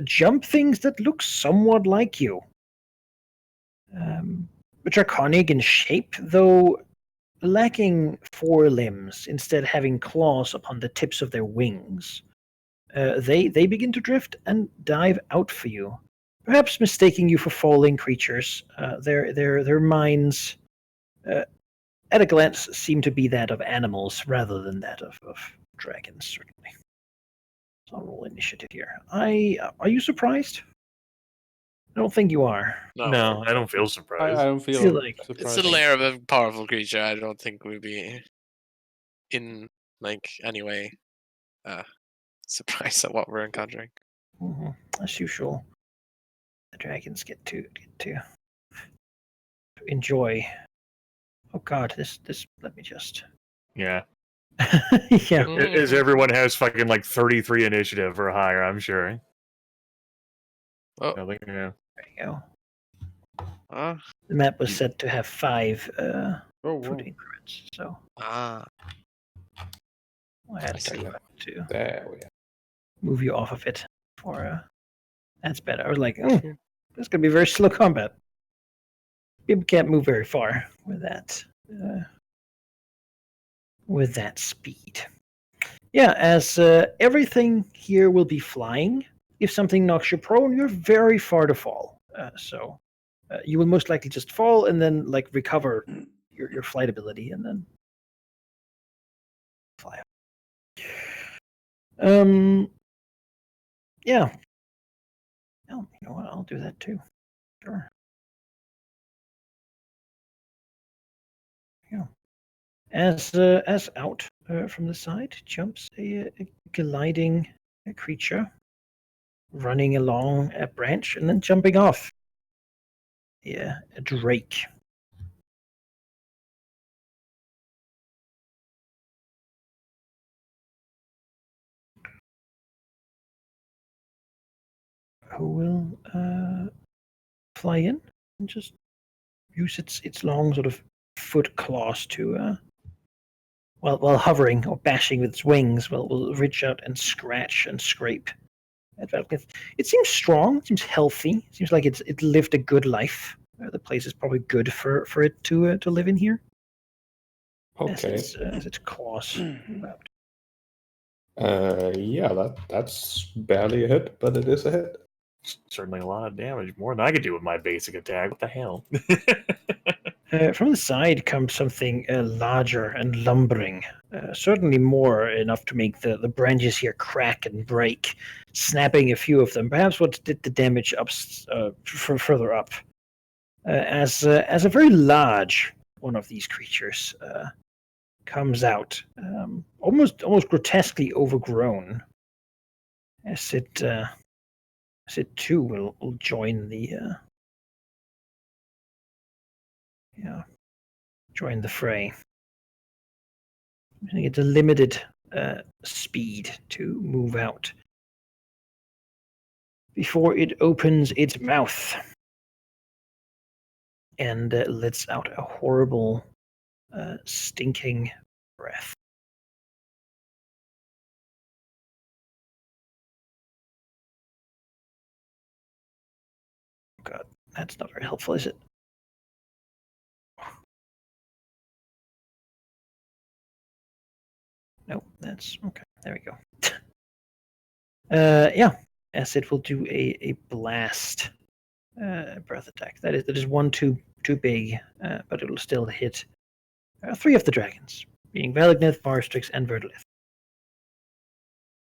jump things that look somewhat like you, which are conic in shape, though lacking forelimbs, instead having claws upon the tips of their wings. They begin to drift and dive out for you, perhaps mistaking you for falling creatures. Their minds, at a glance, seem to be that of animals rather than that of dragons, certainly. So I'll roll initiative here. Are you surprised? I don't think you are. No, I don't feel surprised. I don't feel Feel like- surprised. It's a lair of a powerful creature. I don't think we'd be in like any way surprised at what we're encountering. Mm-hmm. As usual, the dragons get to enjoy. Oh God, this. Let me just. Yeah. Yeah. As everyone has fucking like 33 initiative or higher, I'm sure. Oh. I think, yeah. There you go. Ah. The map was set to have 5 Oh, foot wow. increments, so Ah. I had I see. to There we are. move you off of it for. That's better. I was like, oh, this is gonna be very slow combat. People can't move very far with that. With that speed. Yeah, as everything here will be flying. If something knocks you prone, you're very far to fall. So you will most likely just fall and then like recover your flight ability and then fly up. Yeah. Well, you know what? I'll do that too. Sure. Yeah. As out from the side jumps a gliding creature, running along a branch and then jumping off. Yeah, a drake. Who will fly in and just use its long sort of foot claws to while hovering or bashing with its wings, will reach out and scratch and scrape at Valkith. It seems strong, it seems healthy, it seems like it lived a good life. The place is probably good for it to live in here. Okay. As its claws move out. Yeah, that's barely a hit, but it is a hit. Certainly a lot of damage. More than I could do with my basic attack. What the hell? From the side comes something larger and lumbering. Certainly more enough to make the branches here crack and break, snapping a few of them. Perhaps what did the damage further up. As a very large one of these creatures comes out, almost grotesquely overgrown, as it too will join the join the fray. I think it's a limited speed to move out before it opens its mouth and lets out a horrible, stinking breath. God, that's not very helpful, is it? Nope, that's okay. There we go. Yeah, as it will do a blast breath attack. That is one too big, but it will still hit 3 of the dragons, being Valignith, Varstrix, and Verdolith.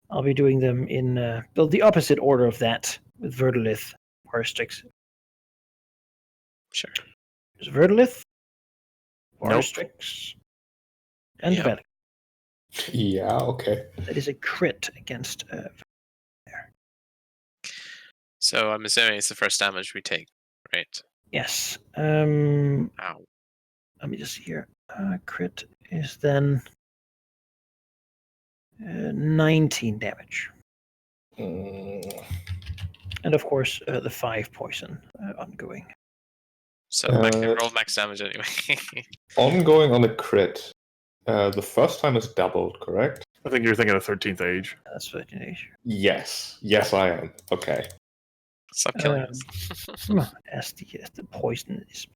I'll be doing them in the opposite order of that, with Verdolith, Varstrix. Sure. There's Verdolith, Nope. Varstrix, and Yep. Valignith. Yeah, okay. That is a crit against So I'm assuming it's the first damage we take, right? yes. Ow. Let me just see here. Crit is then 19 damage. Mm, And of course, the 5 poison ongoing. So roll max damage anyway. ongoing on a crit. The first time is doubled, correct? I think you're thinking of 13th age. That's what it is. Yes. Yes, I am. Okay. Stop killing us. As the poison is.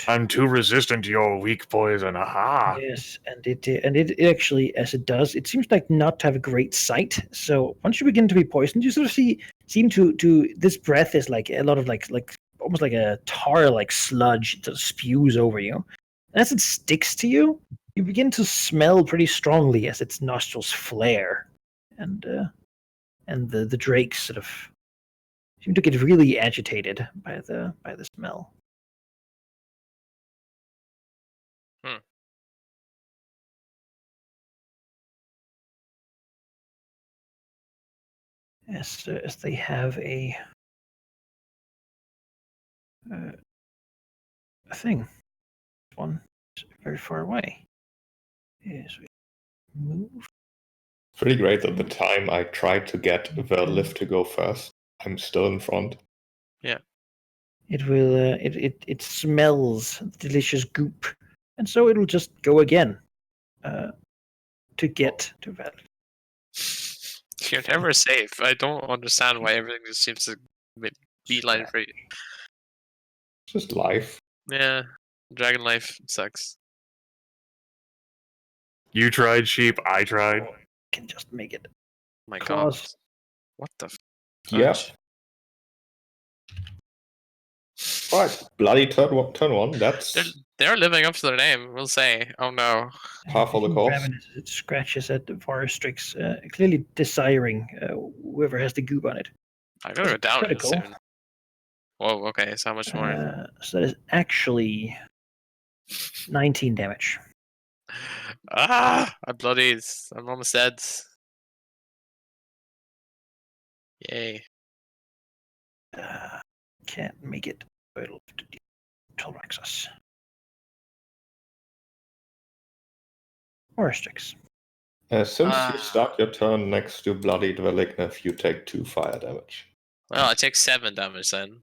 I'm too resistant to your weak poison. Aha! Yes, and it actually, as it does, it seems like not to have a great sight. So once you begin to be poisoned, you sort of seem to this breath is like a lot of like almost like a tar like sludge that spews over you. And as it sticks to you, you begin to smell pretty strongly as its nostrils flare, and the drakes sort of seem to get really agitated by the smell. As they have a thing. One is very far away. Yes, we move. Pretty great that the time I tried to get Verdolith to go first, I'm still in front. It will. It smells delicious goop, and so it'll just go again to get to Val. You're never safe. I don't understand why everything just seems to beeline for you. Just life. Yeah, dragon life sucks. You tried, sheep. I tried. Can just make it. My Claws. God. What the Yeah. fudge? Right. Bloody turn one. That's They're living up to their name, we'll say. Oh no. par for the course. Ravenous, it scratches at the Varstrix, clearly desiring whoever has the goop on it. I gotta go down Critical. soon. Whoa, okay, so how much more? So that is actually 19 damage. Ah! I bloodies. I'm almost dead. Yay. Can't make it. It'll Telraxus. Varstrix. Since you start your turn next to Bloody Dwelligneth, you take 2 fire damage. Well, I take 7 damage then.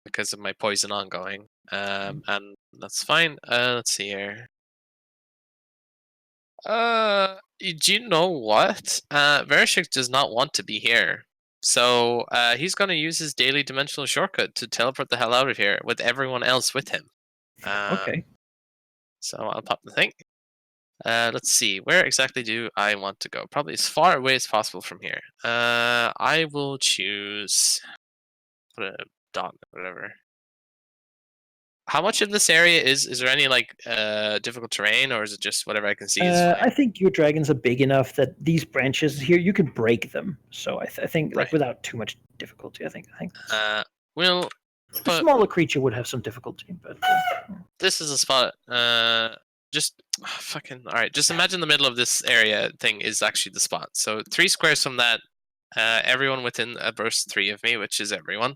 Because of my poison ongoing. And that's fine. Let's see here. Do you know what? Vereshik does not want to be here. So he's going to use his daily dimensional shortcut to teleport the hell out of here with everyone else with him. Okay. So I'll pop the thing. Let's see. Where exactly do I want to go? Probably as far away as possible from here. I will choose... Put a dot, whatever. how much of this area is there any like difficult terrain, or is it just whatever I can see is fine? I think your dragons are big enough that these branches here you can break them. So I think like Right. without too much difficulty. I think Well, a but smaller creature would have some difficulty, but this is a spot. Just fucking all right. Just imagine the middle of this area thing is actually the spot. So 3 squares from that, everyone within a burst 3 of me, which is everyone.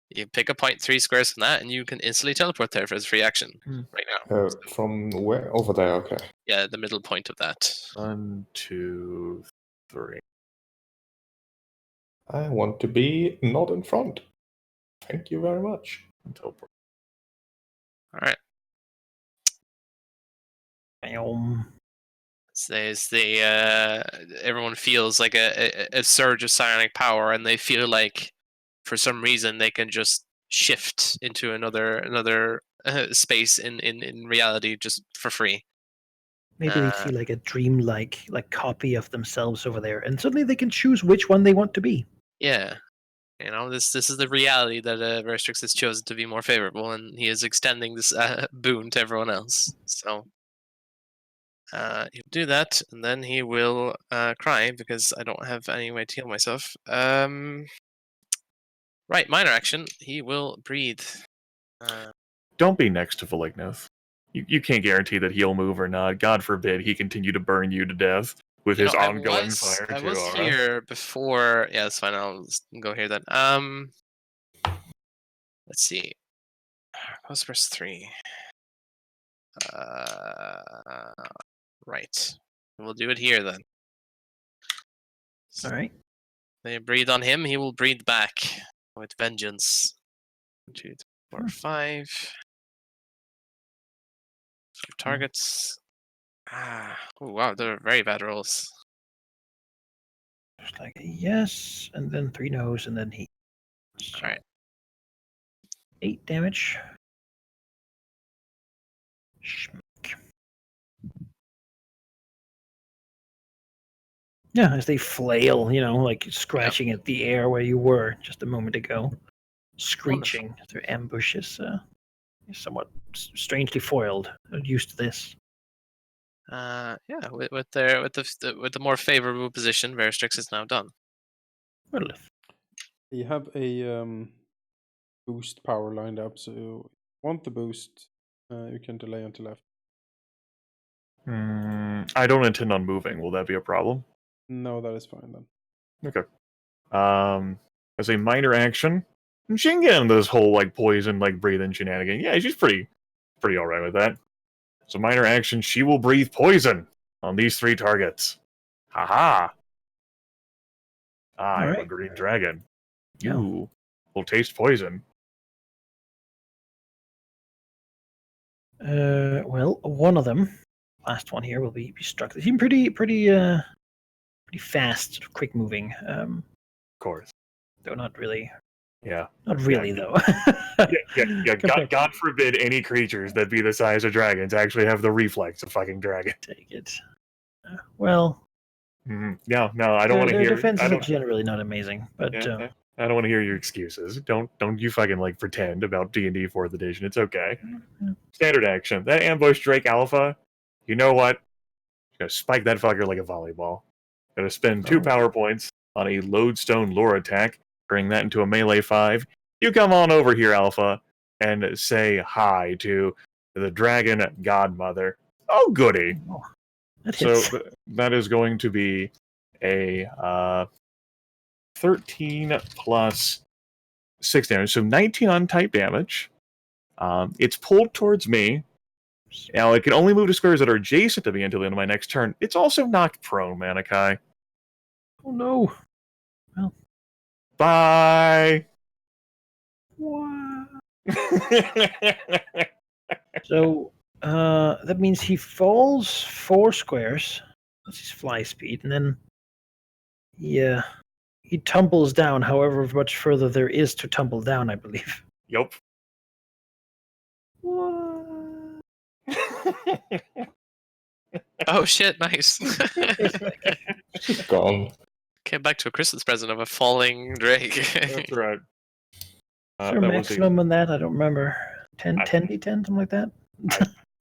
You pick a point 3 squares from that, and you can instantly teleport there for a free action right now. From where? Over there, okay. Yeah, the middle point of that. 1, 2, 3. I want to be not in front. Thank you very much. Teleport. All right. There's the everyone feels like a surge of psionic power, and they feel like for some reason they can just shift into another space in reality just for free. maybe they see like a dream-like copy of themselves over there, and suddenly they can choose which one they want to be. Yeah, you know, this is the reality that Verstrix has chosen to be more favorable, and he is extending this boon to everyone else. So he'll do that, and then he will cry because I don't have any way to heal myself. Right, minor action. He will breathe. Don't be next to Valignith. You can't guarantee that he'll move or not. God forbid he continue to burn you to death with his ongoing fire. I was here before. Yeah, that's fine. I'll go here then. Let's see. Post verse 3. Right. We'll do it here then. All right. They breathe on him. He will breathe back with vengeance. 1, 2, 3, 4, 5. 5 targets. Oh wow, they're very bad rolls. Just like a yes, and then 3 no's, and then he. All right. 8 damage. Schmack. Yeah, as they flail, like scratching at the air where you were just a moment ago. Screeching. Their ambush is somewhat strangely foiled. Not used to this. Yeah, with the more favorable position, Verstrix is now done. Well, You have a boost power lined up, so if you want the boost, you can delay until left. I don't intend on moving. Will that be a problem? No, that is fine then. Okay. As a minor action, she can get into this whole like poison, like breathing shenanigan. Yeah, she's pretty alright with that. So minor action, she will breathe poison on these 3 targets. Haha. I am a green dragon. You will taste poison. Well, one of them, last one here, will be struck. They seem pretty fast, sort of quick moving. Of course. Though not really. Yeah. Not really, though. Yeah. God forbid any creatures that be the size of dragons actually have the reflex of fucking dragon. Take it. Well. No, I don't want to hear. Their defenses are generally not amazing, but I don't want to hear your excuses. Don't you fucking like pretend about D&D 4th edition. It's okay. Standard action. That ambush Drake Alpha. You know what? Gonna spike that fucker like a volleyball. Gonna spend 2 power points on a lodestone lore attack. Bring that into a melee 5. You come on over here, Alpha, and say hi to the dragon godmother. Oh, goody. So that is going to be a 13 plus 6 damage. So 19 on type damage. It's pulled towards me. Now, it can only move to squares that are adjacent to me until the end of my next turn. It's also knocked prone, Manikai. Oh, no. Well. Bye. What? So that means he falls 4 squares. That's his fly speed, and then he tumbles down. However much further there is to tumble down, I believe. Yup. What? Oh shit! Nice. She's gone. Came back to a Christmas present of a falling Drake. That's right. Is there a maximum on that? I don't remember. 10, I- 10d10, something like that.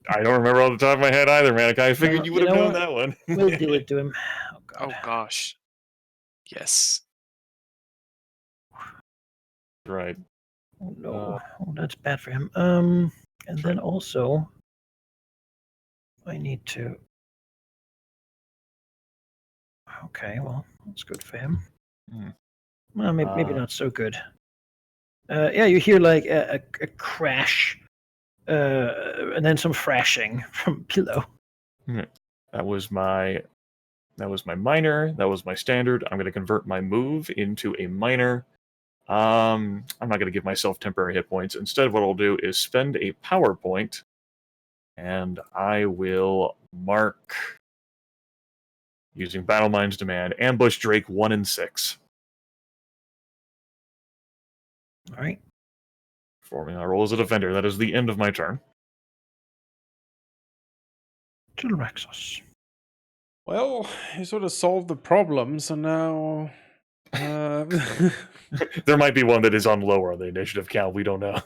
I don't remember off the top of my head either, man. I figured Well, you you would have know known what? that one. We'll do it to him. Oh god. Oh gosh. Yes. Right. Oh no. Uh, Oh, that's bad for him. And then also, I need to. Okay, well, that's good for him. Hmm. Well, maybe Uh, not so good. Yeah, you hear like a crash, and then some thrashing from below. That was my minor. That was my standard. I'm going to convert my move into a minor. I'm not going to give myself temporary hit points. Instead, what I'll do is spend a power point, and I will mark, using Battle Mind's Demand, ambush Drake 1 and 6. All right. Performing my role as a defender. That is the end of my turn. Tilraxos. Well, you sort of solved the problem, so now. There might be one that is on lower on the initiative count. We don't know.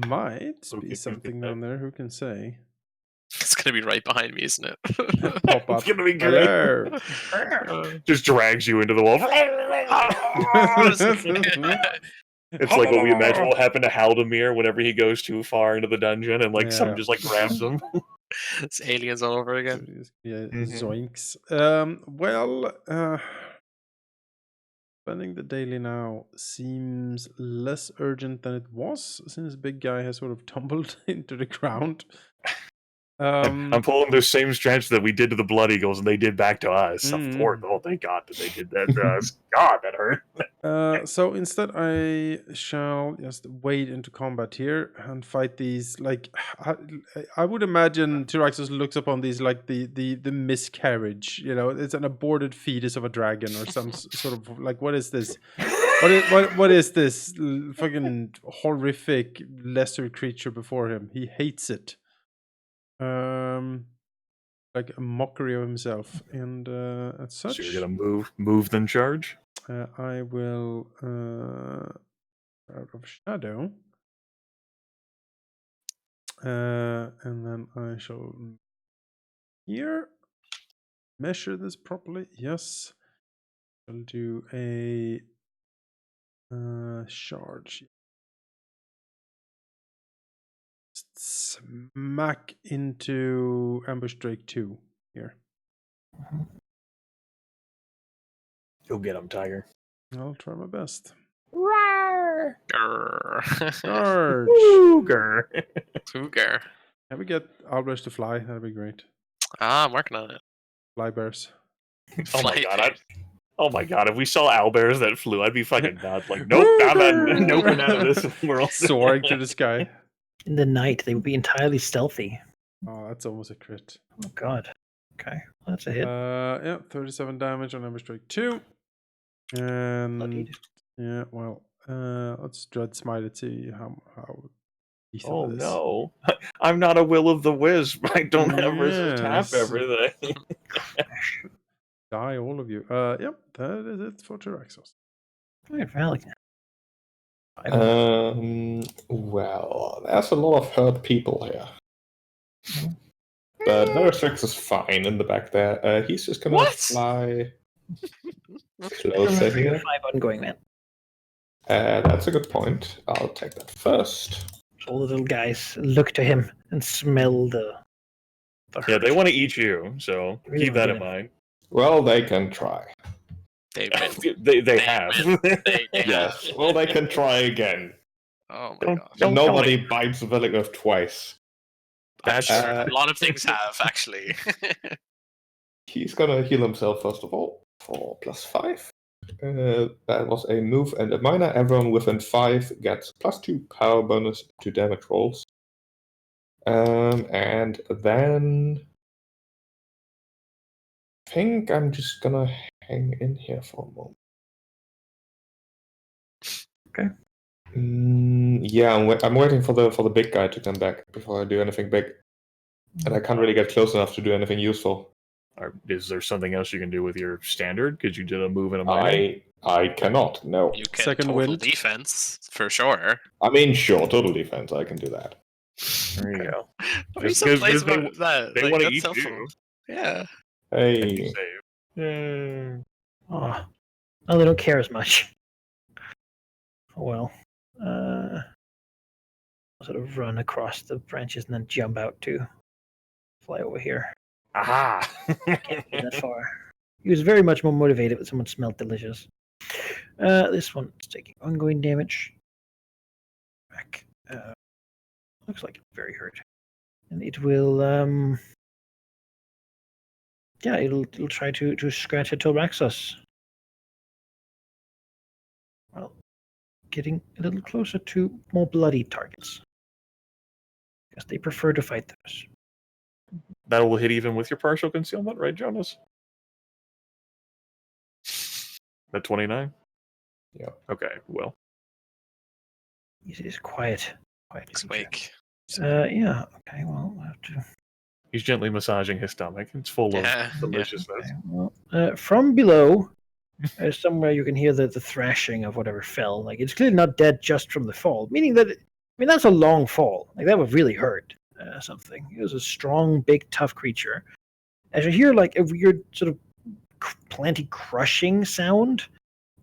Might Okay, be something down there. Who can say? It's gonna be right behind me, isn't it? Pop up. It's gonna be great. Hello. Just drags you into the wall. It's like what we imagine will happen to Haldemir whenever he goes too far into the dungeon, and like someone Yeah. just like grabs him. It's aliens all over again. Yeah, Mhm. zoinks. Well, spending the daily now seems less urgent than it was, since big guy has sort of tumbled into the ground. I'm pulling the same stretch that we did to the Blood Eagles, and they did back to us. Of Mhm. course, oh thank God that they did that to us. God, that hurt. So instead, I shall just wade into combat here and fight these. Like, I would imagine Tyraxus looks upon these like the miscarriage. You know, it's an aborted fetus of a dragon or some sort of like, what is this? What is this fucking horrific lesser creature before him? He hates it. Like a mockery of himself, and as such. So you're gonna move then charge. I will out of shadow, and then I shall here measure this properly. Yes, I'll do a charge. Smack into ambush Drake 2 here. You'll get him, Tiger. I'll try my best. Grr. Charge. Cougar. Cougar. Can we get Albrecht to fly? That'd be great. I'm working on it. Fly bears. Oh my Fly God! bear. Oh my God! If we saw owlbears that flew, I'd be fucking nuts. Like, nope, I'm not, nope, we're not in this world. Soaring through the sky. In the night, they would be entirely stealthy. Oh, that's almost a crit. Oh god. Okay, well, that's a hit. Yeah, 37 damage on ambush Drake 2. And Bloodied. yeah, well, let's dread smite it, see how lethal Oh it is. no! I'm not a will of the wisp. I don't have resist half Yes. everything. Die, all of you. Yep, that is it for Tyraxos. Right, Valley. Well, there's a lot of hurt people here. But Veritex is fine in the back there. He's just gonna What? fly closer here. 5 ongoing, man. That's a good point. I'll take that first. So all the little guys look to him and smell the Yeah, they hurt. want to eat you, so Really keep that in wanna mind. Well, they can try. They win. They have. They Yes. Well, they can try again. Oh my Don't- gosh. don't- Nobody bites a Velligurth twice. I'm That's- sure a lot of things have actually. He's gonna heal himself first of all for +5. That was a move and a minor. Everyone within 5 gets +2 power bonus to damage rolls. And then I think I'm just gonna hang in here for a moment. Okay. Yeah, I'm waiting for the big guy to come back before I do anything big, and I can't really get close enough to do anything useful. Is there something else you can do with your standard? Because you did a move and a minor. I I cannot. No. You can Second total wind. defense for sure. I mean, sure, total defense. I can do that. There you Okay. go. What are you Just so 'cause pleased they- about that? They Like, want to that's eat helpful. you. Yeah. And you Hey. save. Yeah. Oh, well, they don't care as much. Oh well. I'll sort of run across the branches and then jump out to fly over here. Aha! Can't get that far. He was very much more motivated, but someone smelled delicious. This one's taking ongoing damage. Back. Looks like it's very hurt. And it will yeah, it'll try to scratch at Tilraxos. Well, getting a little closer to more bloody targets. Because they prefer to fight those. That will hit even with your partial concealment, right, Jonas? That 29? Yeah. Okay, well. He's quiet. Quiet He's creature. awake. Yeah, okay, well, we'll have to. He's gently massaging his stomach. It's full Yeah, of deliciousness. Okay, well, from below, somewhere you can hear the thrashing of whatever fell. Like, it's clearly not dead just from the fall, meaning that, that's a long fall. Like, that would really hurt something. It was a strong, big, tough creature. As you hear, like, a weird sort of planty crushing sound,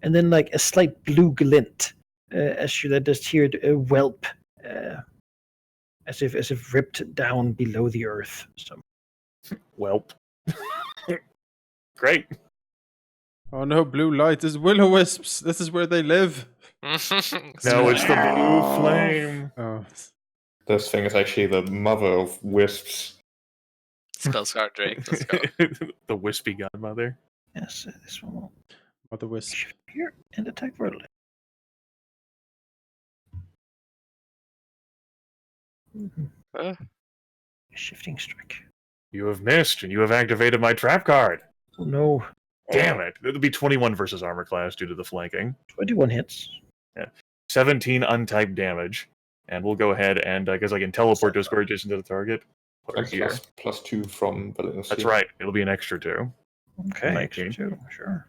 and then, like, a slight blue glint, as you just hear a whelp, as if ripped down below the earth. So. Welp. Great. Oh no, blue light. This is will-o-wisps. This is where they live. No, it's the blue flame. Oh. This thing is actually the mother of wisps. Spellscar Drake. Let's go. The wispy godmother. Yes, this one will Mother wisp. shift here and attack Verlet. Shifting strike. You have missed, and you have activated my trap card. Oh no, Damn it. It'll be 21 versus armor class due to the flanking. 21 hits. 17 untyped damage. And we'll go ahead and, I guess I can teleport to a square adjacent to the target. Put her And here. +2 from Valinus. That's right. It'll be an extra 2. Okay, 19. extra two, sure.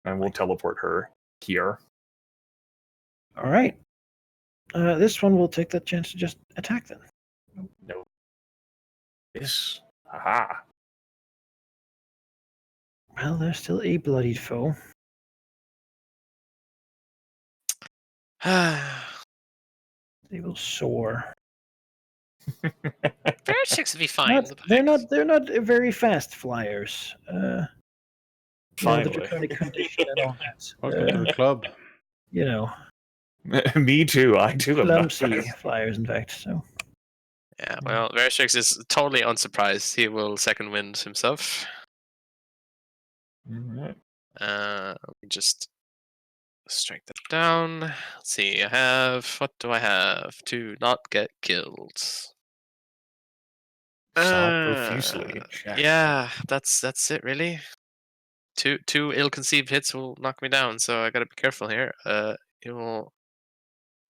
And we'll teleport her here. All right. This one will take that chance to just attack them. No. This. Aha. Well, they're still a bloodied foe. They will soar. Bearchicks would be fine. They're not very fast flyers. The Finally. draconic condition and all that. Welcome to the club. You know, Me too. I too am not clumsy fast. flyers, in fact. So Yeah, well, Bearchicks is totally unsurprised. He will second wind himself. Alright. Let me just strike that down. Let's see, what do I have to not get killed? Sob profusely. Yeah, that's it really. Two ill-conceived hits will knock me down, so I gotta be careful here. It will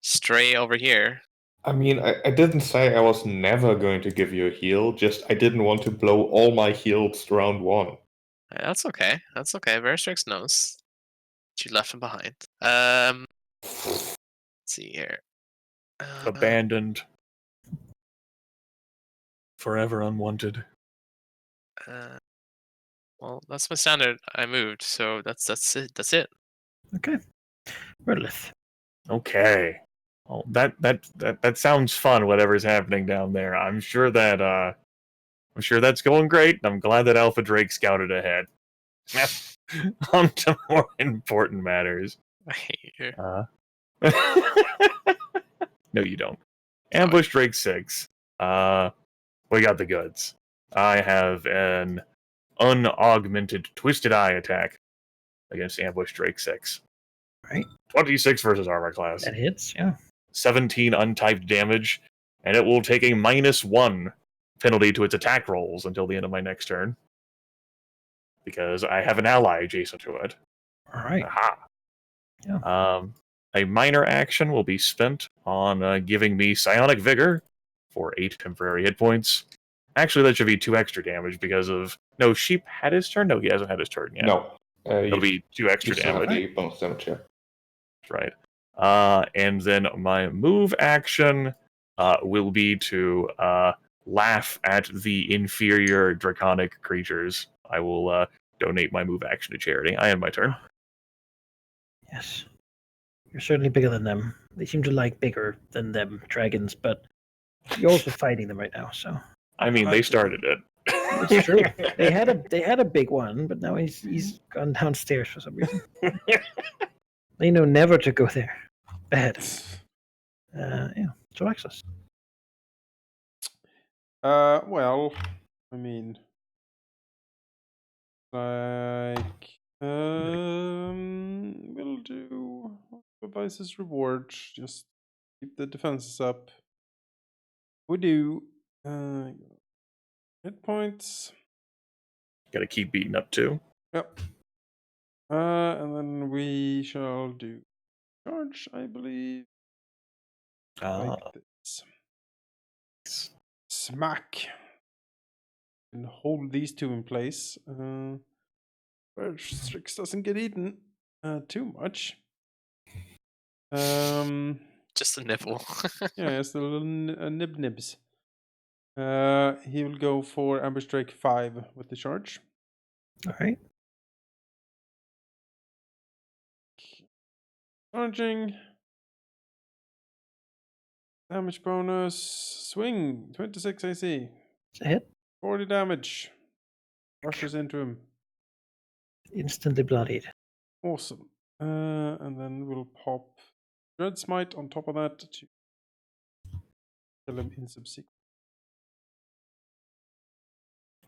stray over here. I mean, I didn't say I was never going to give you a heal, just I didn't want to blow all my heals to round 1. That's okay. That's okay. Verstrix knows. She left him behind. Let's see here. Abandoned. Forever unwanted. Well, that's my standard. I moved, so that's it. That's it. okay, Redlith. Okay. Well, that sounds fun. Whatever's happening down there, I'm sure that's going great. I'm glad that Alpha Drake scouted ahead. On to more important matters. I hate you. No, you don't. Ambush Drake 6. We got the goods. I have an unaugmented Twisted Eye attack against Ambush Drake 6. Right. 26 versus armor class. That hits, yeah. 17 untyped damage, and it will take a -1 penalty to its attack rolls until the end of my next turn. Because I have an ally adjacent to it. All right. Aha. Yeah. A minor action will be spent on giving me Psionic Vigor for 8 temporary hit points. Actually, that should be 2 extra damage because of... No, Sheep had his turn? No, he hasn't had his turn yet. No. It'll be 2 extra you still have damage. the bonus damage, yeah. Right. And then my move action will be to laugh at the inferior draconic creatures. I will donate my move action to charity. I end my turn. Yes. You're certainly bigger than them. They seem to like bigger than them dragons, but you're also fighting them right now, so I mean, they started it. it's true. They had a big one, but now he's gone downstairs for some reason. They know never to go there. Bad. Yeah. So Axis. Well, I mean, like, we'll do Vice's reward. Just keep the defenses up. We do hit points. Gotta keep beating up too. Yep. And then we shall do charge, I believe. Like this. Smack. And hold these two in place. Where Strix doesn't get eaten too much. Just a nibble. Yeah, it's a little nibs. He will go for Ambush Drake 5 with the charge. All right. Charging. Damage bonus. Swing. 26 AC. It's a hit. 40 damage. Rushes into him. Instantly bloodied. Awesome. And then we'll pop Dread Smite on top of that to kill him in subsequent.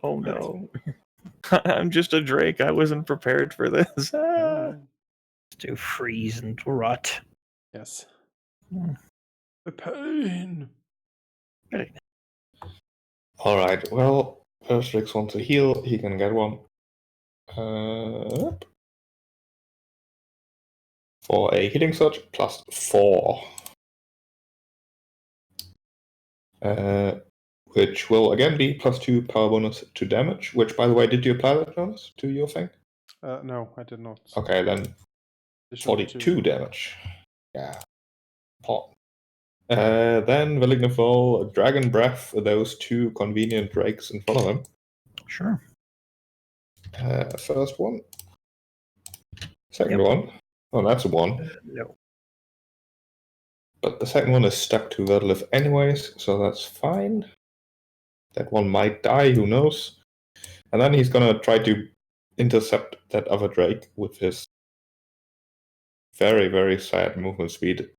Oh no. I'm just a Drake. I wasn't prepared for this. To freeze and rot. Yes. Mm. The pain. Alright, well, Strix wants to heal, he can get one. For a hitting surge, +4. Which will again be +2 power bonus to damage, which, by the way, did you apply that bonus to your thing? No, I did not. Okay, then Additional 42 damage. Yeah. Pot. Then Malignant Fall, Dragon Breath, those two convenient drakes in front of him. Sure. First one. Second one. Oh, that's a 1. No. But the second one is stuck to Verdlith anyways, so that's fine. That one might die, who knows. And then he's gonna try to intercept that other drake with his very, very sad movement speed.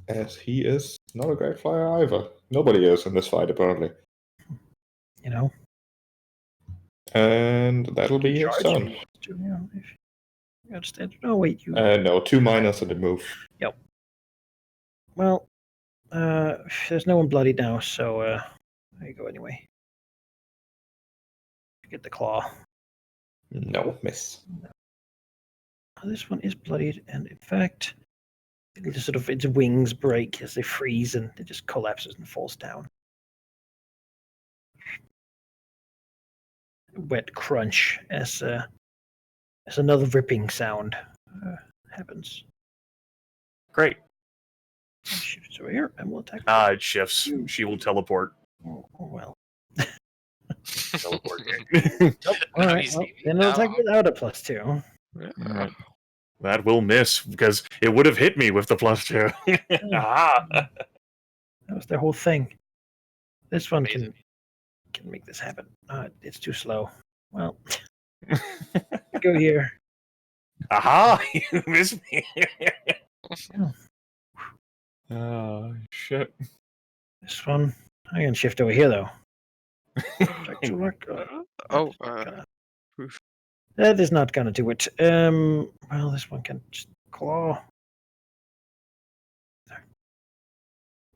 As he is not a great flyer either. Nobody is in this fight, apparently. You know. And that'll be his turn. Yeah, if you understand. Oh wait, you. No, 2 minus in the move. Yep. Well, there's no one bloodied now, so there you go. Anyway, get the claw. No, miss. This one is bloodied, and in fact, it just sort of its wings break as they freeze, and it just collapses and falls down. Wet crunch as another ripping sound happens. Great. Shifts over here, and we'll attack. It shifts. She will teleport. Oh well. Teleport. All right. He's Well, leaving then we'll attack now. without a +2. Alright. That will miss because it would have hit me with the +2. Ah. That was their whole thing. This one Amazing. can make this happen. It's too slow. Well, go here. Aha! You missed me. Yeah. Oh shit. This one, I can shift over here though. Oh, That is not gonna do it. Well, this one can just claw.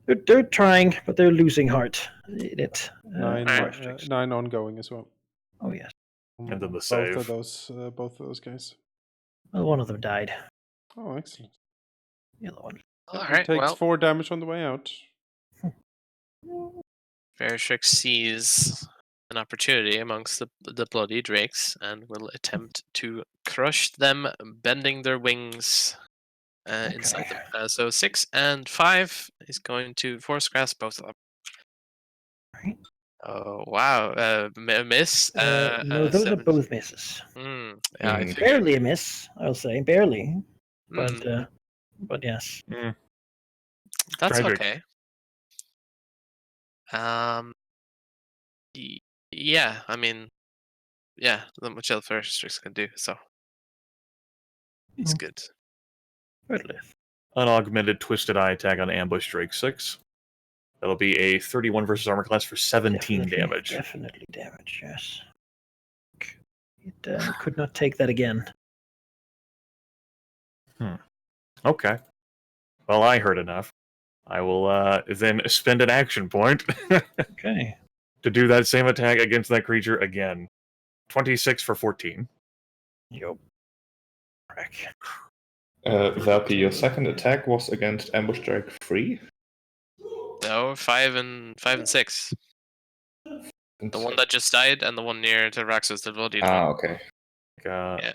They're trying, but they're losing heart. It. 9, Alright. 9 ongoing as well. Oh yes. And then the both save. of those guys. Well, one of them died. Oh, excellent. The other one. all He right. takes Well, 4 damage on the way out. Verishik sees an opportunity amongst the bloody drakes and will attempt to crush them, bending their wings inside them. So 6 and 5 is going to force grasp both of them. Right. Oh wow! Miss. No, those are 7. both misses. Yeah, I figured. Barely a miss, I'll say, barely. Mm, But yes. that's Tragic. okay. Yeah, I mean, yeah, not much else Verstrix can do, so he's good. Good lift. Unaugmented Twisted Eye attack on Ambush Drake 6. That'll be a 31 versus armor class for 17 damage. Definitely damage, yes. It could not take that again. Okay. Well, I heard enough. I will then spend an action point Okay. to do that same attack against that creature again. 26 for 14. Yup. Crack. Valky, your second attack was against Ambush Drake 3? No, 5 and 6. The one that just died and the one near to Raxus, the bloodied one. okay.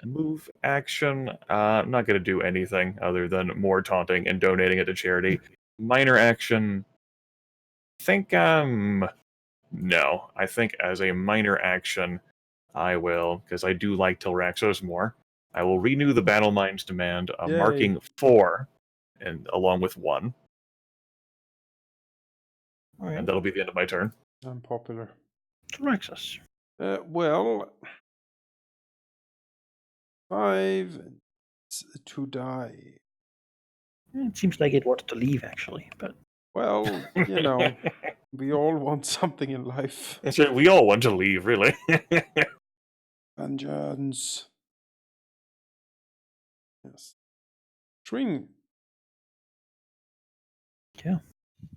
Move action. I'm not going to do anything other than more taunting and donating it to charity. Minor action. No. I think as a minor action, I will, because I do like Tilraxos more. I will renew the Battle Mind's demand, Yay. marking 4, and along with 1, All right. and that'll be the end of my turn. Unpopular. Raxus. Well, 5 to die. It seems like it wanted to leave, actually, but Well, you know, we all want something in life. That's right, we all want to leave, really. Vengeance. Yes. String. Yeah.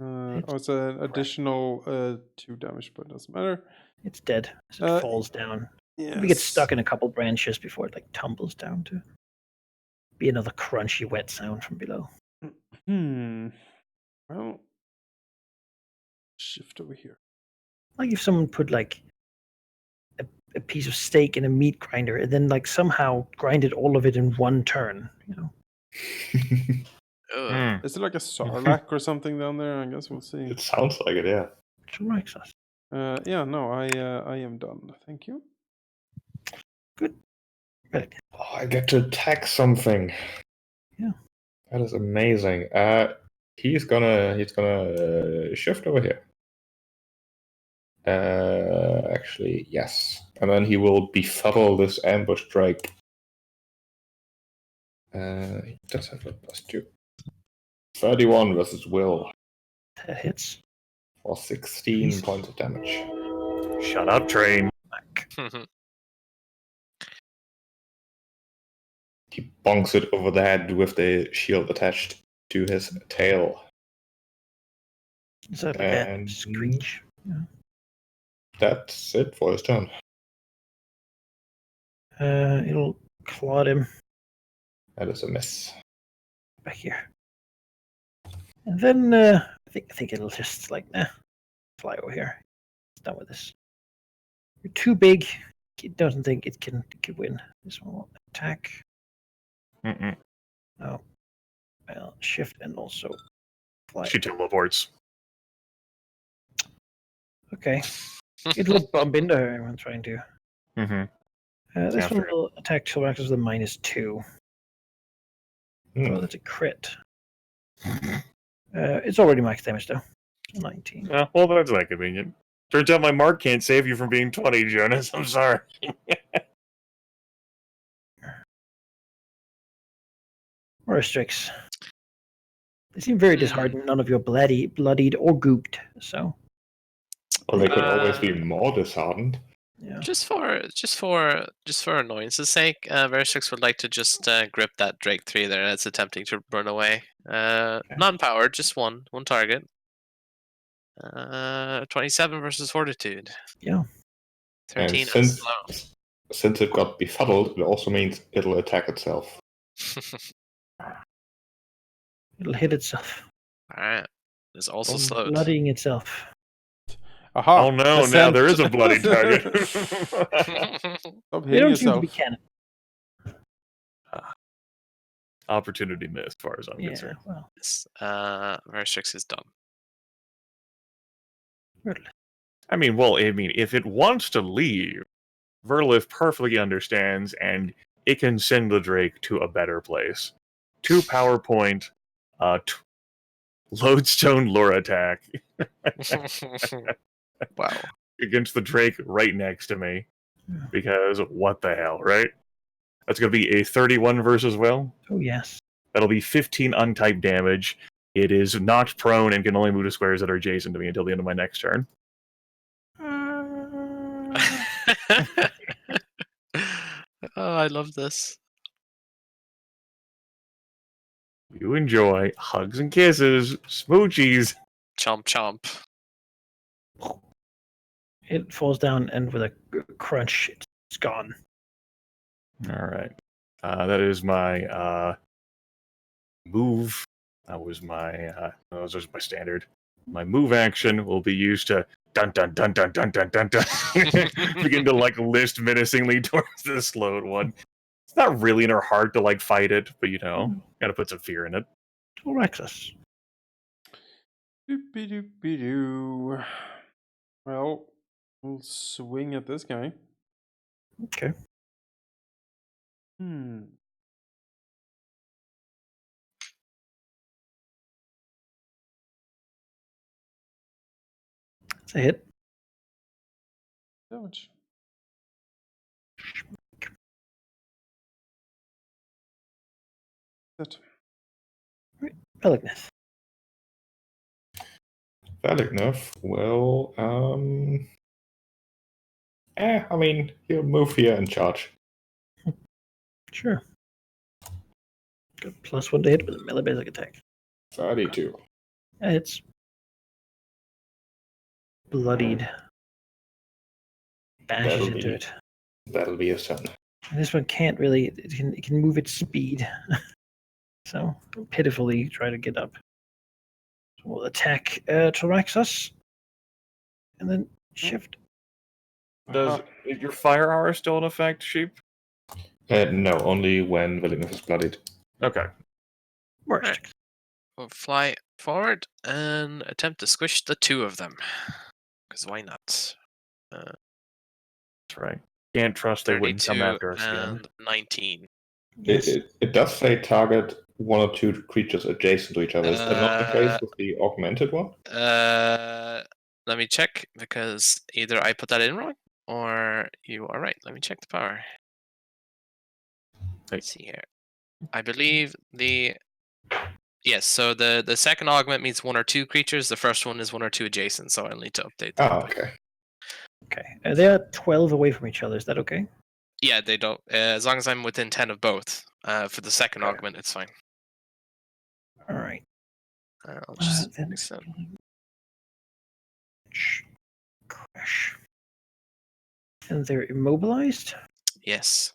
It's an additional 2 damage, but it doesn't matter. it's dead as it falls down. Yeah. We get stuck in a couple branches before it like tumbles down to be another crunchy, wet sound from below. Well, shift over here. Like if someone put like a piece of steak in a meat grinder and then like somehow grinded all of it in one turn, you know. Ugh. Is it like a sarlacc or something down there? I guess we'll see. It sounds like it, yeah. Which likes us. Yeah, no, I am done. Thank you. Good. Good. Oh, I get to attack something. Yeah. That is amazing. He's gonna shift over here. Actually, yes. And then he will befuddle this ambush drake. He does have a +2. 31 versus Will That hits. for 16 points of damage. Shut up, train. He bonks it over the head with the shield attached to his tail. Is that like a And- screech? Yeah. That's it for his turn. It'll claw him That is a miss. back here. And then I think it'll just like fly over here. It's done with this. You're too big. It doesn't think it can win. This one will attack. Mm-mm. Oh. Well, shift and also fly. She teleports. Okay. It'll bump into her when trying to. Mm-hmm. This After one it. will attack Tilraxus with a -2. Hmm. Oh, that's a crit. It's already max damage though. 19. Well, that's not convenient. Turns out my mark can't save you from being 20, Jonas. I'm sorry. Restricts. They seem very disheartened. None of you are bloodied or gooped. So Well, they could always be more disheartened. yeah. Just for annoyance's sake, Verstrix would like to just grip that Drake 3 there that's attempting to run away. Non-powered, just one target. 27 versus Fortitude. Yeah. 13 And is since it got befuddled, it also means it'll attack itself. slow. It'll hit itself. Alright. It's also From slowed. bloodying itself. Aha! Oh no, now Ascent. there is a bloody target. Stop They hitting don't seem to yourself. be canon. Opportunity missed, as far as I'm Yeah, concerned. well, Yes, Verstrix is done. really. I mean, if it wants to leave, Verlith perfectly understands, and it can send the Drake to a better place. 2 PowerPoint, Lodestone lure attack Wow. against the Drake right next to me. Because what the hell, right? That's going to be a 31 versus will. Oh, yes. That'll be 15 untyped damage. It is not prone and can only move to squares that are adjacent to me until the end of my next turn. Oh, I love this. You enjoy hugs and kisses, smoochies. Chomp chomp. It falls down, and with a crunch, it's gone. All right. That is my move. That was just my standard. My move action will be used to dun dun dun dun dun dun dun dun begin to like list menacingly towards the slowed one. It's not really in her heart to like fight it, but gotta put some fear in it. Alexis. Doopy doopy doo. Well, we'll swing at this guy. Okay. It's a hit. Damage. That. Malignant. Valignov, well, I mean, he'll move here and charge. Sure. Got +1 to hit with a melee basic attack. 32. It's bloodied. Bashes into it. That'll be a 7. This one can't really. It can move its speed. So pitifully try to get up. So we'll attack Tyraxus. And then shift. Does your fire aura still in effect, Sheep? No, only when Valignov is bloodied. Okay. Worst. Right. We'll fly forward and attempt to squish the 2 of them. Because why not? That's right. Can't trust they wouldn't come 32 after us again. and 19. Yes. It does say target 1 or 2 creatures adjacent to each other. Is that not the case with the augmented one? Let me check, because either I put that in wrong or you are right. Let me check the power. Let's see here. I believe yes, so the second augment means 1 or 2 creatures. The first one is 1 or 2 adjacent, so I'll need to update that. Oh, okay. Okay. They are 12 away from each other. Is that okay? Yeah, they don't. As long as I'm within 10 of both. For the second Okay. augment, it's fine. All right. I'll just Then fix that. Crash. And they're immobilized. Yes.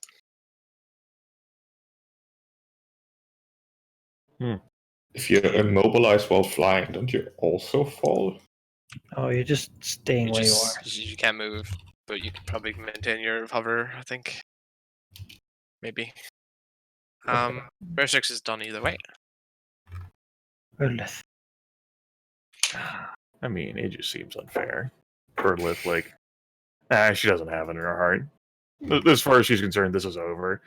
If you're immobilized while flying, don't you also fall? Oh, you're just staying where you are. You can't move, but you can probably maintain your hover, I think. Maybe. Verstrix is done either way. Verlith. I mean, it just seems unfair. Verlith, she doesn't have it in her heart. As far as she's concerned, this is over.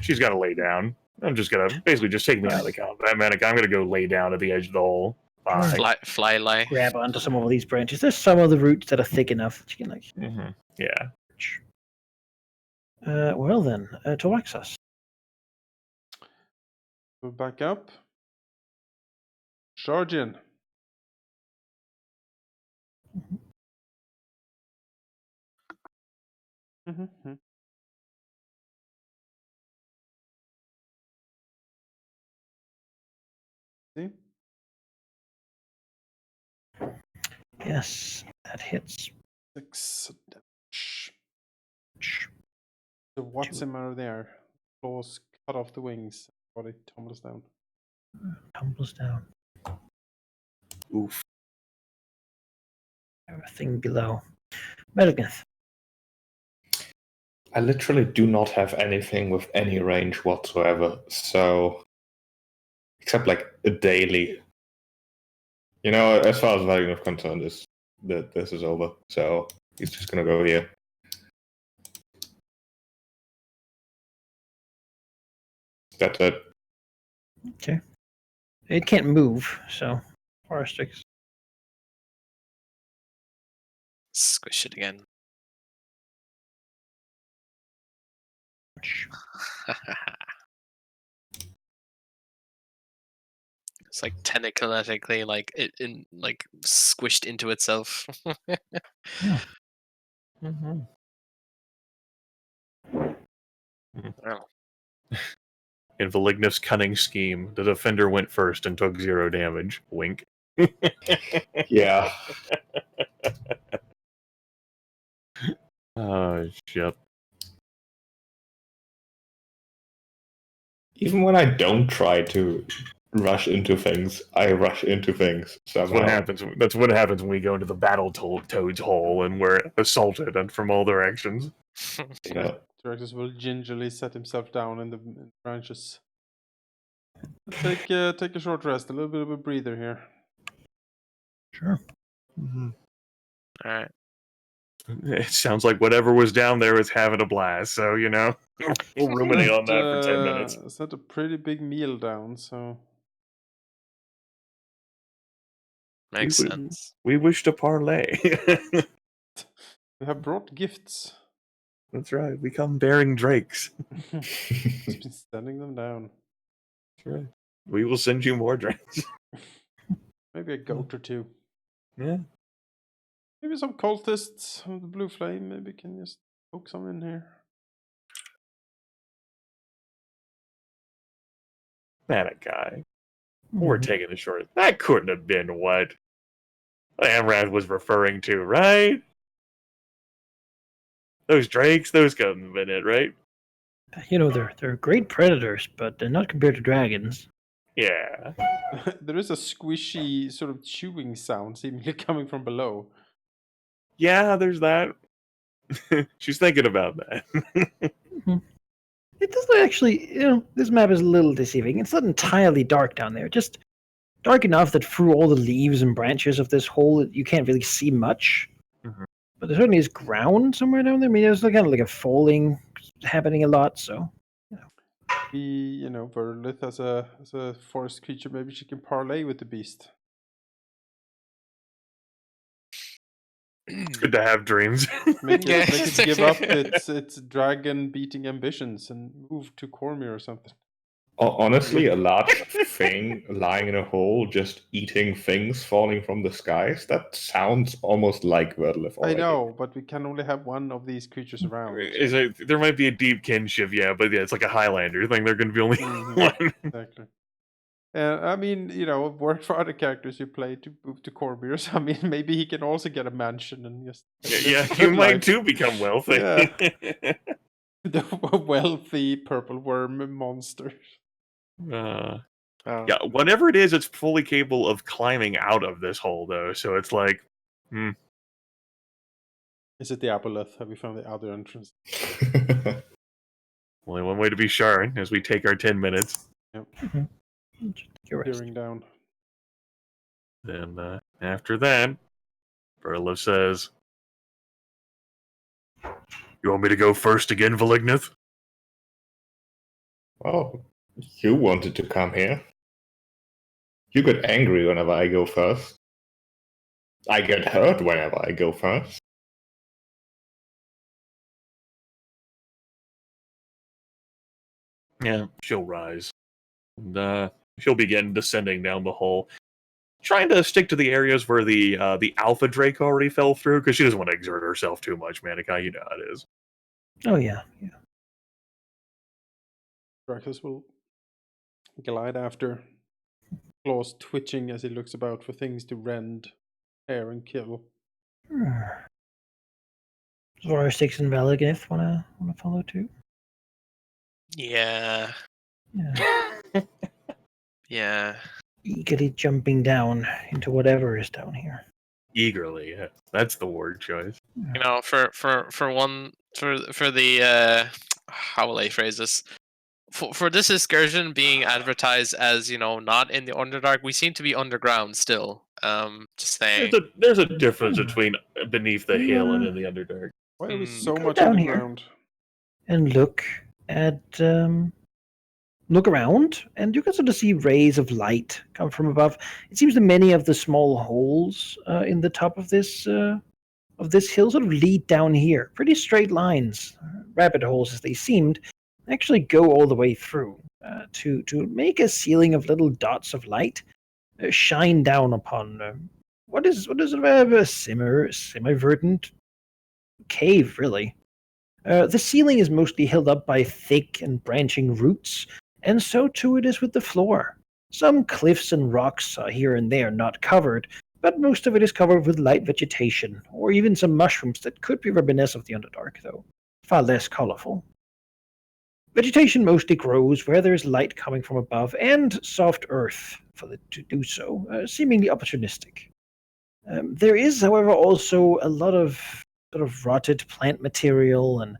She's got to lay down. I'm just gonna basically just take me out of the combat, Manic. I'm gonna go lay down at the edge of the hole. Bye. Fly lie. Grab onto some of these branches. There's some of the roots that are thick enough that you can Yeah. well then, Tyraxus. Go back up. Charge in. See? Yes, that hits. 6 damage. So what's the matter there? Claws cut off the wings. Body tumbles down. Tumbles down. Oof. Everything below. Melgnith. I literally do not have anything with any range whatsoever, so except like a daily. You know, as far as Value is concerned, this is over. So he's just gonna go here. That's it. Okay. It can't move, so Forest Sticks. Squish it again. It's like telekinetically, like like squished into itself. Mm-hmm. Well, In Valignif's cunning scheme, the defender went first and took 0 damage. Wink. Yeah. Oh, shit. Even when I don't try to rush into things, I rush into things That's somehow. what happens. That's what happens when we go into the battle toad's hole and we're assaulted and from all directions. Yeah. Tyraxus will gingerly set himself down in the branches. Take a short rest, a little bit of a breather here. Sure. Mm-hmm. all right. It sounds like whatever was down there was having a blast. So we'll ruminate on that for 10 minutes. Set a pretty big meal down, so Makes would- sense. We wish to parlay. we have brought gifts. That's right. We come bearing drakes. Just been sending them down. That's right. We will send you more drakes. Maybe a goat or two. Yeah. Maybe some cultists of the blue flame. Maybe can just poke some in here. That guy. We're taking the short. That couldn't have been what Amrad was referring to, right? Those drakes, those couldn't have been it, right? You know, they're great predators, but they're not compared to dragons. Yeah. There is a squishy sort of chewing sound seemingly coming from below. Yeah, there's that. She's thinking about that. It doesn't actually, this map is a little deceiving. It's not entirely dark down there, just dark enough that through all the leaves and branches of this hole, you can't really see much. Mhm. But there certainly is ground somewhere down there. I mean, there's kind of like a falling happening a lot, so. Verlith as a forest creature, maybe she can parlay with the beast. It's good to have dreams. Make Yeah. it give up its dragon beating ambitions and move to Cormyr or something. Honestly, a large thing lying in a hole, just eating things falling from the skies, that sounds almost like Wordlif I already. know, but we can only have one of these creatures around. There might be a deep kinship, yeah, but yeah, it's like a Highlander thing. They're going to be only Mhm. one. Exactly. I mean, work for other characters you play to move to Cormyr. So, I mean, maybe he can also get a mansion and just Yeah, live you good might life. too become wealthy. Yeah. The wealthy purple worm monster. Oh. Yeah, whatever it is, it's fully capable of climbing out of this hole, though. So it's like, Is it the Aboleth? Have we found the other entrance? only one way to be sure as we take our 10 minutes. You're right. Peering down. Then after that, Burlev says, "You want me to go first again, Valignith?" Oh, you wanted to come here. You get angry whenever I go first. I get hurt whenever I go first. Yeah, she'll rise. And she'll begin descending down the hole, trying to stick to the areas where the Alpha Drake already fell through, because she doesn't want to exert herself too much, Manikai. You know how it is. Oh, yeah. Drakus will glide after, claws twitching as he looks about for things to rend, tear, and kill. Zora Six and Valagith wanna follow too? Yeah. Yeah. Yeah. Eagerly jumping down into whatever is down here. Eagerly, yeah. That's the word choice. You know, for the how will I phrase this? For this excursion being advertised as, you know, not in the Underdark, we seem to be underground still. Just saying. There's a difference between beneath the hill and in the Underdark. Why are we Hmm. so Go much down here. underground? And look at look around, and you can sort of see rays of light come from above. It seems that many of the small holes in the top of this hill sort of lead down here. Pretty straight lines, rabbit holes as they seemed, actually go all the way through to make a ceiling of little dots of light shine down upon what is sort of a semi-verdant cave, really. The ceiling is mostly held up by thick and branching roots, and so too it is with the floor. Some cliffs and rocks are here and there not covered, but most of it is covered with light vegetation, or even some mushrooms that could be reminiscent of the Underdark, though far less colorful. Vegetation mostly grows where there is light coming from above, and soft earth for it to do so, seemingly opportunistic. There is, however, also a lot of sort of rotted plant material and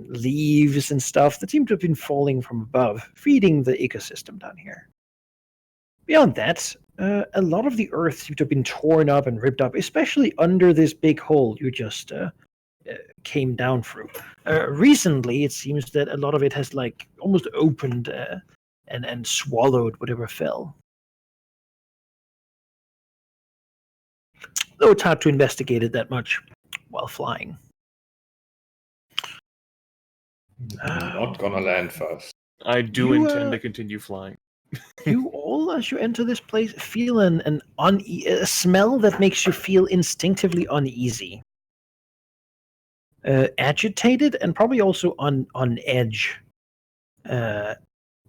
leaves and stuff that seem to have been falling from above, feeding the ecosystem down here. Beyond that, a lot of the earth seems to have been torn up and ripped up, especially under this big hole you just came down through. Recently, it seems that a lot of it has like almost opened and swallowed whatever fell. Though it's hard to investigate it that much while flying. I'm not gonna land first. I do You, intend to continue flying. You all, as you enter this place, feel a smell that makes you feel instinctively uneasy, agitated, and probably also on edge.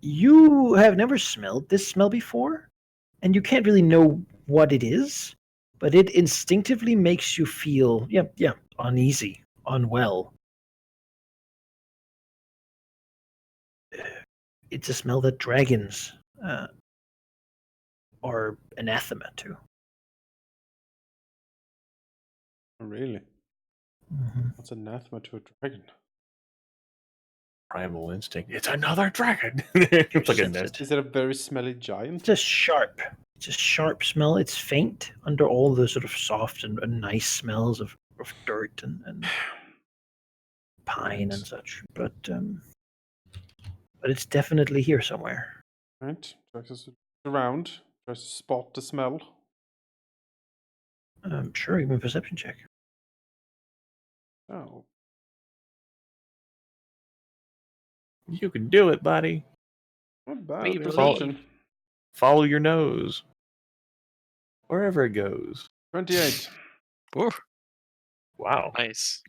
You have never smelled this smell before, and you can't really know what it is, but it instinctively makes you feel, uneasy, unwell. It's a smell that dragons are anathema to. Oh, really? Mm-hmm. What's anathema to a dragon? Primal instinct. It's another dragon. It's like a Sense nest. it. Is it a very smelly giant? It's a sharp smell. It's faint under all the sort of soft and nice smells of dirt and pine and such. But it's definitely here somewhere. Right. Tries to around. Tries to spot the smell. Sure, give me a perception check. Oh. You can do it, buddy. Not bad We perception. Follow your nose. Wherever it goes. 28. Ooh, Wow. nice.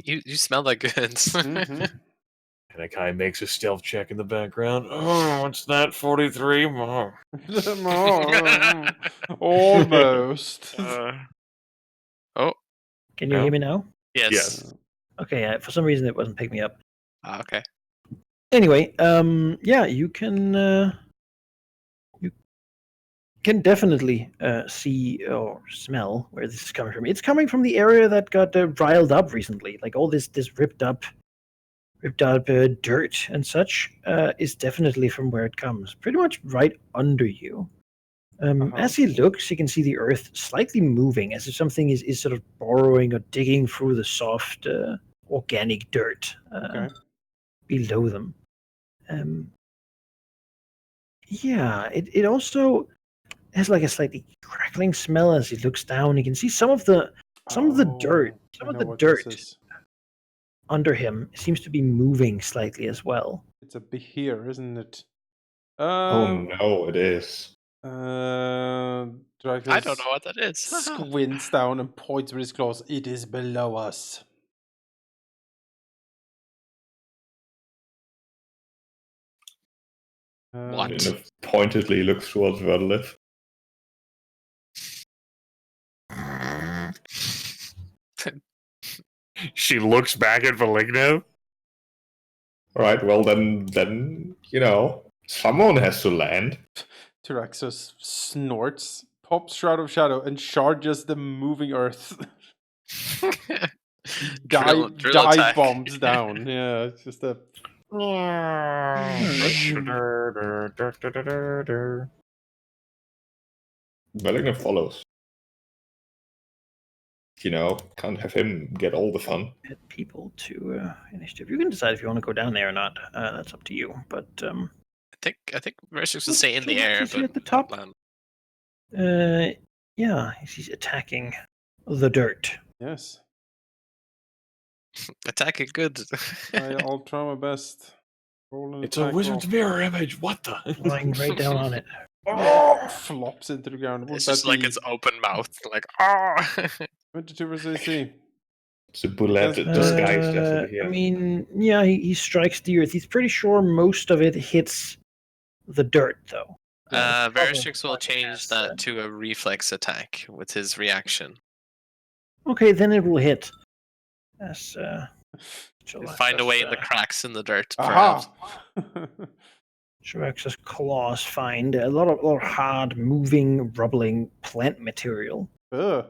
You smell that good. Mhm. Anakai makes a stealth check in the background. Oh, what's that? 43? Oh. Almost. Oh, Can you No? hear me now? yes. Yes. Okay, for some reason it wasn't picking me up. Ah, okay. Anyway, you can definitely see or smell where this is coming from. It's coming from the area that got riled up recently. Like all this ripped up dirt and such is definitely from where it comes. Pretty much right under you. As he looks, you can see the earth slightly moving, as if something is sort of burrowing or digging through the soft organic dirt Okay. below them. It also has like a slightly crackling smell as he looks down. You can see some of the dirt, I know what this is. under him seems to be moving slightly as well. It's a bit here, isn't it? Oh no, it is. I don't know what that is. Squints down and points with his claws. It is below us. What? And pointedly looks towards Verdelith. She looks back at Valigno. Alright, well then, someone has to land. Tyraxus snorts, pops Shroud of Shadow and charges the moving earth. Drill dive attack. bombs down. Yeah, it's just a. Bellingham follows. You know, can't have him get all the fun. Get people to initiative. You can decide if you want to go down there or not. That's up to you. But I think Versus will stay in the So air, is he but at the top? not land. yeah, he's attacking the dirt. Yes. Attacking good. I'll try my best. Roll an It's a attack wizard's roll. mirror image. What the? Flying right down on it. Oh, flops into the ground. Would It's that just like be its open mouth, like ah. 22 versus AC? It's a bullet Yes, disguised as a I mean, yeah, he strikes the earth. He's pretty sure most of it hits the dirt, though. Verishix will change that to a reflex attack with his reaction. Okay, then it will hit. Yes, Find a way in the cracks in the dirt, perhaps. Aha! Shirax's claws find a lot of hard, moving, rubbling plant material. Ugh.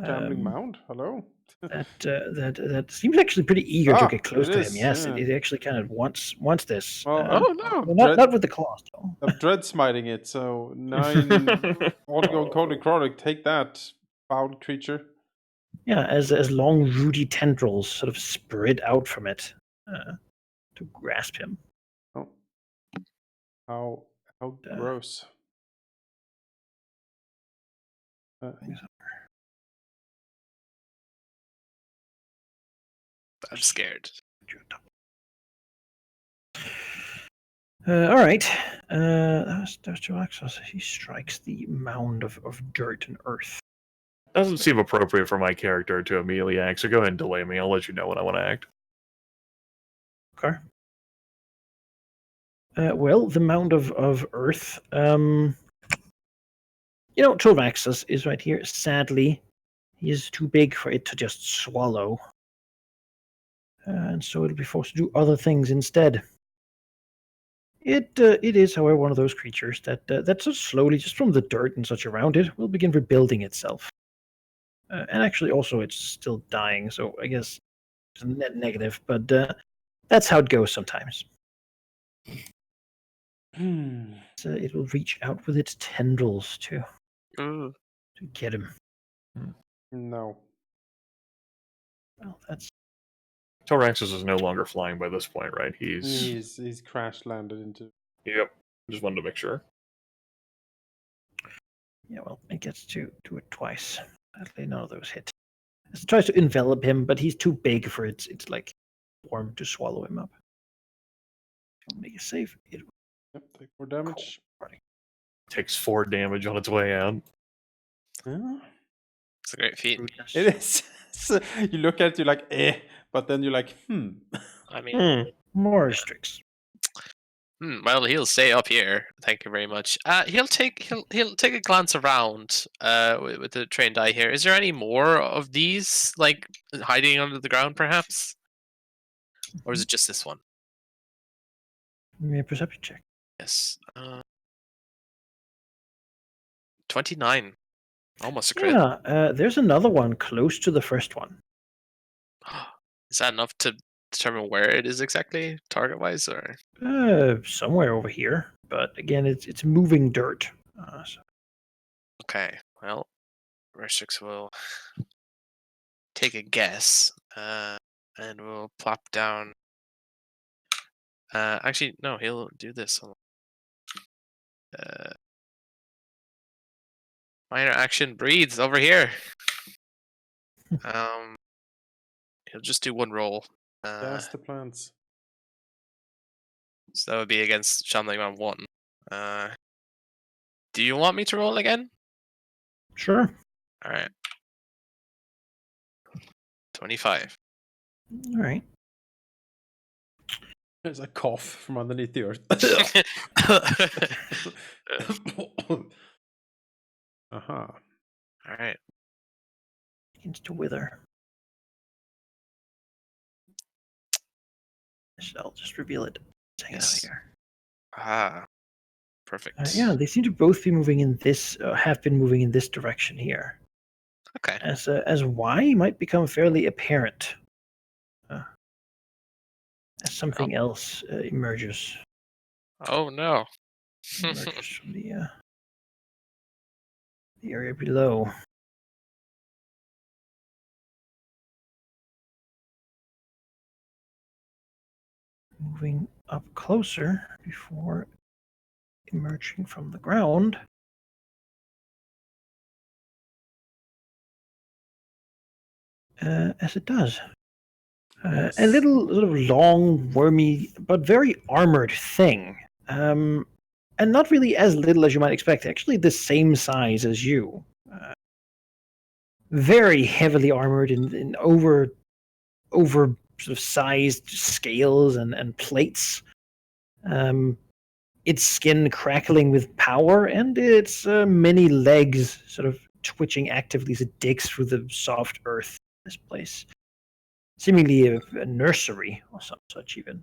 Gambling Um, mound? Hello? that seems actually pretty eager to get close it to is, him. Yes, yeah. it actually kind of wants this. Well, Oh no! well, not with the claws though. I'm dread smiting it, so 9 ongoing cold necrotic. Take that, foul creature. Yeah, as long, rooty tendrils sort of spread out from it to grasp him. Oh, how gross. I'm scared. All right. That's Jalaxos. He strikes the mound of dirt and earth. Doesn't seem appropriate for my character to immediately act, so go ahead and delay me. I'll let you know when I want to act. Okay. Well, the mound of earth. Trovaxus is right here. Sadly, he is too big for it to just swallow. And so it'll be forced to do other things instead. It is, however, one of those creatures that sort of slowly, just from the dirt and such around it, will begin rebuilding itself. And actually, also, it's still dying, so I guess it's a net negative, but that's how it goes sometimes. So it will reach out with its tendrils to get him. No. Well, that's Toraxis is no longer flying by this point, right? He's crash landed into. Yep. Just wanted to make sure. yeah. Well, it gets to do it twice. Sadly, none of those hit. It tries to envelop him, but he's too big for its like form to swallow him up. Make a save. It Yep, take 4 damage. Takes 4 damage on its way out. Yeah. It's a great feat. It is. So you look at it, you're like, but then you're like, I mean, more restricts. well, he'll stay up here. Thank you very much. He'll take a glance around with the trained eye here. Is there any more of these like hiding under the ground, perhaps, or is it just this one? Give me a perception check. Yes. 29. Almost a crit. Yeah, there's another one close to the first one. Is that enough to determine where it is exactly, target-wise, or? Somewhere over here, but again, it's moving dirt. So. Okay, well, Restrix will take a guess, and we'll plop down. Actually, no, he'll do this. Minor action breathes over here. He'll just do one roll. that's the plants. So that would be against Shambling Man 1. Do you want me to roll again? Sure. All right. 25. All right. There's a cough from underneath the earth. Aha. All right. Begins to wither. I'll just reveal it. Hang Yes. out here. Ah. Perfect. Yeah, they seem to both be moving in this, have been moving in this direction here. Okay. As why might become fairly apparent as something else emerges Oh no. from the area below. Moving up closer before emerging from the ground. As it does. A little sort of long, wormy, but very armored thing. And not really as little as you might expect. Actually, the same size as you. Very heavily armored in over sort of sized scales and plates. Its skin crackling with power, and its many legs sort of twitching actively as it digs through the soft earth of this place. Seemingly a nursery or some such, even.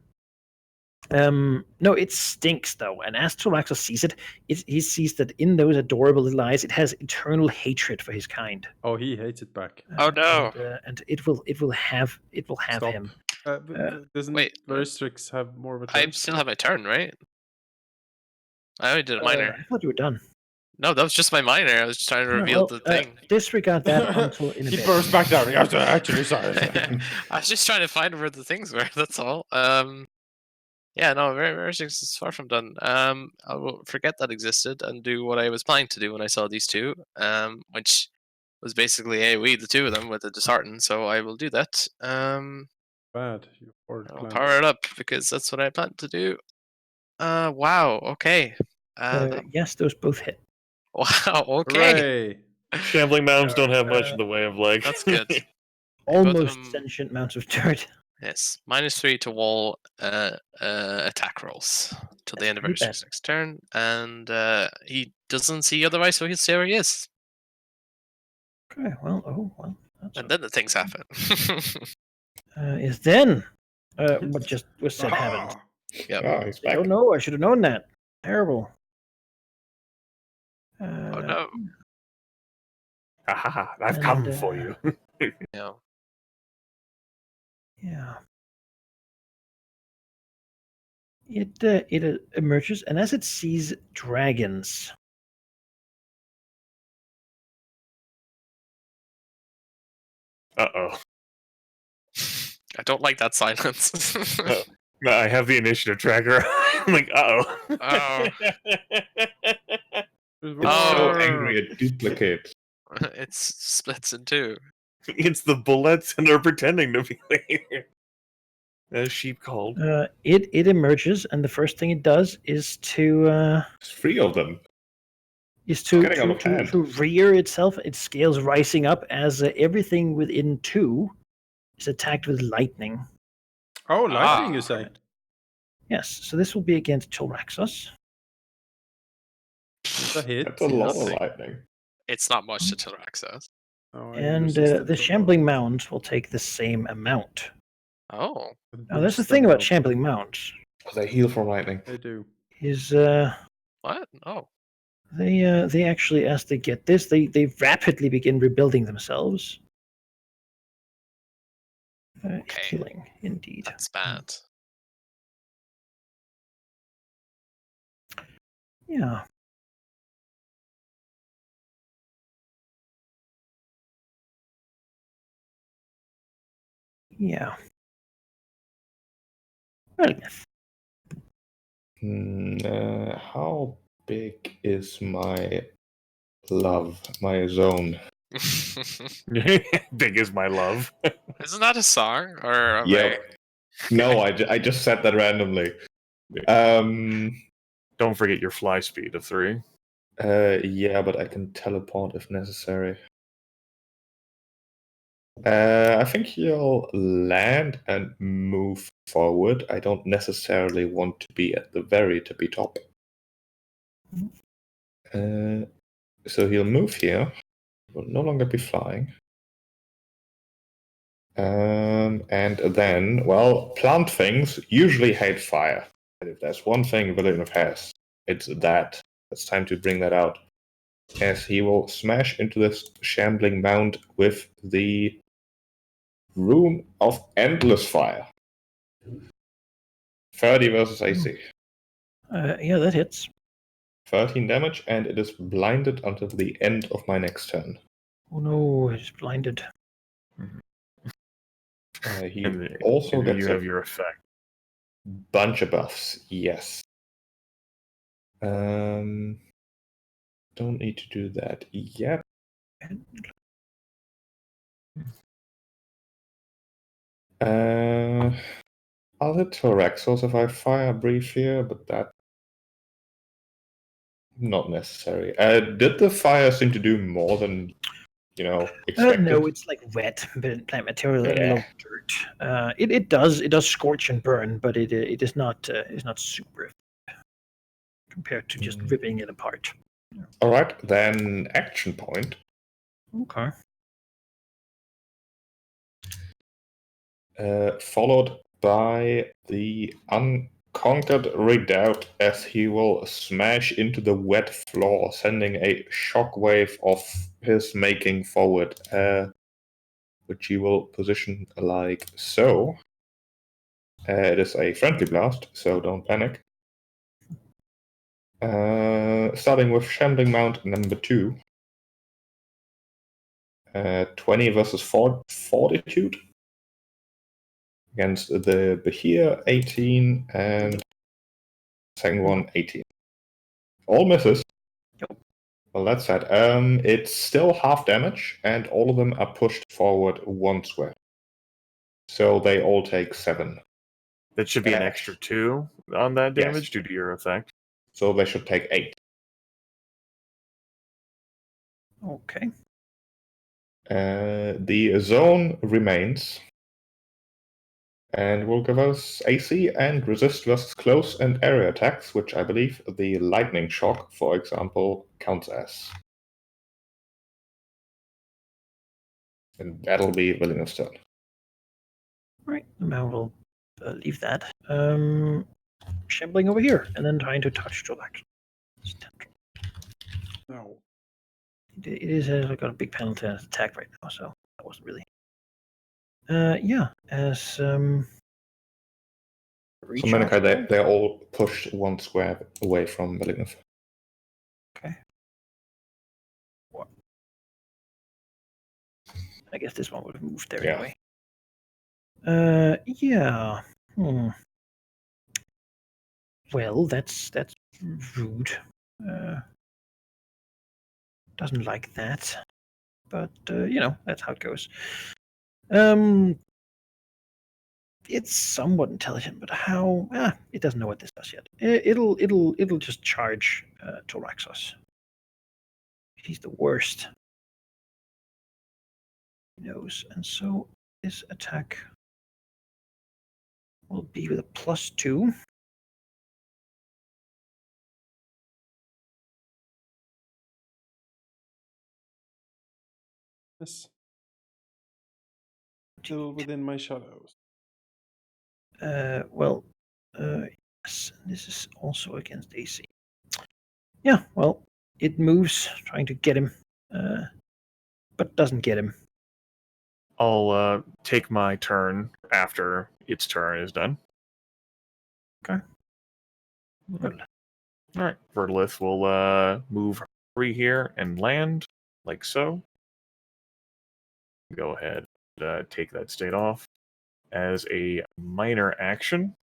No, it stinks though, and as Taraxos sees it, he sees that in those adorable little eyes, it has eternal hatred for his kind. Oh, he hates it back. Oh no. And it will have Stop. him. Doesn't wait, Veristrix have more of a I turn? still have my turn, right? I only did a minor. I thought you were done. No, that was just my minor. I was just trying to reveal the thing. Disregard that until in a He bit. burst back down. Actually, sorry. I was just trying to find where the things were. That's all. Yeah, no, very six is far from done. I will forget that existed and do what I was planning to do when I saw these two. Which was basically AoE the two of them with the dishearten. So I will do that. Bad. You forward I'll plan. power it up because that's what I planned to do. Wow. Okay. Yes, those both hit. Wow. Okay. Hooray! Shambling mounds don't have much in the way of like. That's good. Almost them- sentient mounts of dirt. Yes, -3 to wall attack rolls till the end of pretty bad. Versus next turn, and he doesn't see otherwise, so he'll stay where he is. Okay, well, that's And then the things happen. is then what just was said happened. Yep. Oh, he's I back. don't know. I should have known that. Terrible. Oh no! Ah, I've And, come for you. Yeah. Yeah. It emerges, and as it sees dragons, Uh-oh. I don't like that silence. I have the initiative tracker. I'm like, uh-oh. Oh. It's Oh. so angry at duplicates. It splits in two. It's the bullets, and they're pretending to be there. As sheep called. it emerges, and the first thing it does is to There's 3 of them. Getting out of hand. to rear itself. Its scales rising up as everything within 2 is attacked with lightning. Oh, lightning, Ah. you say? Yes, so this will be against Chilraxos. It's a hit. That's a lot of Nothing. lightning. It's not much to Tilraxos. Oh, I And resisted the for- shambling mounds will take the same amount. Oh. Now, that's the Boost thing them about up. shambling mounds Oh, they heal from lightning. They do. is What? Oh. they actually, as they get this, they rapidly begin rebuilding themselves. Okay. Healing, indeed. That's bad. Yeah. Yeah. Well, How big is my love, my zone? Big is my love. Isn't that a song? Or am Yep. No, I just said that randomly. Don't forget your fly speed of 3. Yeah, but I can teleport if necessary. I think he'll land and move forward. I don't necessarily want to be at the very tippy top. So he'll move here. Will no longer be flying. And then, well, plant things usually hate fire. And if there's one thing Villeneuve has, it's that. It's time to bring that out. As he will smash into this shambling mound with the Rune of Endless Fire. 30 versus AC. Yeah, that hits. 13 damage, and it is blinded until the end of my next turn. Oh no, it's blinded. He And also and gets you a have your effect. bunch of buffs, yes. Don't need to do that yet. I'll hit Torexos if I fire brief here, but that not necessary. Did the fire seem to do more than expected? No, it's like wet plant material and a lot Yeah. of dirt. It does scorch and burn, but it is not super compared to just ripping it apart. All right, then action point. Okay. Followed by the Unconquered Redoubt, as he will smash into the wet floor, sending a shockwave of his making forward, which he will position like so. It is a friendly blast, so don't panic. Starting with Shambling Mount number 2. 20 versus Fortitude. Against the Behir, 18, and second one, 18. All misses. Yep. Well, that's sad. It's still half damage, and all of them are pushed forward 1 square. So they all take 7. That should be an Yes. extra 2 on that Yes. damage due to your effect. So they should take 8. Okay. The zone remains. And will give us AC and resist versus close and area attacks, which I believe the lightning shock, for example, counts as. And that'll be Willingham's turn. Right. Now we'll leave that. Shambling over here and then trying to touch Jolak. No. It is got a big penalty on its attack right now, so that wasn't really. Yeah, as So Menachai, they're all pushed 1 square away from Willingham. Okay. What? I guess this one would have moved there Yeah. anyway. Yeah. Well, that's rude. Doesn't like that, but that's how it goes. It's somewhat intelligent, but how? It doesn't know what this does yet. It'll just charge Toraxos. He's the worst. He knows, and so this attack will be with a +2. Yes. Still within my shadows. Well, yes, this is also against AC. Yeah, well, it moves, trying to get him, but doesn't get him. I'll take my turn after its turn is done. Okay. Well, All right, Vertilith will move 3 here and land like so. Go ahead, take that state off. As a minor action,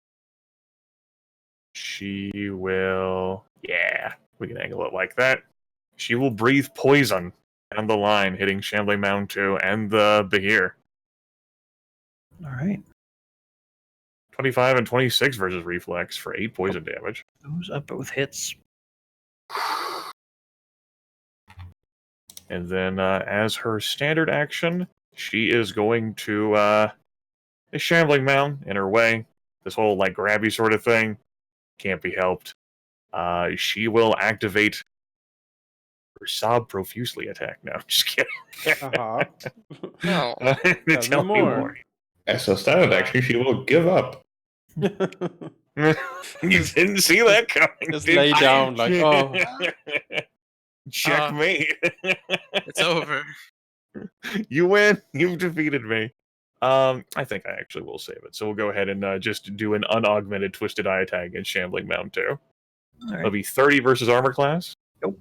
she will, we can angle it like that. She will breathe poison down the line, hitting Shambling Mound 2 and the Behir. all right. 25 and 26 versus Reflex for 8 poison damage. Those are both hits. And then as her standard action, she is going to a Shambling Mound in her way. This whole like grabby sort of thing can't be helped. She will activate her Sob Profusely attack. No, just kidding. Uh-huh. No. Tell me Tell me more. more. As a standard action, she will give up. You didn't see that coming. Just did lay you? down like, oh. Checkmate. It's over. You win. You've defeated me. I think I actually will save it. So we'll go ahead and just do an unaugmented Twisted Eye attack against Shambling Mound 2. All It'll right. be 30 versus armor class. Nope.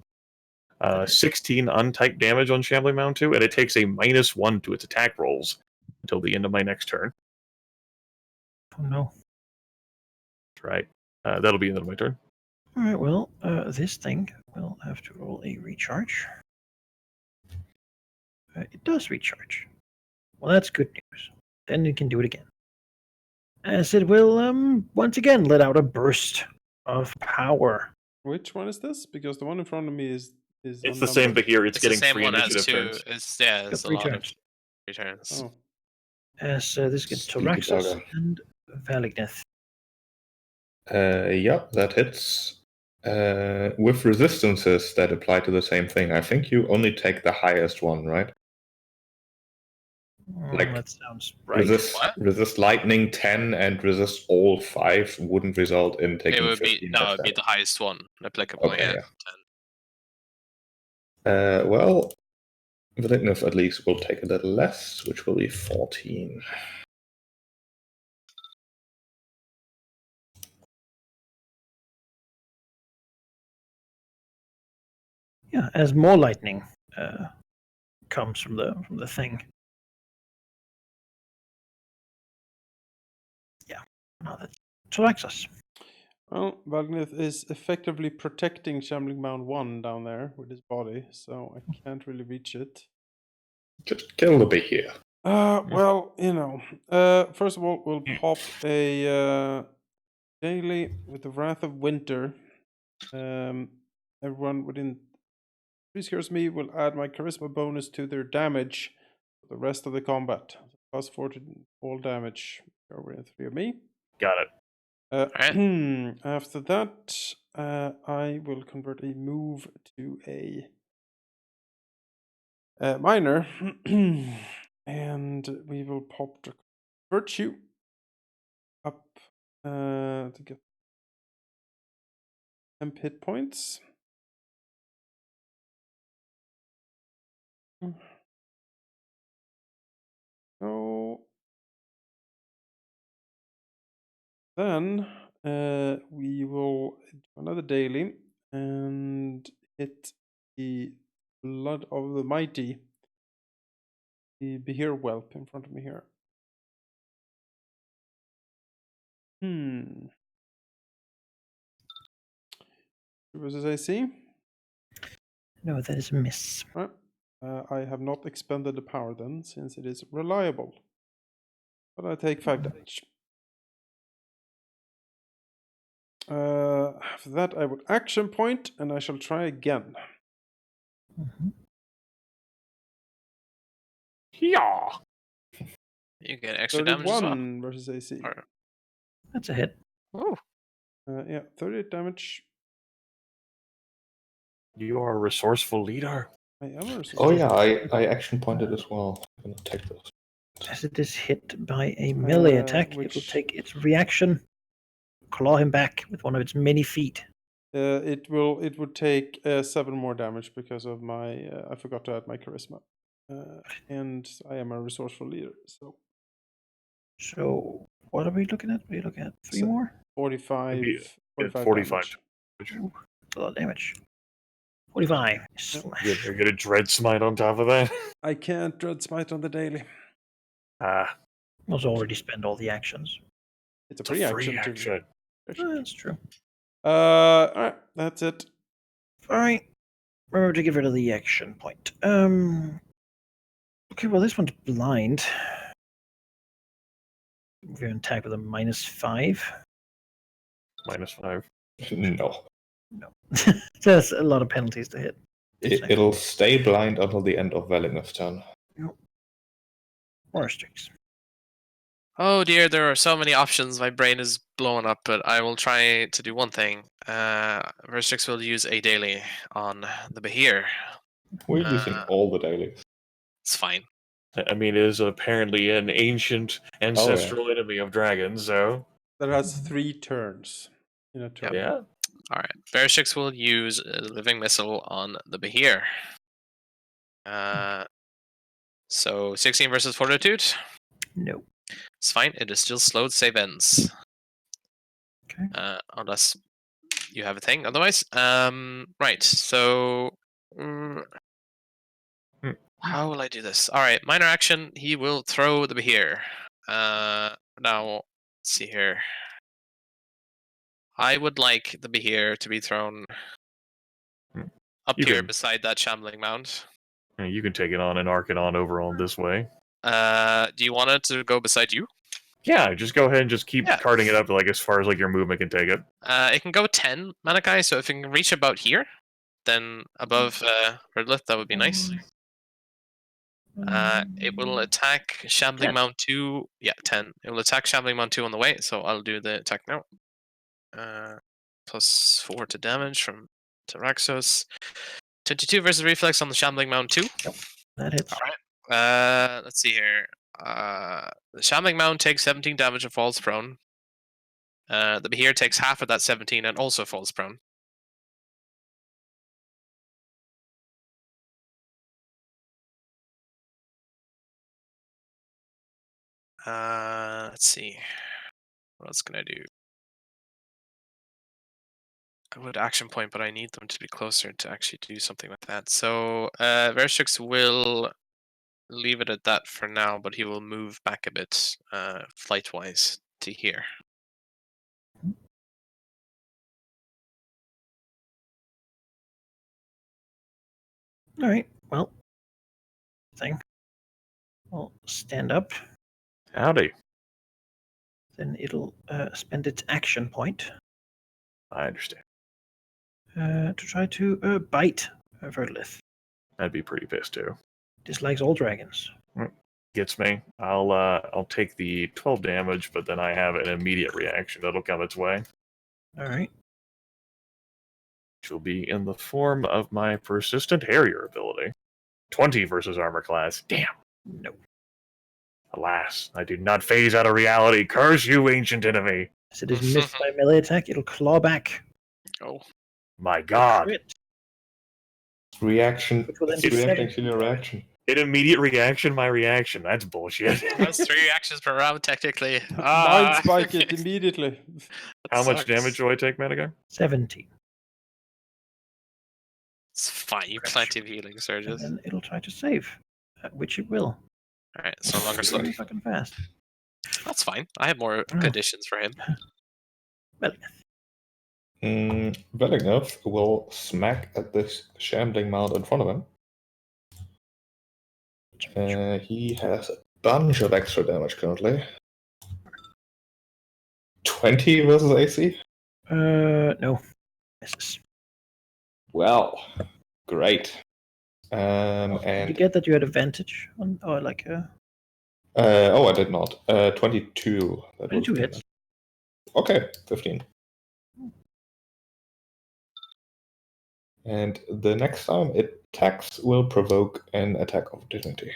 16 untyped damage on Shambling Mound 2, and it takes a -1 to its attack rolls until the end of my next turn. Oh no. That's right. That'll be the end of my turn. All right. Well, this thing will have to roll a recharge. It does recharge. Well, that's good news. Then you can do it again. As it will once again let out a burst of power. Which one is this? Because the one in front of me is It's the same, but here it's It's the getting same 3 one as initiative two. turns. It's a Three lot of turns. returns. Oh. As this gets to Speaky Raxus dogger. and Valigneth. Yeah, that hits. With resistances that apply to the same thing, I think you only take the highest one, right? Like, That sounds right. Resist lightning 10 and resist all 5 wouldn't result in taking It would be 15 it'd be damage. the highest one applicable. Okay, Yeah. yeah. Well, Valigneth at least will take a little less, which will be 14. Yeah, as more lightning comes from the thing. Yeah, no, that's to Raxus. Well, Vagnith is effectively protecting Shambling Mound 1 down there with his body, so I can't really reach it. Just kill the big here. Well, first of all, we'll pop a daily with the Wrath of Winter. Everyone within 3 squares of me will add my charisma bonus to their damage for the rest of the combat. Plus 4 to all damage. Over in 3 of me. Got it. After that, I will convert a move to a minor, and we will pop the virtue up to get 10 hit points. So then we will do another daily and hit the Blood of the Mighty, the Behir Whelp in front of me here. Versus AC? No, that is a miss. Right. I have not expended the power then, since it is reliable. But I take 5 damage. After that, I would action point, and I shall try again. Mm-hmm. Yeah. You get extra damage as well. 31 versus AC. Or- That's a hit. Oh, Yeah, 38 damage. You are a resourceful leader. I am a Oh yeah, I action pointed as well. I'm gonna take this. As it is hit by a melee attack, it will which- take its reaction, claw him back with one of its many feet. It would take 7 more damage because of my I forgot to add my charisma, and I am a resourceful leader. So, what are we looking at? We're looking at 3 So- more? 45. Maybe, 45. damage. Ooh, that's a lot of damage. 45. You get a dread smite on top of that. I can't dread smite on the daily. Ah, Was already spent all the actions. It's a it's a free free action too. action. That's true. All right, that's it. All right. Remember to get rid of the action point. Okay, well, this one's blind. We're going to attack with a -5. -5. No. No. That's a lot of penalties to hit. It'll stay blind until the end of Valigneth's turn. More streaks. oh dear, there are so many options. My brain is blowing up, but I will try to do one thing. Verstrix will use a daily on the Behir. We're using all the dailies. It's fine. I mean, it is apparently an ancient ancestral enemy of dragons, so That has 3 turns in a turn. Yeah. All right. Bereshix will use a living missile on the Behir. So 16 versus Fortitude. No. It's fine. It is still slowed. Save ends. Okay. Unless you have a thing. Otherwise, right. So, how will I do this? All right. Minor action. He will throw the Behir. Now, let's see here. I would like the Behir to be thrown up You here can- beside that shambling mound. You can take it on and arc it on over on this way. Do you want it to go beside you? Yeah, just go ahead and just keep Yeah. carting it up like as far as like your movement can take it. It can go 10, Manakai, so if it can reach about here, then above Redlith, that would be nice. It will attack Shambling 10. Mound 2. Yeah, 10. It will attack Shambling Mound 2 on the way, so I'll do the attack now. Plus 4 to damage from Taraxos. 22 versus Reflex on the Shambling Mound 2. That hits. Alright. Let's see here. The Shambling Mound takes 17 damage and falls prone. The Behir takes half of that 17 and also falls prone. Let's see. What else can I do? I would action point, but I need them to be closer to actually do something with that. So Vershix will leave it at that for now, but he will move back a bit flight-wise to here. All right. Well, thing. I'll stand up. Howdy. Then it'll spend its action point I understand. to try to bite Verdlith. I'd be pretty pissed too. Dislikes all dragons. Gets me. I'll take the 12 damage, but then I have an immediate reaction that'll come its way, All right. which will be in the form of my persistent Harrier ability. 20 versus armor class. Damn. No. Alas, I do not phase out of reality. Curse you, ancient enemy. As it is missed by melee attack, it'll claw back. Oh. My god. Crit. Reaction. Which will then It's be reacting 7. to your reaction. An immediate reaction, my reaction. That's bullshit. That's 3 actions per round, technically. Mind spike it immediately. How much Sucks. damage do I take, Managar? 17. It's fine. You plenty of healing And surges. then it'll try to save, which it will. Alright, so no longer It's slow. very fucking fast. That's fine. I have more Oh. conditions for him. Well, Velignev will smack at this shambling mound in front of him. He has a bunch of extra damage currently. 20 versus AC? no. Misses. Well, great. Did you And get that you had advantage on, or like I did not. 22. That 22 was- hits? Okay, 15. And the next time it attacks will provoke an attack of opportunity.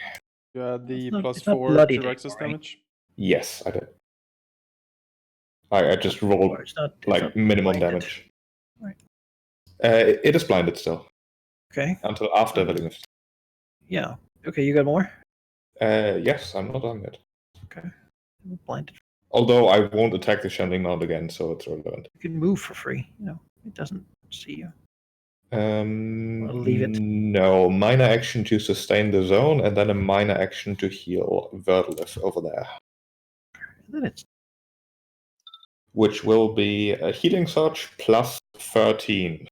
You had the It's not- plus it's not 4 bloody to anymore, Rex's right? damage. Yes, I did. I just rolled Or it's not, like not minimum blinded. damage. Right. It is blinded still Okay. until after Velignev. Yeah. Okay, you got more? Yes, I'm not done yet. Okay. Blinded. Although I won't attack the shambling mound again, so it's relevant. You can move for free. You know, it doesn't see you. I'll leave it. No, minor action to sustain the zone, and then a minor action to heal Verdlith over there, Then it's which will be a healing surge plus 13.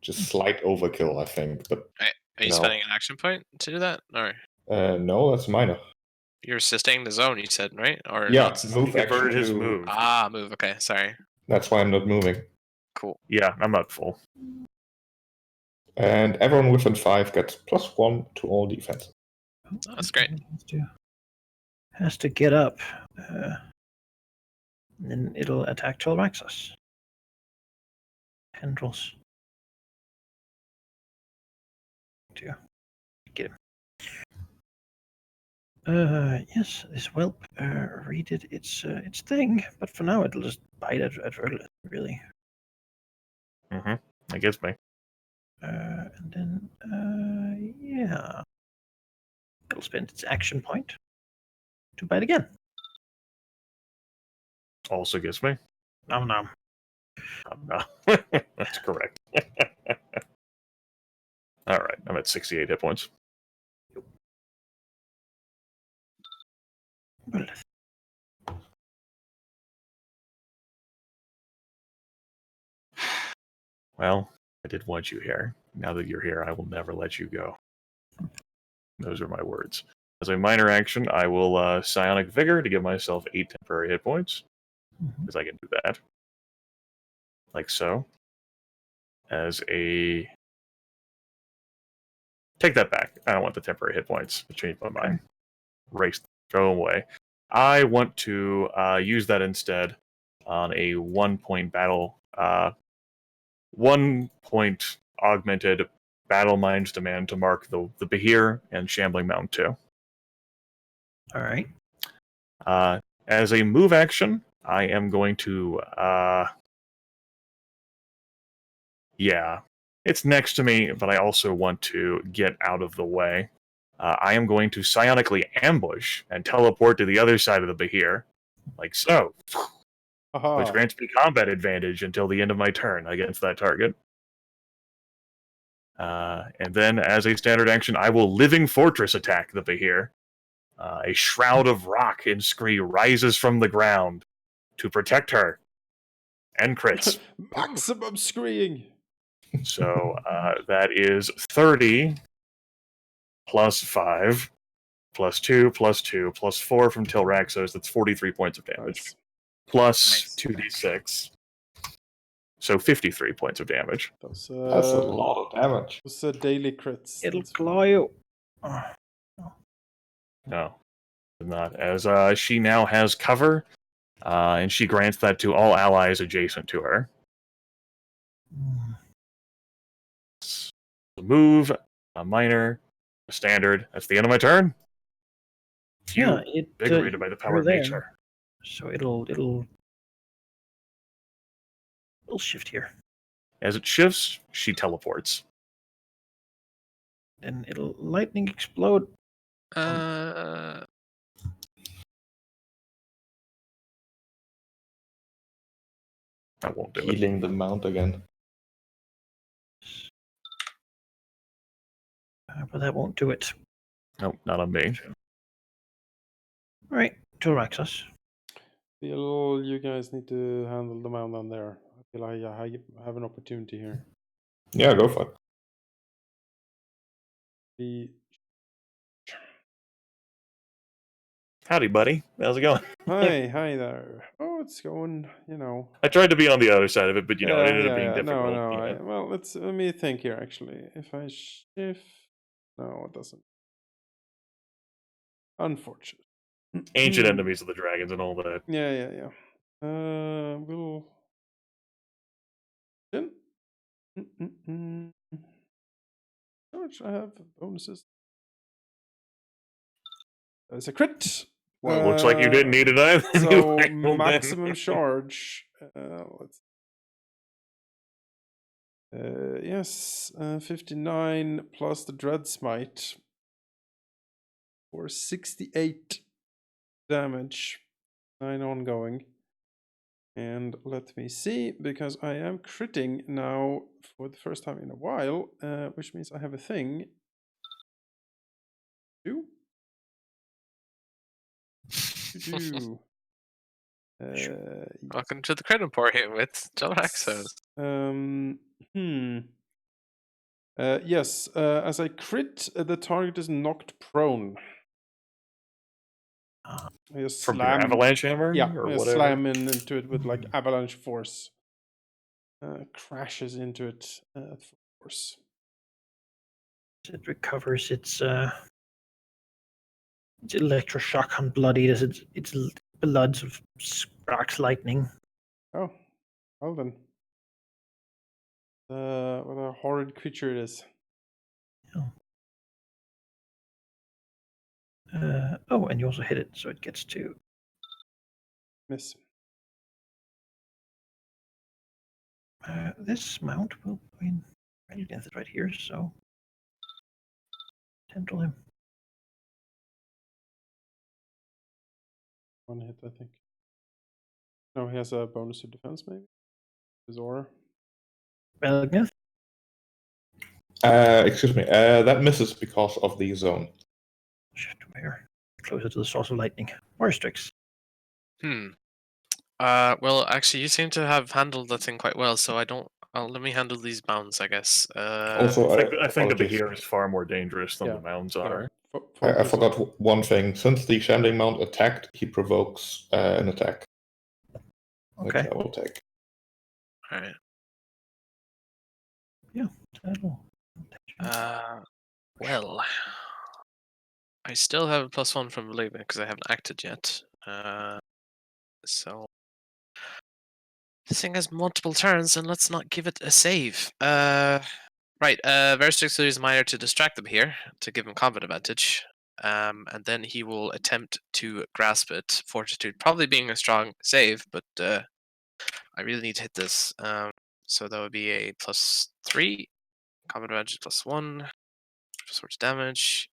Just slight overkill, I think, but Are you No. spending an action point to do that? Or no, that's minor. you're sustaining the zone, you said, right? Or Yeah, not sustain- move action Converted his to- move. Ah, move. Okay, sorry. That's why I'm not moving. Cool. Yeah, I'm not full. And everyone within 5 gets +1 to all defense. That's great. Has to get up. And then it'll attack Tolraxus. Tendrils. To get him. Yes, this whelp redid its thing, but for now it'll just bite at Verlet, really. I guess me. And then, yeah. It'll spend its action point to bite again. Also gets me. Oh no. No. That's correct. All right, I'm at 68 hit points. Verlet. Well, I did want you here. Now that you're here, I will never let you go. Those are my words. As a minor action, I will Psionic Vigor to give myself 8 temporary hit points, because I can do that. Like so. As a... Take that back. I don't want the temporary hit points. I changed my mind. Erase them. Throw them away. I want to use that instead on a 1-point battle... 1-point augmented Battle Minds demand to mark the Behir and Shambling Mound 2. Alright. As a move action, I am going to... yeah, it's next to me, but I also want to get out of the way. I am going to psionically ambush and teleport to the other side of the Behir, like so, which grants me combat advantage until the end of my turn against that target. And then, as a standard action, I will Living Fortress attack the Behir. A shroud of rock in Scree rises from the ground to protect her. And crits. Maximum screeing. So that is 30 plus 5 plus 2 plus 2 plus 4 from Tilraxos. That's 43 points of damage. Nice. Plus 2d6. So 53 points of damage. Those, That's a lot of damage. those daily crits. It'll That's claw you. Oh, No, not. As she now has cover, and she grants that to all allies adjacent to her. A move, a minor, a standard. That's the end of my turn. yeah, it Invigorated by the power you're of there. nature. So it'll shift here. As it shifts, she teleports. Then it'll lightning explode. Uh, I won't do it. Healing the mount again. But that won't do it. Nope, not on me. Alright, Tilraxos. feel you guys need to handle the mound down there. I feel I have an opportunity here. Yeah, go for it. The Howdy, buddy. How's it going? hi there. Oh, it's going. I tried to be on the other side of it, but it ended up being difficult. No. Well, let me think here. Actually, if I shift, no, it doesn't. Unfortunate. Ancient enemies of the dragons and all that. Yeah. We'll. How much I have bonuses? It's a crit. Well, looks like you didn't need it either. So Well, maximum then. charge. Let's. Yes, 59 plus the Dread Smite for 68 damage. 9 ongoing. And let me see, because I am critting now for the first time in a while, which means I have a thing. 2. welcome to the Crit Emporium with Tilraxos. Yes, as I crit, the target is knocked prone. I just From your avalanche hammer? Yeah, or I whatever. slam into it with like avalanche force. Crashes into it at full force. It recovers its electroshock unbloodied as its blood sort of sparks lightning. Oh, well then. What a horrid creature it is. Yeah. Oh, and you also hit it, so it gets to Miss. this mount. Will Radiant is right here, so tendril him. One hit, I think. No, he has a bonus to defense, maybe? His aura. Belgneth? Excuse me. That misses because of the zone. Shit, where? Closer to the source of lightning. Warstrix. Well, actually, you seem to have handled that thing quite well, so I don't. Let me handle these bounds, I guess. Also, I think the apologies. Behir is far more dangerous than Yeah, the mounds Yeah. are. I Focus on- forgot one thing. Since the Shambling Mount attacked, he provokes an attack, which Okay. I will take. all right. Tendril. Well, I still have a +1 from Malignant because I haven't acted yet. So this thing has multiple turns, and let's not give it a save. Right. Verstrix will use Minor to distract them here to give him combat advantage. And then he will attempt to grasp it. Fortitude probably being a strong save, but I really need to hit this. So that would be a +3. Combat advantage +1. Sort of damage.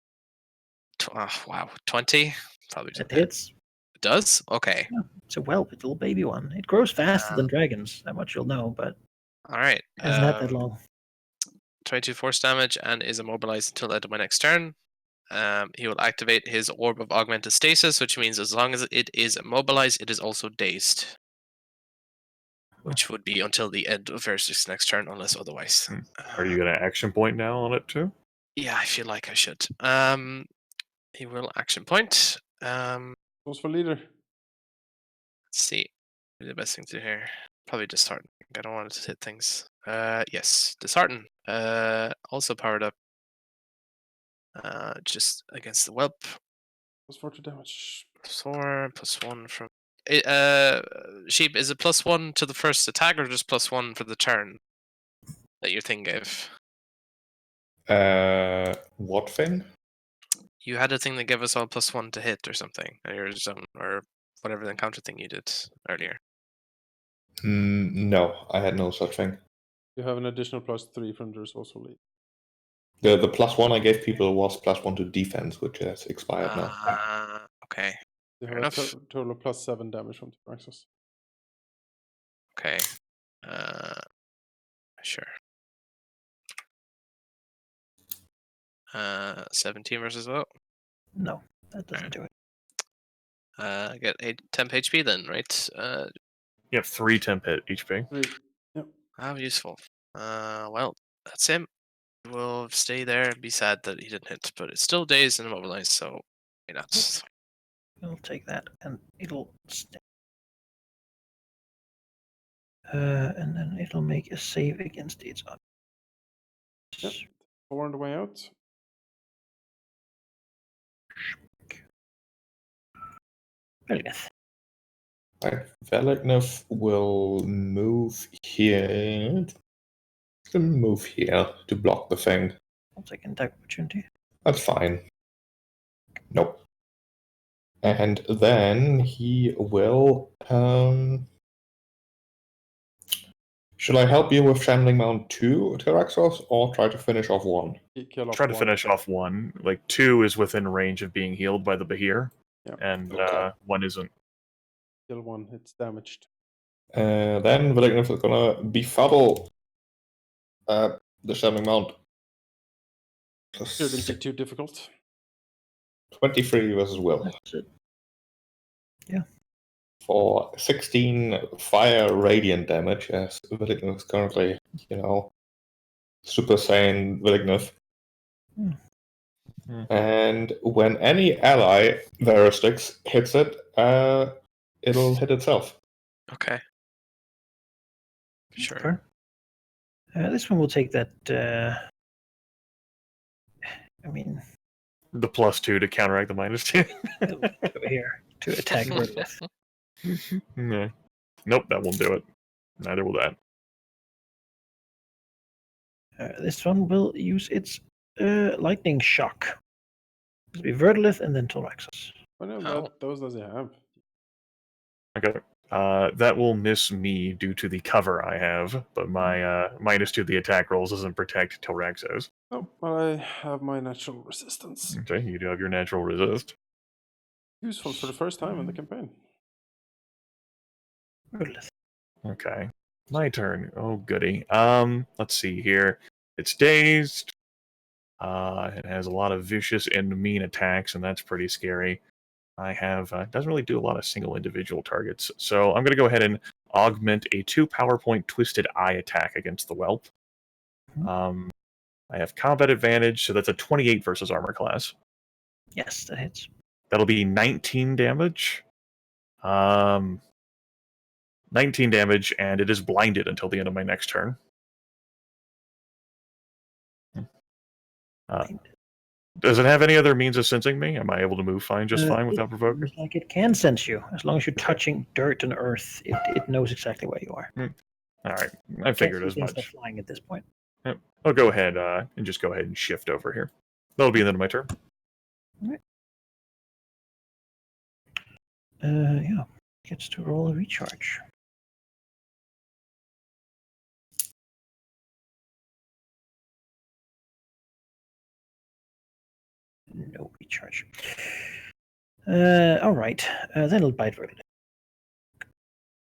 Wow, 20. Probably It hits. It does. Okay. It's a whelp, little baby one. It grows faster than dragons. That much you'll know, but All right. it hasn't had that long. 22 force damage and is immobilized until the end of my next turn. He will activate his Orb of Augmented Stasis, which means as long as it is immobilized, it is also dazed. Which would be until the end of Versus' next turn, unless otherwise. Are you going to action point now on it too? Yeah, I feel like I should. He will action point. Goes for leader. Let's see. Maybe the best thing to do here. Probably dishearten. I don't want it to hit things. Yes, dishearten. Also powered up. Just against the whelp. Goes for 2 damage. +4, +1 from. Sheep, is it +1 to the first attack or just +1 for the turn that your thing gave? What thing? You had a thing that gave us all +1 to hit or something, or your zone, or whatever the encounter thing you did earlier. No, I had no such thing. You have an additional +3 from the resourceful lead. The +1 I gave people was +1 to defense, which has expired now. Okay. You Fair have a enough. total of +7 damage from Tyraxus. Okay. Sure. 17 versus what? No, that doesn't do it. Get temp HP then, right? You have 3 temp hit HP. 3. Yep. How useful. Well, that's him. We'll stay there and be sad that he didn't hit, but it's still dazed and immobilized, so why not? It's fine. I'll take that, and it'll stay. And then it'll make a save against its own. Yep. 4 on the way out. Belgneth. Right. Velignov will move here. Move here to block the thing. I'll take an attack opportunity. That's fine. Nope. And then he will. Should I help you with Shambling Mount 2, Tyraxos, or try to finish off 1? Kill off Try to 1. finish off 1. Like 2 is within range of being healed by the Behir, Yeah. and Okay. 1 isn't. Kill 1. It's damaged. Then Velignov is gonna befuddle the Shambling Mount. Shouldn't be too difficult. 23 versus Will. That's it. For 16 fire radiant damage, as Velignov is currently, Super Saiyan Velignov. And when any ally Veristix hits it, it'll hit itself. Okay. Sure. Turn. This one will take that. I mean, The +2 to counteract the -2. it'll go here to attack Verglith. No. Nope, that won't do it. Neither will that. This one will use its lightning shock. It'll be Verdalith and then Tolraxos. Oh no, Oh. those does he have? Okay. That will miss me due to the cover I have, but my -2 to the attack rolls doesn't protect Telraxos. Oh, well, I have my natural resistance. Okay, you do have your natural resist. Useful for the first time in the campaign. Verdalith. Okay. My turn. Oh goody. Let's see here. It's dazed. It has a lot of vicious and mean attacks, and that's pretty scary. I have doesn't really do a lot of single individual targets, so I'm going to go ahead and augment a 2 power point twisted eye attack against the whelp. I have combat advantage, so that's a 28 versus armor class. Yes, that hits. That'll be 19 damage. 19 damage, and it is blinded until the end of my next turn. Does it have any other means of sensing me? Am I able to move fine without provoking? It's like it can sense you. As long as you're touching dirt and earth, it knows exactly where you are. All right, I figured as Things that are much. flying at this point. Yep. I'll go ahead and just go ahead and shift over here. That'll be the end of my turn. Yeah, gets to roll a recharge. No recharge. All right. Then it'll bite Verdalith.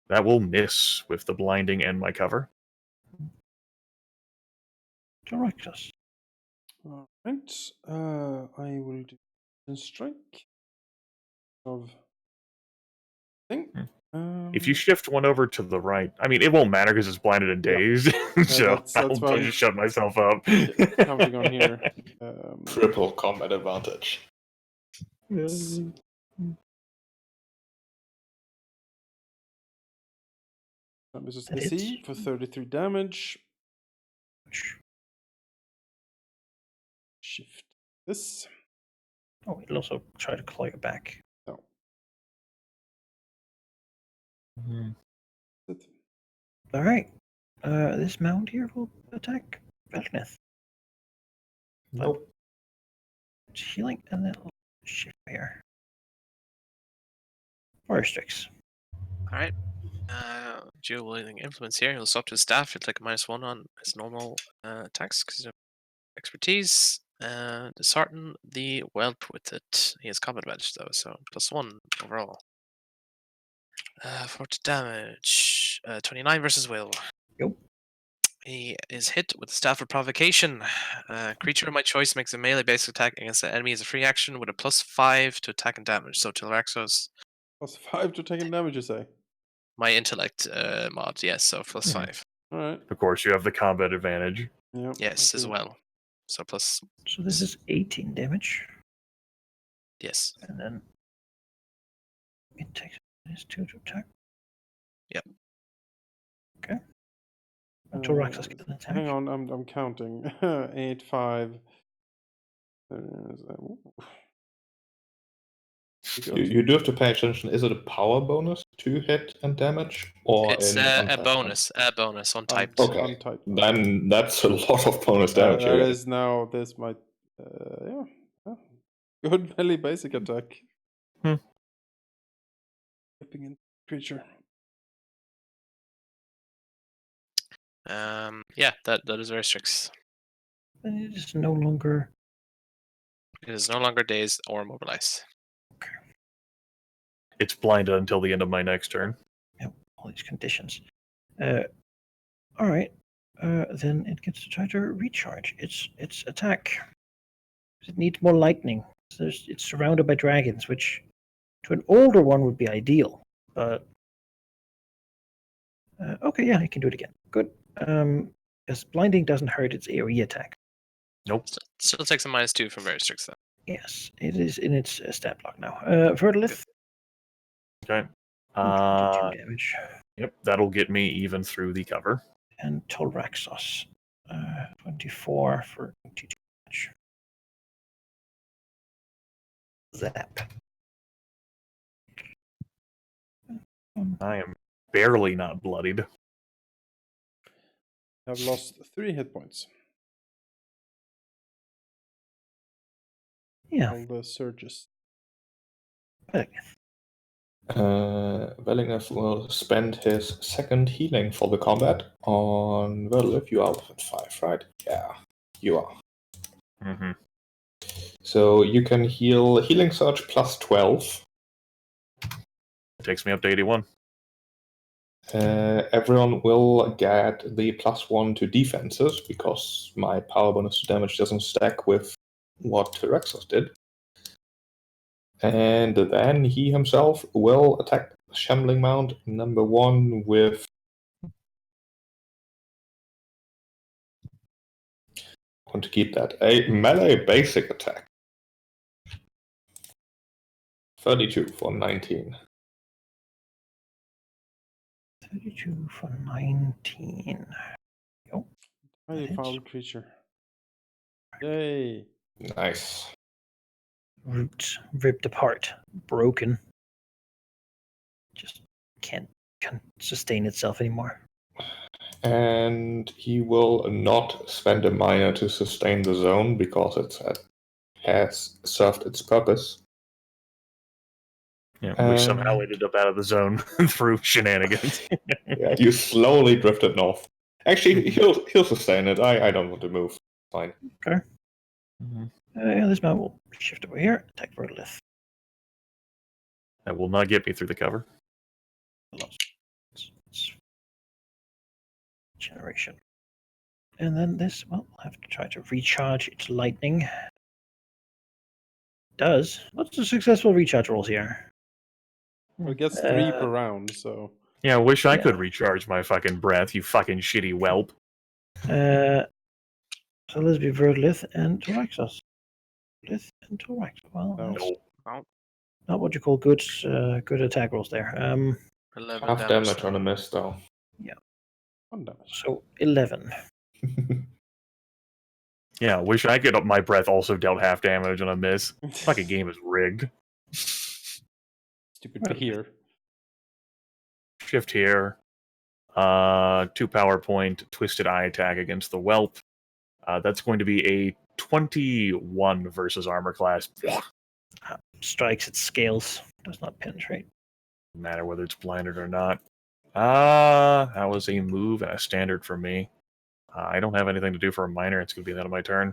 That will miss with the blinding and my cover. Tolraxos. Alright. I will do a strike of thing. If you shift one over to the right, I mean, it won't matter because it's blinded and dazed. So that's I'll why I'm just shut myself up. counting on here. Triple combat advantage. This is That AC hits. for 33 damage. Shift this. Oh, it'll also try to claw you back. No. That's it. All right. This mound here will attack Verdalith. Nope. It's healing, and then it'll shift here. Forest Strix. Alright. Dual wielding influence here. He'll stop to his staff. He'll take a -1 on his normal attacks because he's have expertise. Dishearten the whelp with it. He has combat advantage though, so +1 overall. 40 damage. 29 versus Will. Yep. He is hit with the Staff of Provocation. Creature of my choice makes a melee basic attack against the enemy as a free action with a +5 to attack and damage. So Telraxos, +5 to taking damage, you say? my intellect mod, yes, so +5. Alright. Of course, you have the combat advantage. Yeah. Yes, as okay. well. So plus, So this is 18 damage, yes. and then it takes -2 to attack. Yep. Okay. And Tolraxos gets an attack. Hang on, I'm counting. 8, 5. You do have to pay attention. Is it a power bonus to hit and damage, or It's in a untyped bonus, untyped. Okay. Untyped. Then that's a lot of bonus damage. That here. is now, this might, yeah. Good melee basic attack. Flipping in creature. Yeah, that is very strict. And it is no longer. It is no longer dazed or immobilized. It's blinded until the end of my next turn. Yep, all these conditions. All right. Then it gets to try to recharge its attack. It needs more lightning. It's surrounded by dragons, which to an older one would be ideal. But okay, yeah, it can do it again. Good. Because blinding doesn't hurt its AoE attack. Nope. Still takes a -2 from very strict though. Yes, it is in its stat block now. Verdalith. Okay. 22 damage. Yep, that'll get me even through the cover. And Tolraxos. 24 for 22 damage. Zap. I am barely not bloodied. I've lost 3 hit points. Yeah. all the surges. Vellingneth will spend his second healing for the combat on Verlith. You are at 5, right? Yeah, you are. Mm-hmm. So you can heal Healing Surge plus 12. It takes me up to 81. Everyone will get the +1 to defenses because my power bonus to damage doesn't stack with what Rexos did. And then he himself will attack Shambling Mound number 1 with. I want to keep that. A melee basic attack. 32 for 19. 32 for 19. Highly hits. foul creature. Yay! Nice. Roots ripped apart, broken. Just can't sustain itself anymore. And he will not spend a minor to sustain the zone because it has served its purpose. Yeah, we somehow ended up out of the zone through shenanigans. Yeah, you slowly drifted north. Actually, he'll sustain it. I don't want to move. Fine. Okay. Mm-hmm. This man will shift over here, attack Verlith. That will not get me through the cover. It's generation. And then this, well, we'll have to try to recharge its lightning. Does. What's the successful recharge rolls here? Well, it gets 3 per round, so. Yeah, I wish I Yeah. could recharge my fucking breath, you fucking shitty whelp. So let's be Verlith and Toraxos. Verlith and Toraxos. Well, No. that's Oh, not what you call good attack rolls there. 11 Half damage on a miss, though. 1 damage. So 11. Yeah, I wish I could up my breath also dealt half damage on a miss. Fucking game is rigged. Stupid Behir. Shift here. 2 power point, twisted eye attack against the whelp. That's going to be a 21 versus armor class. Strikes its scales. Does not penetrate. No matter whether it's blinded or not. That was a move and a standard for me. I don't have anything to do for a minor. It's going to be the end of my turn.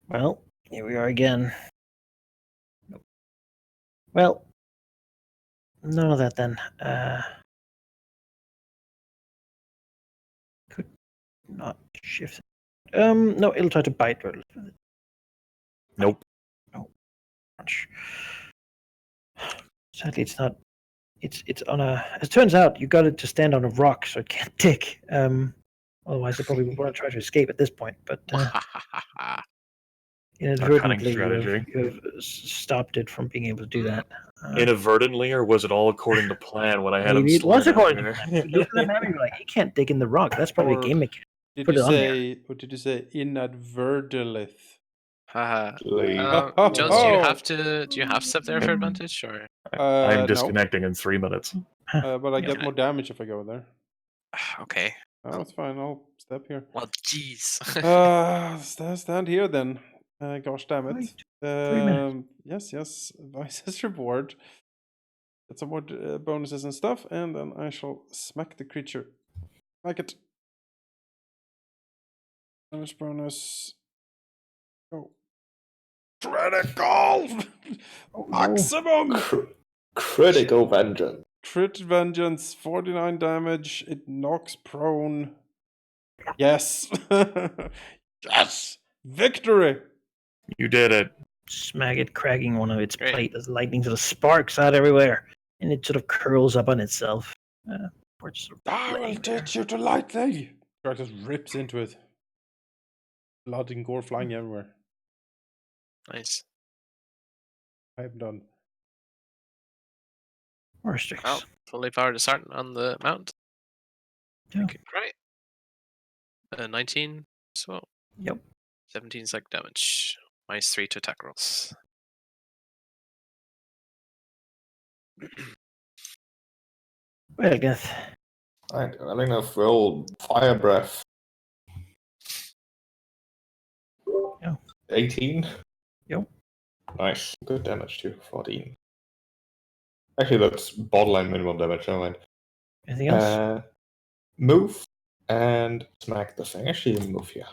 Well, here we are again. Well, none of that then. Could not shift. No, it'll try to bite Verlith with it. Nope. Crunch. Sadly, it's not. It's on a. As it turns out, you got it to stand on a rock, so it can't dig. Otherwise, it probably would want to try to escape at this point. But inadvertently, strategy. you have stopped it from being able to do that. Inadvertently, or was it all according to plan when I had him Maybe it was slid according to there? plan. You look at the map, and you're like, he can't dig in the rock. That's probably a Or- game mechanic. Did Put you it on there. say? What did you say? Inadvertently. Haha. Like, Jones, do you have step there for advantage, or I'm No. disconnecting in 3 minutes. But I get Okay. more damage if I go there. okay? No, it's fine. I'll step here. Well, jeez. Stand here then. Gosh damn it. Right. 3 minutes. Yes. Vice's reward. Get some more bonuses and stuff, and then I shall smack the creature. Smack it. Damage bonus. Go. Critical! Oh, no. Maximum! critical vengeance. Crit vengeance, 49 damage. It knocks prone. Yes! Yes! Victory! You did it. Smack it, cracking one of its Great. plate as lightning sort of sparks out everywhere, and it sort of curls up on itself. Or it's sort of I will laying there. teach you to lightly! Drax just rips into it. Blood and gore flying everywhere. Nice. I am done. Worstrix. Well, fully powered to start on the mount. Yeah. Okay, great. 19 as well. Yep. 17 psychic damage. -3 to attack rolls. Well, Geth. Right, Vellingneth will fire breath 18. Yep. Nice. Good damage too. 14. Actually, that's borderline minimum damage. Never mind. Anything else? Move and smack the thing. Actually, move here.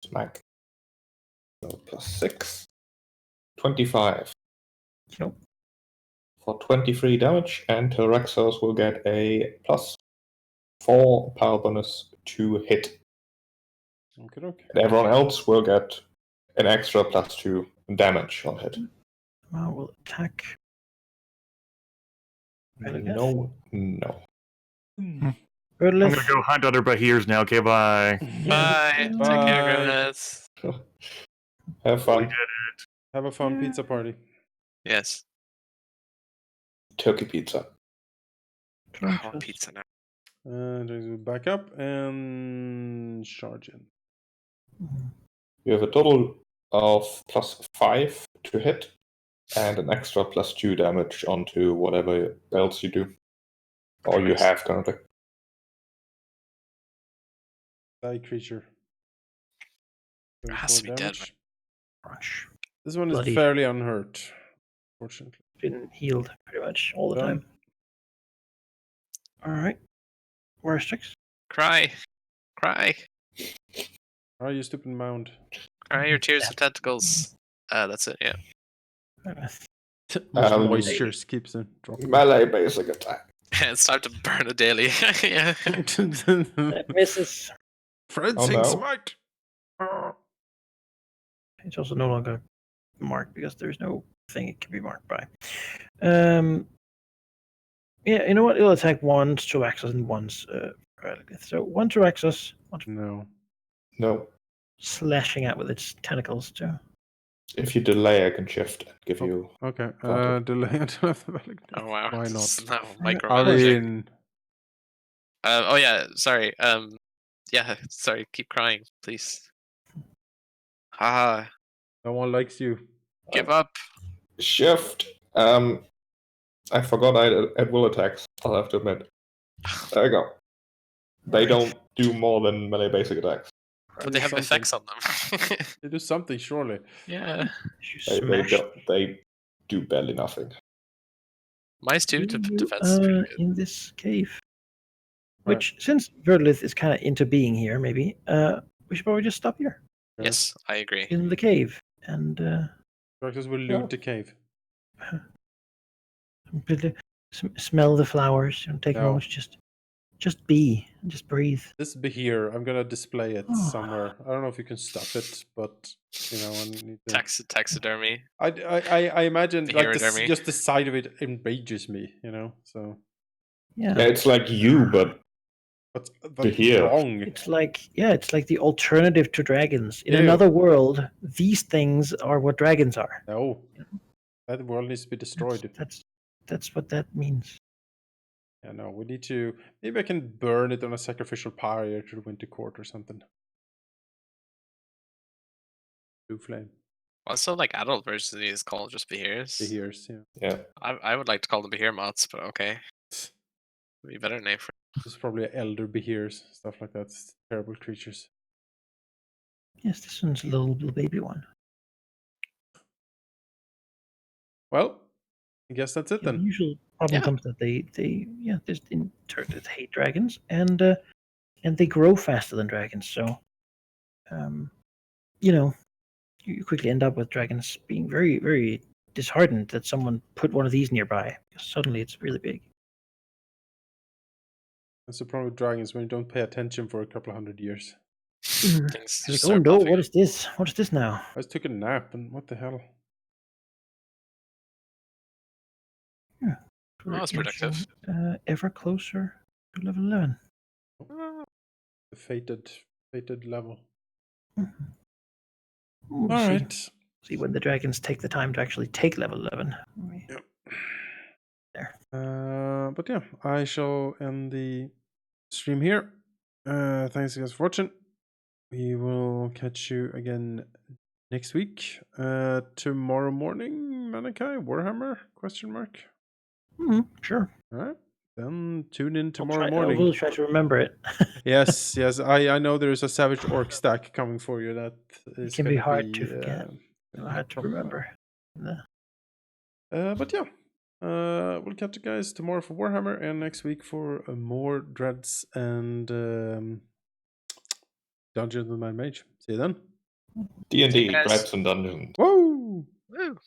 Smack. So +6. 25 Yep. for 23 damage, and Tyraxos will get a +4 power bonus to hit. Okay. And everyone else will get an extra +2 damage on hit. I will attack. Relageth. No. I'm Verlith. gonna go hunt other Bahirs now. Okay, bye. Bye. Take care, Bye. Grenades. Have We fun. did it. Have a fun pizza party. Yes. Turkey pizza. I want pizza now. Just back up and charge in. You have a total of +5 to hit, and an extra +2 damage onto whatever else you do. Or you Nice. have currently. Die creature. Has to 34 be dead, damage. Crunch. This one Bloody. is fairly unhurt, fortunately. Been healed pretty much all the Done. time. All right. Worsticks. Cry. Cry. Ah, you stupid mound. Cry your tears of tentacles. That's it, yeah. Moisture keeps it dropping. Melee basic attack. It's time to burn a daily. Yeah. That misses. Fencing no. smite. It's also no longer marked because there's no thing it can be marked by. Yeah, you know what? It'll attack once Tyraxos and once Relageth. So one Tyraxos, one No. No. slashing out with its tentacles too. If you delay, I can shift and give you. Okay. Got it. Delay until after the Oh wow. Why not? It's now I micromanaging. mean, Oh yeah, sorry. Yeah, sorry, keep crying, please. Ah, no one likes you. give up. Shift. I forgot I had will attacks. I'll have to admit. There you go. They don't do more than melee basic attacks. But they have something. effects on them. They do something, surely. Yeah. They do barely nothing. Mice too, You, defense is pretty good. in this cave. Right. Which, since Verlith is kind of into being here, maybe we should probably just stop here Yes, I agree. in the cave and Characters will loot Yeah. the cave. smell the flowers and take a No. moment to just be and just breathe. This be here. I'm gonna display it Oh. somewhere. I don't know if you can stop it, but I need to. Taxidermy. I imagine like Beherodermy. just the sight of it enrages me. So Yeah, Yeah, it's like you, but but Behir. wrong. it's like the alternative to dragons. In Ew. another world, these things are what dragons are. No, that world needs to be destroyed. That's what that means. Yeah, no, we need to. Maybe I can burn it on a sacrificial pyre to the Winter Court or something. Blue flame. Also, like adult versions of these called just Behirs. Behirs, yeah. yeah. I would like to call them Behir mods, but okay. Be a better name for This is probably elder Behirs, stuff like that. It's terrible creatures. Yes, this one's a little baby one. Well, I guess that's it The then. usual problem Yeah. comes that they there's in turtles hate dragons and they grow faster than dragons. So, you quickly end up with dragons being very very disheartened that someone put one of these nearby. Suddenly, it's really big. That's the problem with dragons when you don't pay attention for a couple of 100 years. things. It's just like, oh start no, popping what up. is this? What is this now? I just took a nap and what the hell? Oh, that's productive. Ever closer to level 11. The fated level. We'll All see. right. See when the dragons take the time to actually take level 11. Yep. There. But yeah, I shall end the stream here. Thanks guys for watching. We will catch you again next week. Tomorrow morning, Manikai, Warhammer? Question mark. Sure. All right. Then tune in I'll tomorrow I morning. will try to remember it. Yes, I know there's a Savage Orc stack coming for you. That is can be gonna hard to forget. gonna be Hard to fun. remember. But yeah, we'll catch you guys tomorrow for Warhammer and next week for more Dreads and Dungeons and Mage. See you then. D&D, Yes. Dreads and Dungeons. Woo! Woo.